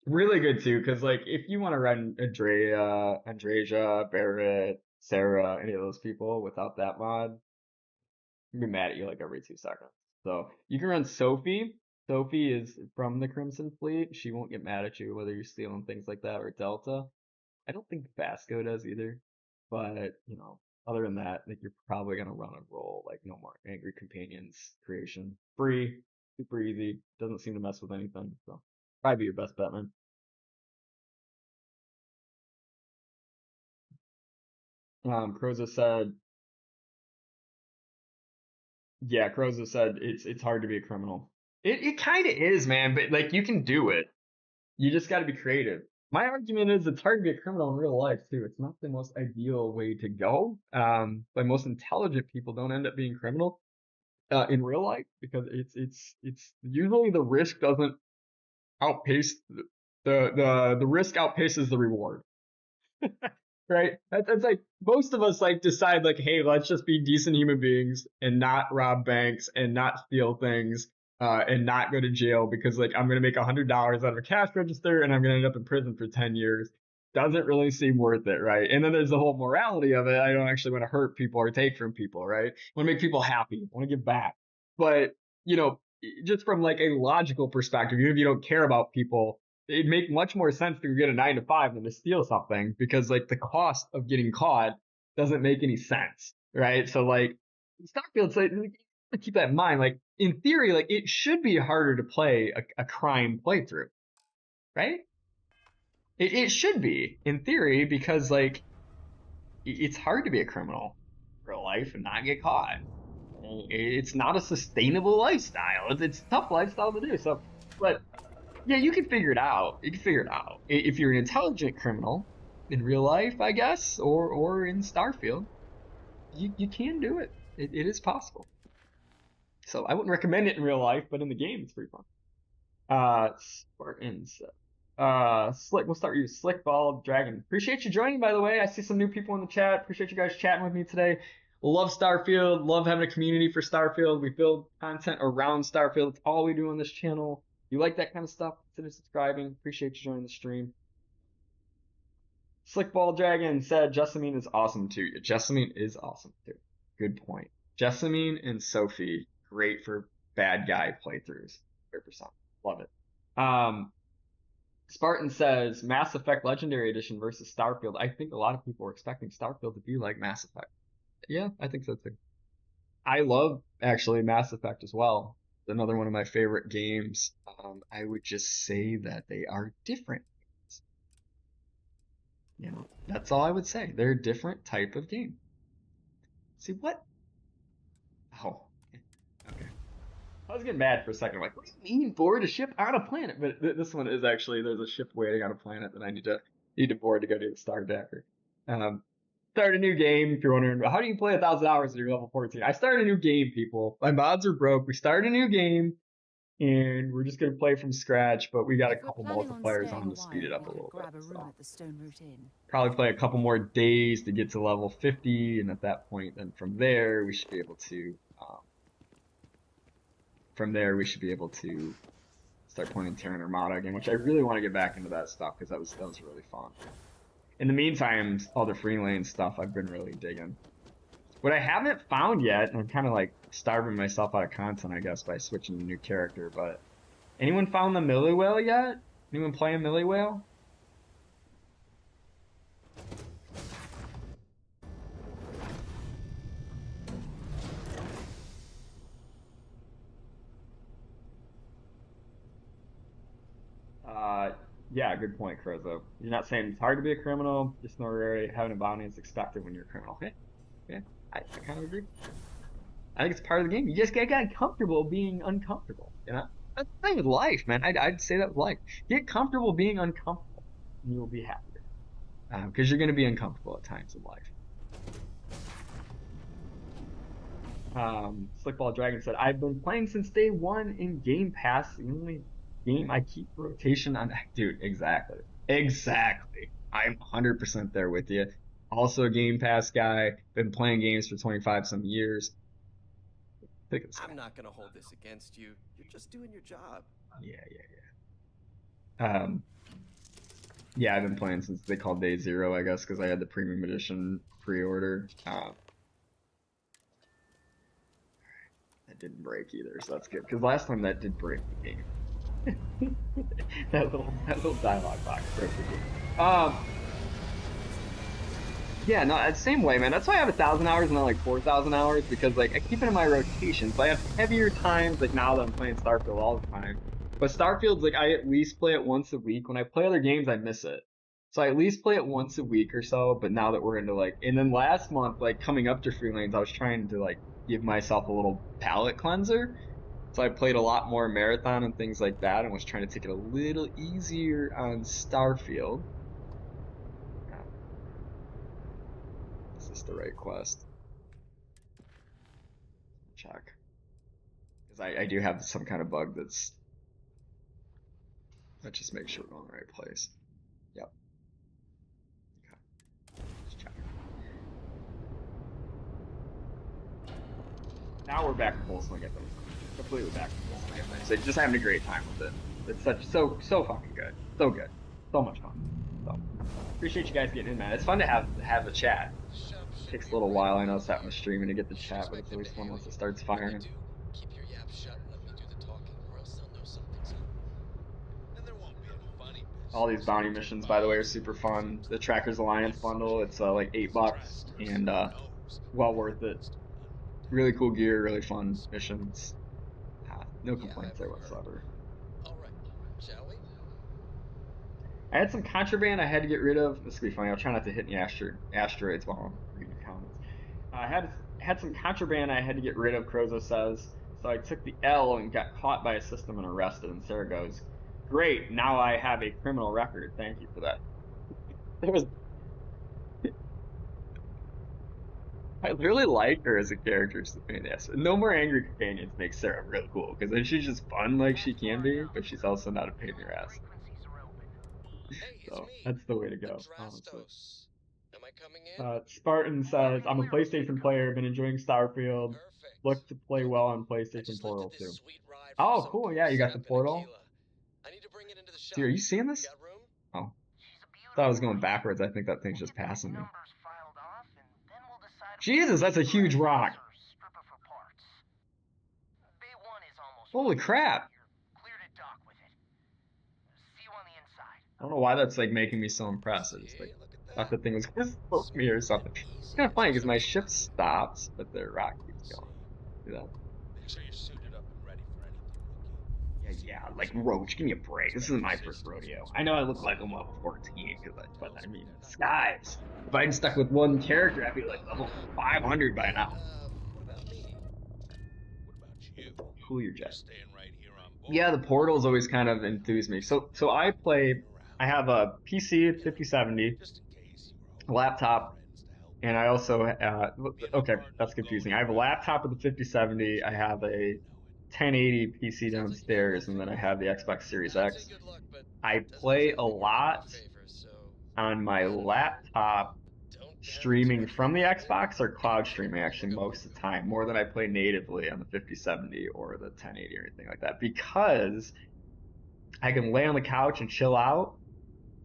really good too. Because like, if you want to run Andreja, Barrett, Sarah, any of those people without that mod, I'd be mad at you like every 2 seconds. So you can run Sophie. Sophie is from the Crimson Fleet. She won't get mad at you whether you're stealing things like that or Delta. I don't think Vasco does either. But, other than that, I think you're probably gonna run a roll like no more angry companions creation. Free, super easy, doesn't seem to mess with anything. So probably be your best bet, man. Croza said, yeah, Croza said it's hard to be a criminal. It kind of is, man, but like you can do it. You just got to be creative. My argument is it's hard to be a criminal in real life too. It's not the most ideal way to go. But most intelligent people don't end up being criminal in real life because it's usually the risk doesn't outpace the risk outpaces the reward. Right? That's like most of us like decide like, hey, let's just be decent human beings and not rob banks and not steal things and not go to jail because like I'm gonna make $100 out of a cash register and I'm gonna end up in prison for 10 years. Doesn't really seem worth it, right? And then there's the whole morality of it. I don't actually want to hurt people or take from people, right? I want to make people happy. I want to give back. But just from like a logical perspective, even if you don't care about people, it'd make much more sense to get a 9 to 5 than to steal something because like the cost of getting caught doesn't make any sense, right? So like Starfield's like keep that in mind. Like in theory, like it should be harder to play a crime playthrough, right? It should be in theory because like it's hard to be a criminal in real life and not get caught. It's not a sustainable lifestyle. It's a tough lifestyle to do. So, but yeah, you can figure it out. You can figure it out if you're an intelligent criminal in real life, I guess, or in Starfield. You can do it. It is possible. So I wouldn't recommend it in real life, but in the game, it's pretty fun. Spartans. Slick. We'll start with you, Slick Ball Dragon. Appreciate you joining, by the way. I see some new people in the chat. Appreciate you guys chatting with me today. Love Starfield. Love having a community for Starfield. We build content around Starfield. It's all we do on this channel. You like that kind of stuff, consider subscribing. Appreciate you joining the stream. Slickball Dragon said Jessamine is awesome too. Yeah, Jessamine is awesome too. Good point. Jessamine and Sophie, great for bad guy playthroughs. 100%. Love it. Spartan says Mass Effect Legendary Edition versus Starfield. I think a lot of people are expecting Starfield to be like Mass Effect. Yeah, I think so too. I love actually Mass Effect as well. Another one of my favorite games. I would just say that they are different. That's all I would say. They're a different type of game. See what? Oh, okay. I was getting mad for a second. I'm like, what do you mean board a ship on a planet? But this one is actually there's a ship waiting on a planet that I need to board to go to the Starjacker. Start a new game. If you're wondering, how do you play 1,000 hours at your level 14? I started a new game, people. My mods are broke. We started a new game, and we're just gonna play from scratch. But we got a couple multipliers on to speed it up a little bit. So. Probably play a couple more days to get to level 50, and at that point, then from there we should be able to. Start playing Terran Armada again, which I really want to get back into that stuff because that was really fun. In the meantime, all the free lane stuff I've been really digging. What I haven't found yet, and I'm kind of like starving myself out of content, I guess, by switching to a new character, but anyone found the Millie Whale yet? Anyone playing Millie Whale? Yeah, good point, Crozo. You're not saying it's hard to be a criminal, just not really having a bounty is expected when you're a criminal. Okay, I kind of agree. I think it's part of the game. You just get comfortable being uncomfortable, That's the thing with life, man. I'd say that with life. Get comfortable being uncomfortable, and you'll be happier. Because you're going to be uncomfortable at times in life. Slickball Dragon said, I've been playing since day one in Game Pass. The only game I keep rotation on. Dude, exactly. I'm 100% there with you. Also a Game Pass guy. Been playing games for 25 some years. Look at this guy. I'm not gonna hold this against you. You're just doing your job. Yeah. Yeah, I've been playing since they called Day Zero, I guess, because I had the premium edition pre-order. That didn't break either, so that's good. Because last time that did break the game. that little dialogue box broke the game. Yeah, no, same way, man. That's why I have 1,000 hours and not like 4,000 hours, because like I keep it in my rotation. So I have heavier times, like now that I'm playing Starfield all the time. But Starfield's like I at least play it once a week. When I play other games, I miss it. So I at least play it once a week or so. But now that we're into like, and then last month, like coming up to Free Lanes, I was trying to like give myself a little palate cleanser. So I played a lot more marathon and things like that, and was trying to take it a little easier on Starfield. Is this the right quest? Check. Because I do have some kind of bug that's... Let's just make sure we're going the right place. Yep. Okay. Let's check. Now we're back to full swing at those. Completely back to full swing at things. So just having a great time with it. It's so fucking good. So good. So much fun. So appreciate you guys getting in, man. It's fun to have a chat. Takes a little while, I know, it's having the streaming to get the chat, but it's always fun once it starts firing. Keep your yap shut and let me do the talking, or else they'll know something's up. And there won't be any funny business. All these bounty missions, by the way, are super fun. The Trackers Alliance bundle, it's like $8, and well worth it. Really cool gear, really fun missions. No complaints there whatsoever. All right, shall we? I had some contraband I had to get rid of. This will be funny. I'll try not to hit any asteroids while I'm reading comments. I had some contraband I had to get rid of, Crozo says. So I took the L and got caught by a system and arrested. And Sarah goes, "Great, now I have a criminal record. Thank you for that." I really like her as a character. She's a pain in the ass. No More Angry Companions makes Sarah really cool, because then she's just fun like she can be, but she's also not a pain in your ass. So that's the way to go, honestly. Am I coming in? Spartan says, "I'm a PlayStation player, been enjoying Starfield. Look to play well on PlayStation Portal too." Oh, cool. Yeah, you got the Portal. I need to bring it into the shop. Dude, are you seeing this? Oh. I thought I was going backwards. I think that thing's just passing me. Jesus, that's a huge rock. Holy crap. I don't know why that's like making me so impressed. I just like thought the thing was gonna smoke me or something. It's kind of funny because my ship stops, but the rock keeps going. See that? Make sure you're suited up and ready for anything, Yeah, like Roach, give me a break. This isn't my first rodeo. I know I look like I'm level 14, but I mean, skies. If I'd stuck with one character, I'd be like level 500 by now. What about me? What about you? Cool your jet. Staying right here on board. Yeah, the Portal's always kind of enthused me. So I have a PC 5070, a laptop, and I also, okay, that's confusing. I have a laptop with the 5070, I have a 1080 PC downstairs, and then I have the Xbox Series X. I play a lot on my laptop streaming from the Xbox or cloud streaming actually most of the time, more than I play natively on the 5070 or the 1080 or anything like that, because I can lay on the couch and chill out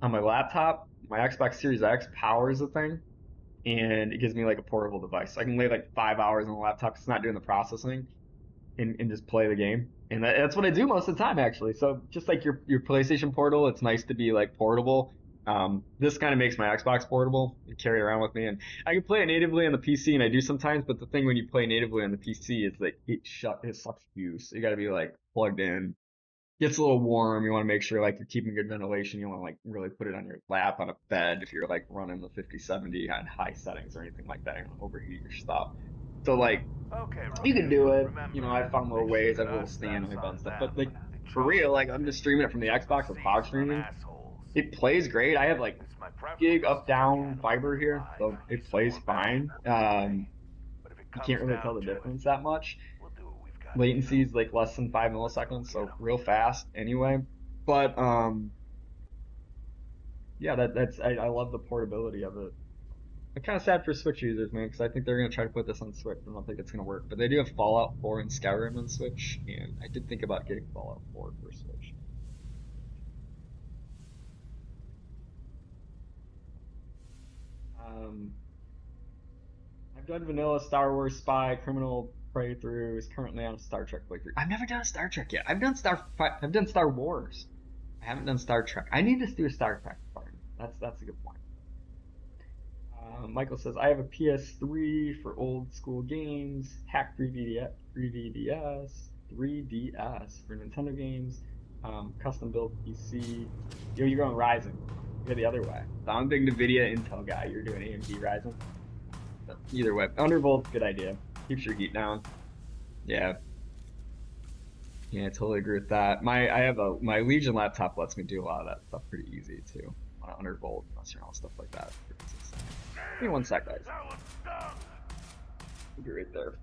on my laptop. My Xbox Series X powers the thing, and it gives me like a portable device. So I can lay like 5 hours on the laptop. It's not doing the processing, and just play the game. And that's what I do most of the time, actually. So just like your PlayStation Portal, it's nice to be like portable. This kind of makes my Xbox portable and carry it around with me. And I can play it natively on the PC, and I do sometimes. But the thing when you play natively on the PC is like it sucks fuse. So you got to be like plugged in. Gets a little warm. You want to make sure like you're keeping good ventilation. You want to like really put it on your lap on a bed if you're like running the 5070 on high settings or anything like that. You don't overheat your stuff. So like you can do it. You know, I found little ways. I have a little stand on my bed and stuff. But like for real, like I'm just streaming it from the Xbox with cloud streaming. It plays great. I have like gig up down fiber here, so it plays fine. You can't really tell the difference that much. Latency is like less than 5 milliseconds, so real fast anyway. But yeah, I love the portability of it. I'm kind of sad for Switch users, man, because I think they're gonna try to put this on Switch. I don't think it's gonna work, but they do have Fallout 4 and Skyrim on Switch, and I did think about getting Fallout 4 for Switch. I've done vanilla Star Wars spy criminal playthrough. Is currently on a Star Trek playthrough. I've never done a Star Trek yet. I've done Star Wars. I haven't done Star Trek. I need to do a Star Trek part. That's a good point. Michael says I have a PS3 for old school games, hack 3DS for Nintendo games, custom built PC. Yo, you're going Ryzen. You're the other way. So I'm a big NVIDIA Intel guy. You're doing AMD Ryzen. But either way, Undervolt's a good idea. Keeps your heat down. Yeah. Yeah, I totally agree with that. My Legion laptop lets me do a lot of that stuff pretty easy too. On Undervolt, messing around with stuff like that. Give me one sec, guys. We'll be right there. You're through.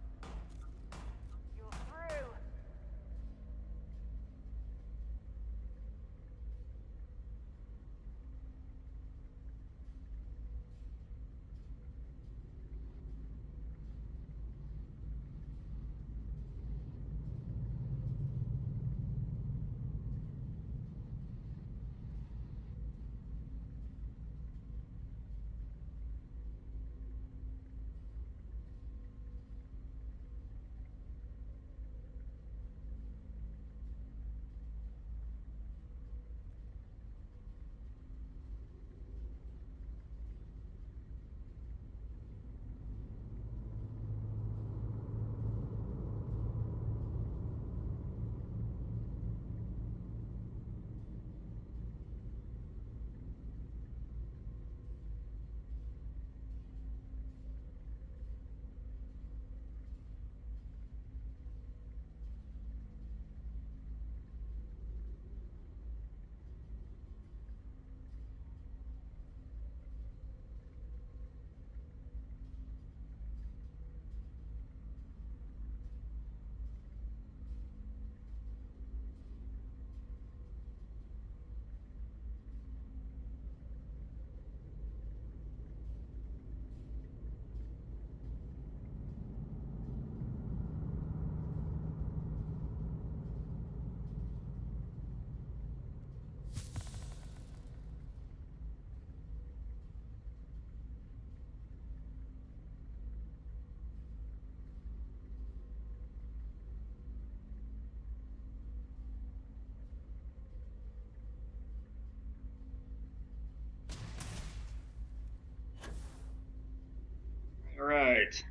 All right.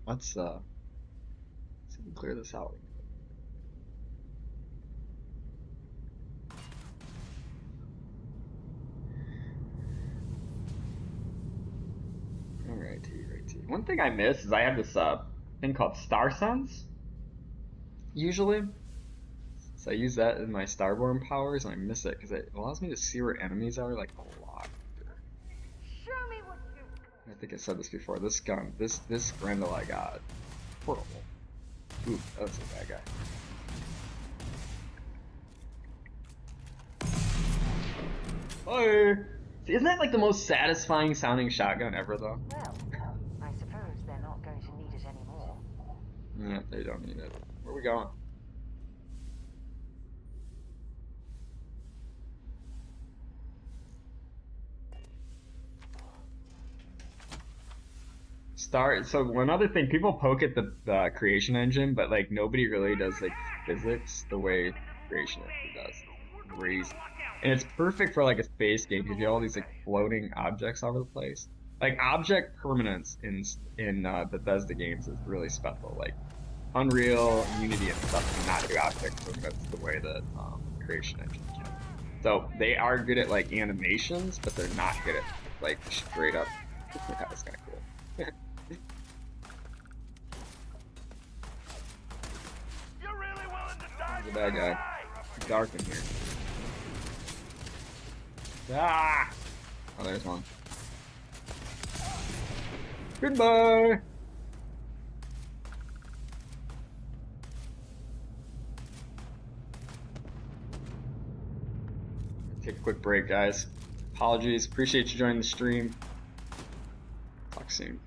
Let's see if we can clear this out. Alright. One thing I miss is I have this thing called Star Sense. Usually. So I use that in my Starborn powers and I miss it because it allows me to see where enemies are like a lot. Show me what you. I think I said this before. This gun, this Grendel I got. Horrible. Ooh, that's a bad guy. Oh! See, isn't that like the most satisfying sounding shotgun ever though? Well, I suppose they're not going to need it anymore. Yeah, they don't need it. Where are we going? So another thing, people poke at the creation engine, but like nobody really does like physics the way creation engine does. It's crazy. And it's perfect for like a space game because you have all these like floating objects all over the place. Like object permanence in Bethesda games is really special. Like Unreal, Unity, and stuff cannot do object permanence the way that creation engine can. So they are good at like animations, but they're not good at like straight up. That's kind of cool. He's a bad guy. It's dark in here. Ah! Oh, there's one. Goodbye! Take a quick break, guys. Apologies. Appreciate you joining the stream. talk soon.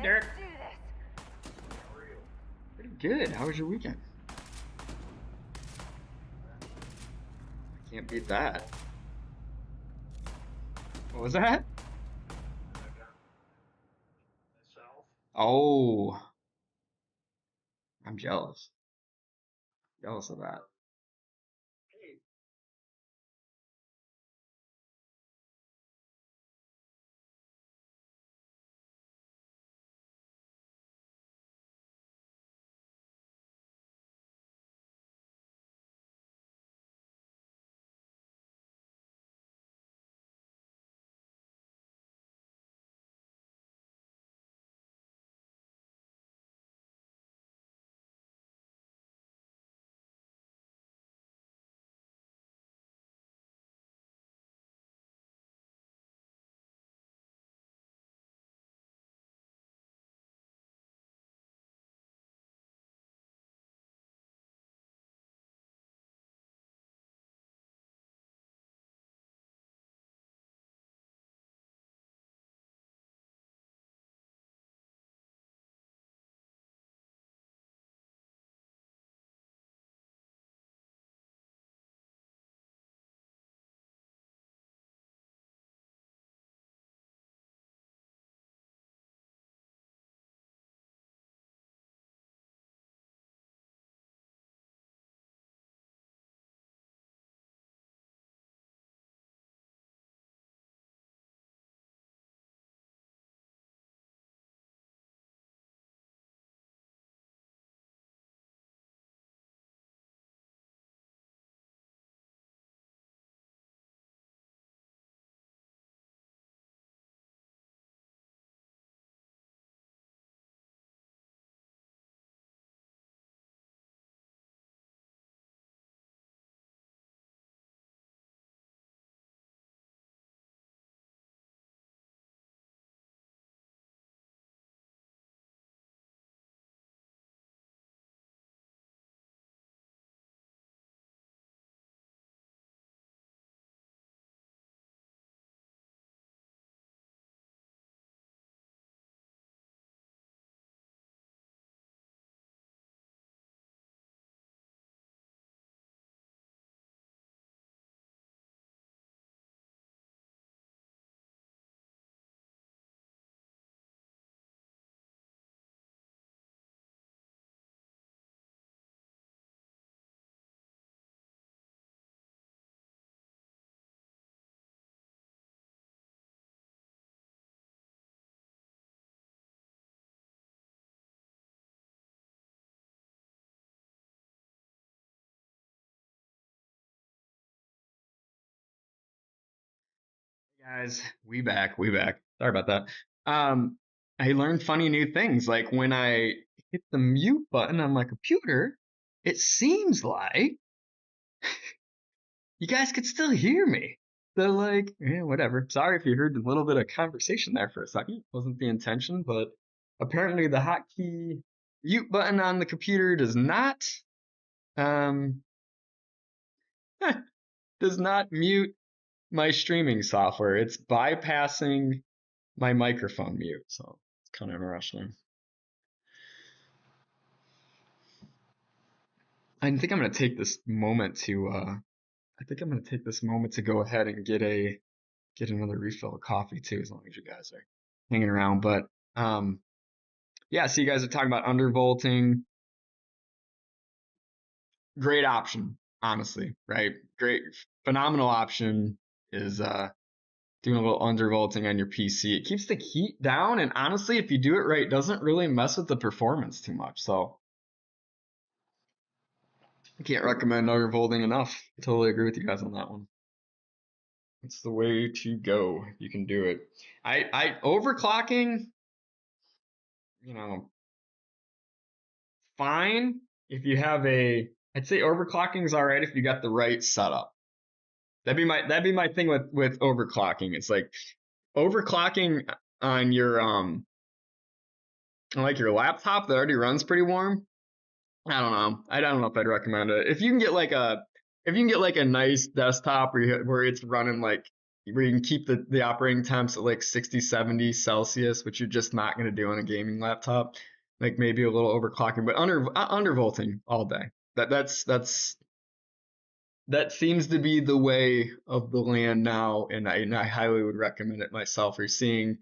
Derek. Let's do this. Pretty good. How was your weekend? I can't beat that. What was that? Oh, I'm jealous. Jealous of that. Guys, we back. Sorry about that. I learned funny new things. Like when I hit the mute button on my computer, it seems like you guys could still hear me. So like, yeah, whatever. Sorry if you heard a little bit of conversation there for a second. Wasn't the intention, but apparently the hotkey mute button on the computer does not um does not mute my streaming software. It's bypassing my microphone mute. So it's kind of interesting. I think I'm gonna take this moment to go ahead and get another refill of coffee too, as long as you guys are hanging around. But yeah, so you guys are talking about undervolting. Great option, honestly, right? Great, phenomenal option is doing a little undervolting on your PC. It keeps the heat down, and honestly, if you do it right, it doesn't really mess with the performance too much. So I can't recommend undervolting enough. I totally agree with you guys on that one. It's the way to go. You can do it. I overclocking, you know, fine if you have I'd say overclocking is all right if you got the right setup. That'd be my thing with overclocking. It's like overclocking on your on like your laptop that already runs pretty warm. I don't know. I don't know if I'd recommend it. If you can get like a if you can get like a nice desktop where it's running like where you can keep the operating temps at like 60, 70 Celsius, which you're just not going to do on a gaming laptop, like maybe a little overclocking, but undervolting all day. That seems to be the way of the land now, and I highly would recommend it myself. You're seeing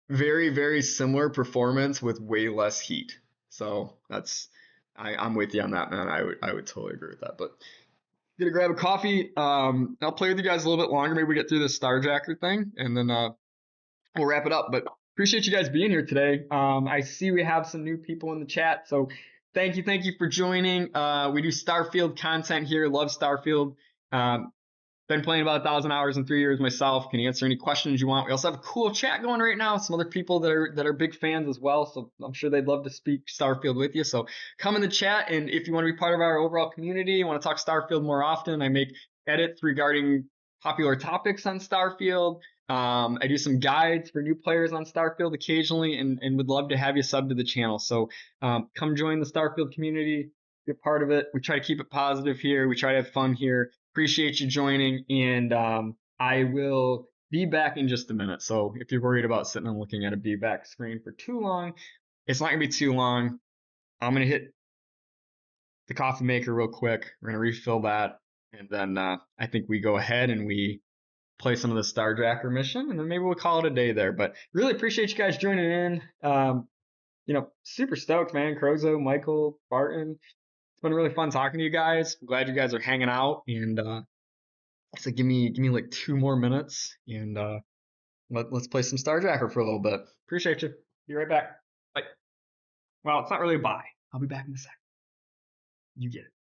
very, very similar performance with way less heat. So I'm with you on that, man. I would totally agree with that. But gonna grab a coffee. I'll play with you guys a little bit longer. Maybe we get through this Starjacker thing, and then we'll wrap it up. But appreciate you guys being here today. I see we have some new people in the chat, so thank you for joining. We do Starfield content here. Love Starfield. Been playing about 1,000 hours in 3 years myself. Can answer any questions you want. We also have a cool chat going right now. Some other people that are big fans as well. So I'm sure they'd love to speak Starfield with you. So come in the chat, and if you want to be part of our overall community, you want to talk Starfield more often, I make edits regarding popular topics on Starfield. I do some guides for new players on Starfield occasionally, and would love to have you sub to the channel. So come join the Starfield community. Be a part of it. We try to keep it positive here. We try to have fun here. Appreciate you joining, and I will be back in just a minute. So if you're worried about sitting and looking at a be back screen for too long, it's not gonna be too long. I'm gonna hit the coffee maker real quick. We're gonna refill that, and then I think we go ahead and we play some of the Starjacker mission, and then maybe we'll call it a day there. But really appreciate you guys joining in. Super stoked, man. Crozo, Michael, Barton. It's been really fun talking to you guys. I'm glad you guys are hanging out, and so give me like 2 more minutes, and let's play some Starjacker for a little bit. Appreciate you. Be right back. Bye. Well, it's not really a bye. I'll be back in a sec. You get it.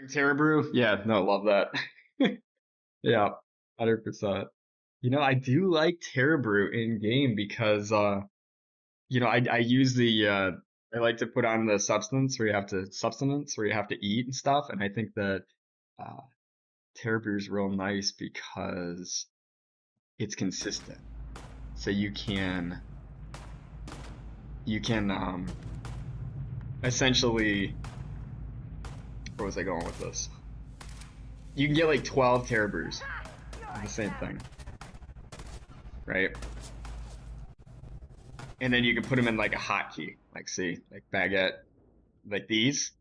Terra Brew? Yeah, no, love that. Yeah, 100%. I do like Terra Brew in game because I use I like to put on the substance where you have to eat and stuff, and I think that uh Terra Brew is real nice because it's consistent. So you can essentially, where was I going with this? You can get like 12 Terra Brews. The same thing. Right? And then you can put them in like a hotkey, like baguette, like these,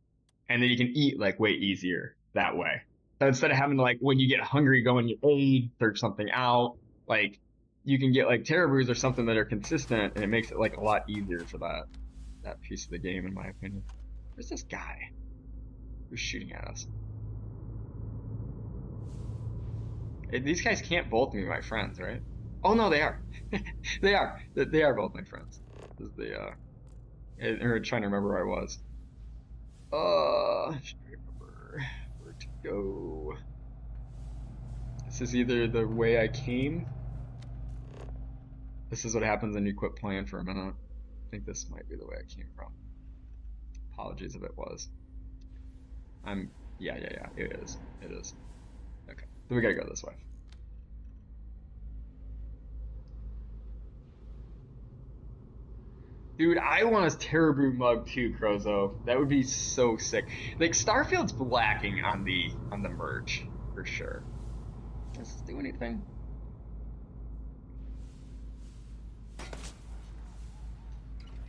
and then you can eat like way easier that way. So instead of having to like when you get hungry go in your aid, search something out, like you can get like Terra Brews or something that are consistent, and it makes it like a lot easier for that piece of the game, in my opinion. Where's this guy who's shooting at us? These guys can't both be my friends, right? Oh no, they are. They are. They are both my friends. This is the I'm trying to remember where I was. Trying to remember where to go. This is either the way I came. This is what happens when you quit playing for a minute. I think this might be the way I came from. Apologies if it was. Yeah, it is. It is. Okay. Then we gotta go this way. Dude, I want a Terrabrew mug too, Crozo. That would be so sick. Like Starfield's lacking on the merch for sure. Does this do anything?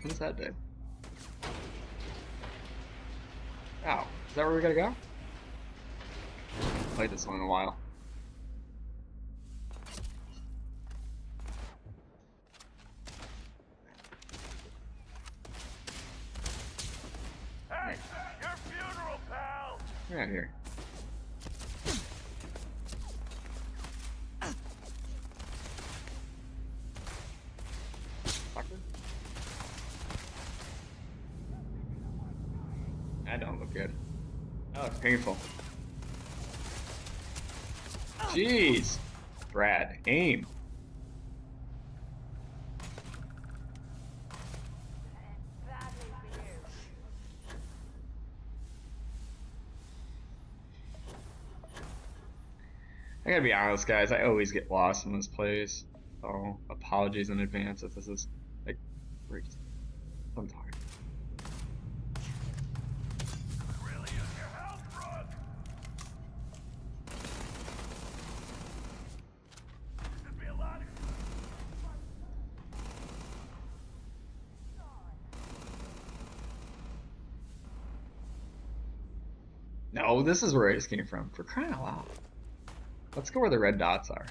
What does that do? Oh, is that where we gotta go? Played this one in a while. Hey, your funeral, pal! Get out of here. Fucker. That don't look good. That looks painful. Jeez. Brad, aim. I gotta be honest, guys. I always get lost in this place. So apologies in advance if this is like crazy. I'm tired. Really use your help, Brooke! Could be a lot of... No, this is where I just came from. For crying out loud. Let's go where the red dots are.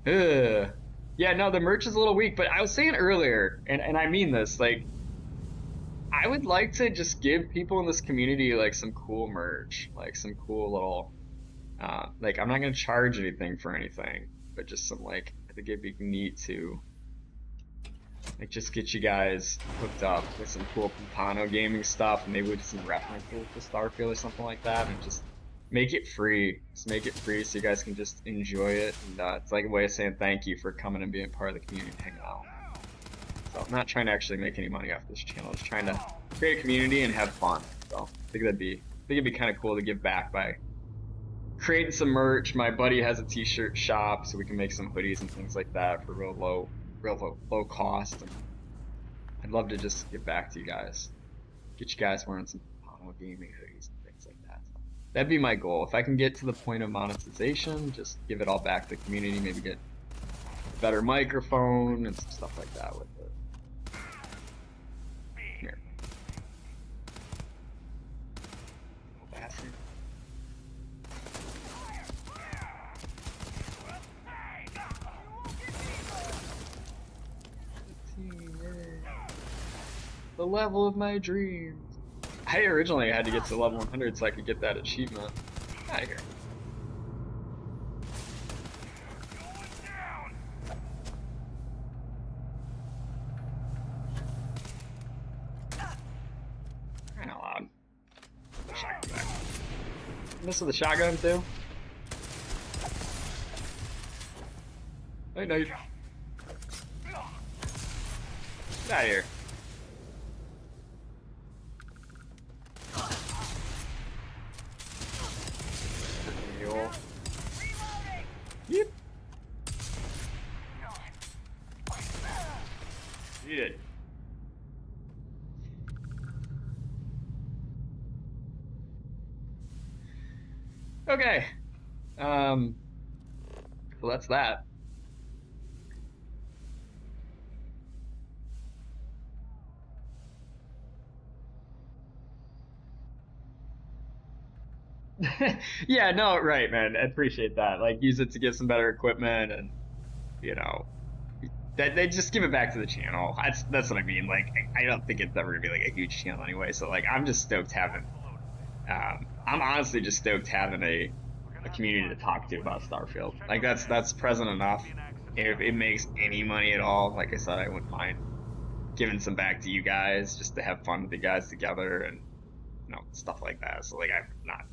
Ugh. Yeah, no, the merch is a little weak, but I was saying earlier, and I mean this, like, I would like to just give people in this community, like, some cool merch. Like, some cool little, like, I'm not gonna charge anything for anything, but just some, like, I think it'd be neat to, like, just get you guys hooked up with some cool Pupano gaming stuff, and maybe with some references to Starfield or something like that, and just make it free. Just make it free so you guys can just enjoy it, and it's like a way of saying thank you for coming and being part of the community and hanging out. So I'm not trying to actually make any money off this channel, just trying to create a community and have fun. So I think it'd be kind of cool to give back by creating some merch. My buddy has a t-shirt shop, so we can make some hoodies and things like that for real low cost. And I'd love to just give back to you guys, get you guys wearing some Pano gaming hoodies and things like that. So that'd be my goal. If I can get to the point of monetization, just give it all back to the community, maybe get a better microphone and some stuff like that with it. Here. Little bastard. The level of my dreams. I originally had to get to level 100 so I could get that achievement. Out of here. Crying out loud. Shotgun back. This with the shotgun too? Hey, no, you. Get out of here. Yep. Good. Okay. So that's that. Yeah, no, right, man. I appreciate that. Like, use it to get some better equipment, and you know, that they just give it back to the channel. That's what I mean. Like, I don't think it's ever gonna be like a huge channel anyway. So like, I'm just stoked having. I'm honestly just stoked having a community to talk to about Starfield. Like that's present enough. If it makes any money at all, like I said, I wouldn't mind giving some back to you guys just to have fun with you guys together and stuff like that. So like I'm not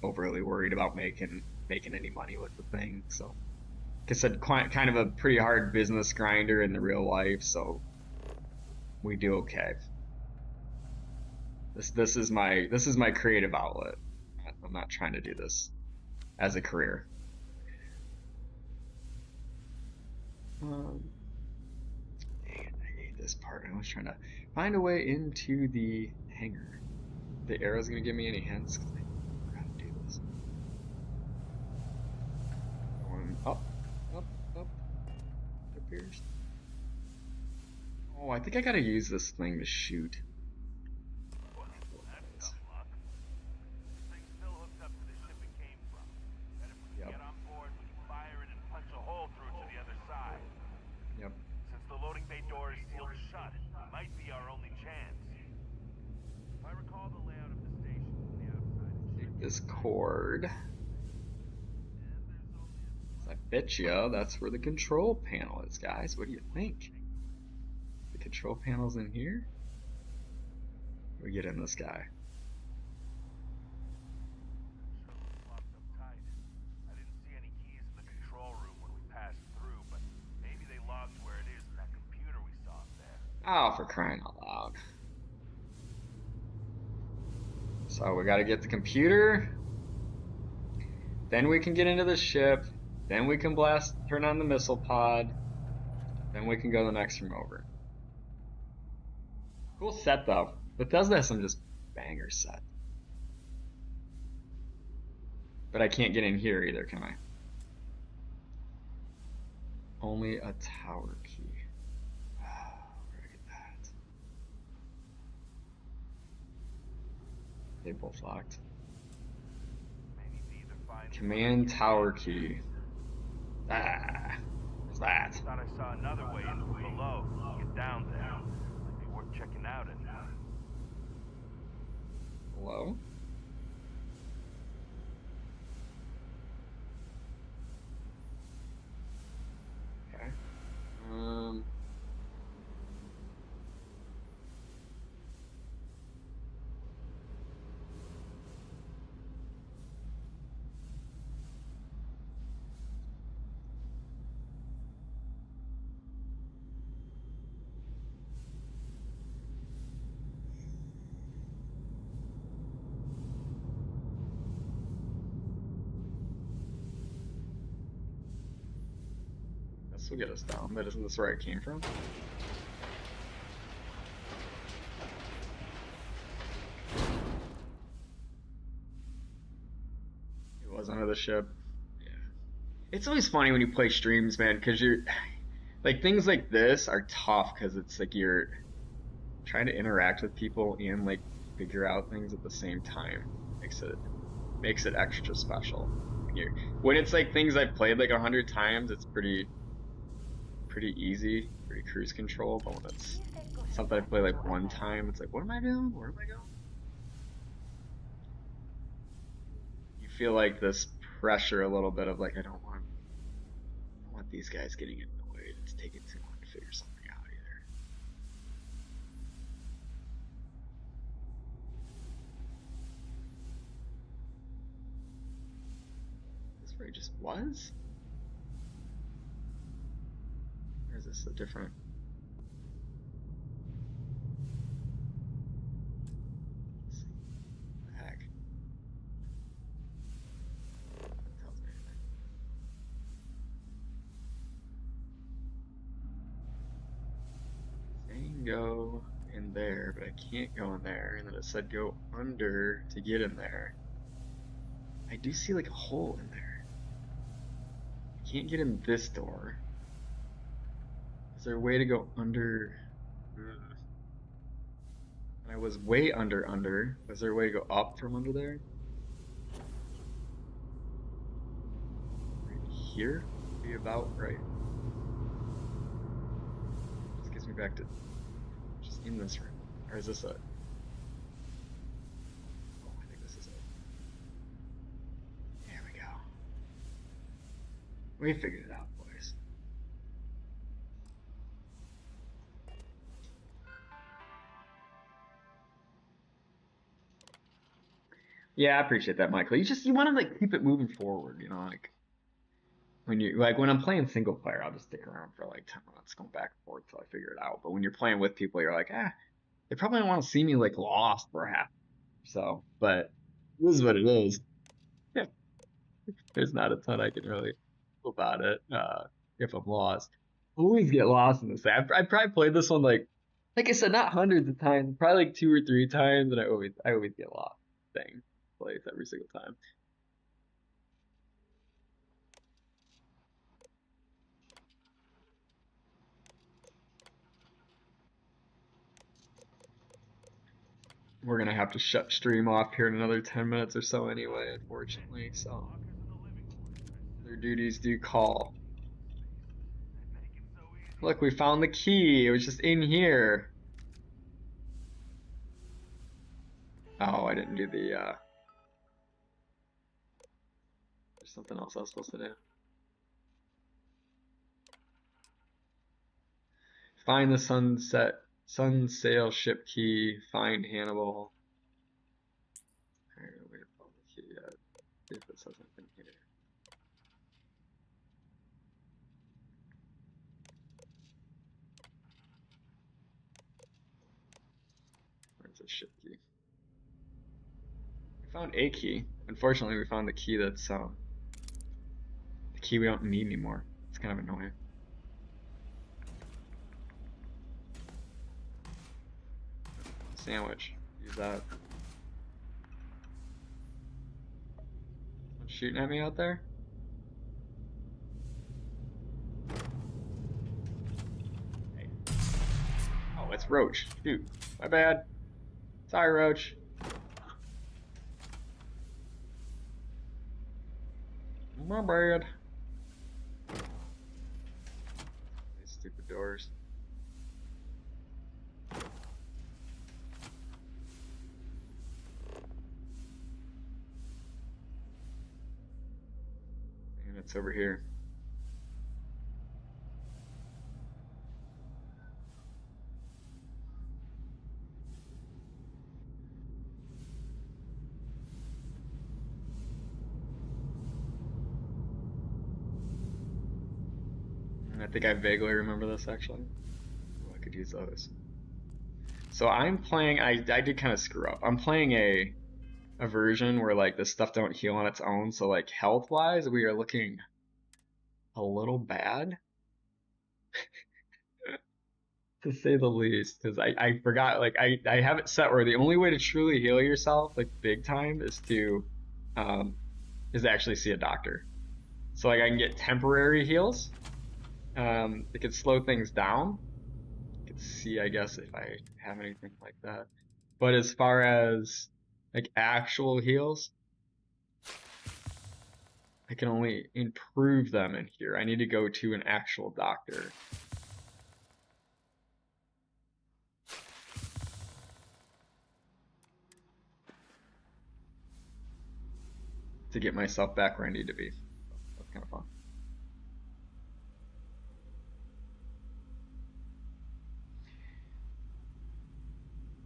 overly worried about making any money with the thing. So like I said, kind of a pretty hard business grinder in the real life, so we do okay. This is my creative outlet. I'm not trying to do this as a career. Dang it, I hate this part. I was trying to find a way into the hangar. The arrow's gonna give me any hints? Because I don't know how to do this. Going up, up, up. It appears. Oh, I think I gotta use this thing to shoot. Yep. Yep. Since the loading bay door is sealed shut, it might be our only chance. If I recall the layout of the station from the outside, Take this cord. I bet you that's where the control panel is, guys. What do you think? The control panel's in here? We get in this guy. locked up tight. I didn't see any keys in the control room when we passed through, but maybe they logged where it is in that computer we saw up there. Oh, for crying out loud. So we gotta get the computer. Then we can get into the ship. Then we can turn on the missile pod. Then we can go the next room over. Cool set though. Bethesda has some just banger set. But I can't get in here either, can I? Only a tower key. Where do I get that? They both locked. Command tower key. What's that? Thought I saw another way in from below. Get down there. Might be worth checking out at night. Hello? Okay. This will get us down, but isn't this where I came from? It was under the ship. Yeah. It's always funny when you play streams, man, because you're like things like this are tough because it's like you're trying to interact with people and like figure out things at the same time. Makes it extra special. When it's like things I've played like 100 times, it's pretty easy, pretty cruise control. But when it's something I play like one time, it's like, what am I doing? Where am I going? You feel like this pressure a little bit of like, I don't want these guys getting in the way. It's taking too long to figure something out either. This is where he just was? Or is this a different? Let's see. What the heck? That tells me anything. Saying go in there, but I can't go in there, and then it said go under to get in there. I do see like a hole in there. I can't get in this door. Is there a way to go under? And I was way under. Was there a way to go up from under there? Right here? Be about right. This gets me back to just in this room. Or is this it? Oh, I think this is it. There we go. We figured it out, boys. Yeah, I appreciate that, Michael. You want to like keep it moving forward, you know, like when I'm playing single player, I'll just stick around for like 10 minutes, going back and forth till I figure it out. But when you're playing with people, you're like, they probably don't want to see me like lost for half. So, but this is what it is. Yeah, there's not a ton I can really do about it if I'm lost. I always get lost in this. I probably played this one like I said, not hundreds of times, probably like 2 or 3 times, and I always get lost. Thing plays every single time. We're gonna have to shut stream off here in another 10 minutes or so anyway, unfortunately. So their duties do call. Look, we found the key. It was just in here. Oh, I didn't do the, there's something else I was supposed to do. Find the sun sail ship key, find Hannibal. Alright, wait for the key yet. See if it says anything here. Where's the ship key? We found a key. Unfortunately, we found the key that's the key we don't need anymore. It's kind of annoying. Sandwich. Use that. Someone shooting at me out there? Hey. Oh, it's Roach. Dude, my bad. Sorry, Roach. My bad. These stupid doors. And it's over here. I think I vaguely remember this actually. Oh, I could use those. So I'm playing, I did kind of screw up. I'm playing a version where like this stuff don't heal on its own. So like health wise, we are looking a little bad. To say the least, because I forgot, like I have it set where the only way to truly heal yourself, like big time, is to actually see a doctor. So like I can get temporary heals. It could slow things down. You could see, I guess, if I have anything like that. But as far as like actual heals, I can only improve them in here. I need to go to an actual doctor. To get myself back where I need to be. That's kind of fun.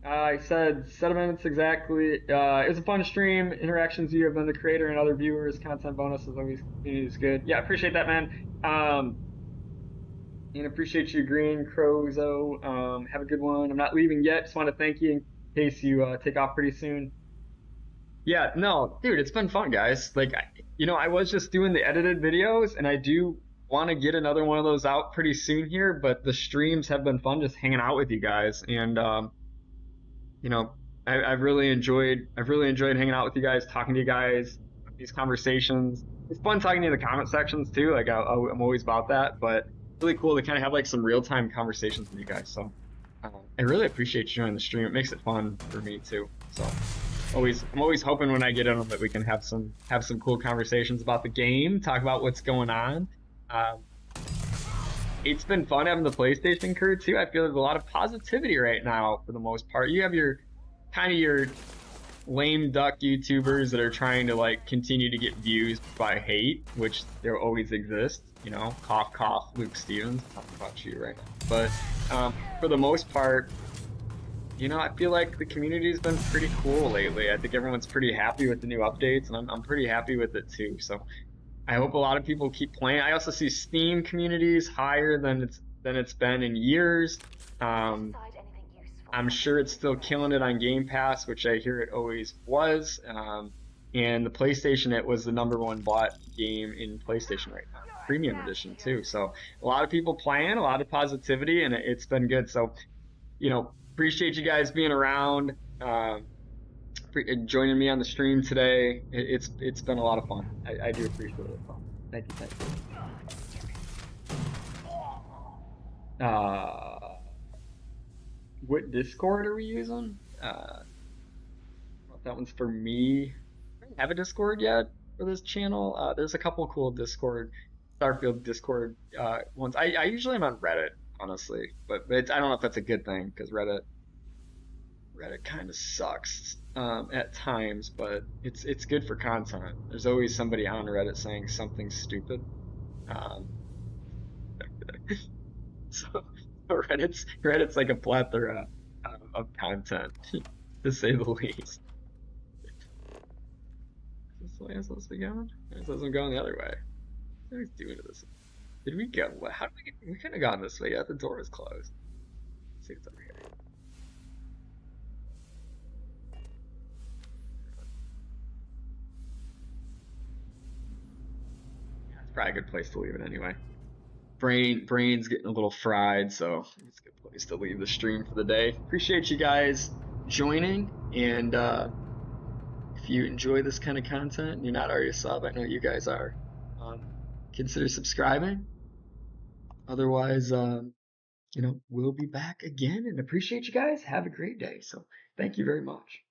I said 7 minutes exactly. It was a fun stream. Interactions you have been the creator and other viewers. Content bonuses always community is good. Yeah, appreciate that, man. And appreciate you agreeing, Crozo. Have a good one. I'm not leaving yet. Just want to thank you in case you take off pretty soon. Yeah, no, dude, it's been fun, guys. Like, I was just doing the edited videos, and I do want to get another one of those out pretty soon here. But the streams have been fun, just hanging out with you guys, and I've really enjoyed hanging out with you guys, talking to you guys, these conversations. It's fun talking to you in the comment sections too. Like I'm always about that, but really cool to kind of have like some real time conversations with you guys. So I really appreciate you joining the stream. It makes it fun for me too. So I'm always hoping when I get in that we can have some cool conversations about the game, talk about what's going on. It's been fun having the PlayStation crew too. I feel there's a lot of positivity right now for the most part. You have your lame duck YouTubers that are trying to like continue to get views by hate, which there always exist. You know, cough cough, Luke Stevens. I'm talking about you right now. But for the most part, you know, I feel like the community's been pretty cool lately. I think everyone's pretty happy with the new updates, and I'm pretty happy with it too. So I hope a lot of people keep playing. I also see Steam communities higher than it's been in years. I'm sure it's still killing it on Game Pass, which I hear it always was. And the PlayStation, it was the #1 bought game in PlayStation right now, Premium Edition too. So a lot of people playing, a lot of positivity, and it's been good. So, you know, appreciate you guys being around, joining me on the stream today. It's been a lot of fun. I do appreciate it. So thank you. What Discord are we using? That one's for me. I don't have a Discord yet for this channel. There's a couple cool Starfield Discord ones. I usually am on Reddit, honestly, but I don't know if that's a good thing because Reddit kind of sucks at times, but it's good for content. There's always somebody on Reddit saying something stupid. So Reddit's like a plethora of content, to say the least. Is this the way I'm supposed to be going? It supposed to be going the other way. What are we doing to this? Did we go? How did we get? We couldn't have gone this way yet. The door is closed. Let's see what's over here. Yeah, it's probably a good place to leave it anyway. Brain's getting a little fried, so it's a good place to leave the stream for the day. Appreciate you guys joining, and if you enjoy this kind of content and you're not already a sub, I know you guys are, consider subscribing. Otherwise, you know, we'll be back again, and appreciate you guys. Have a great day. So thank you very much.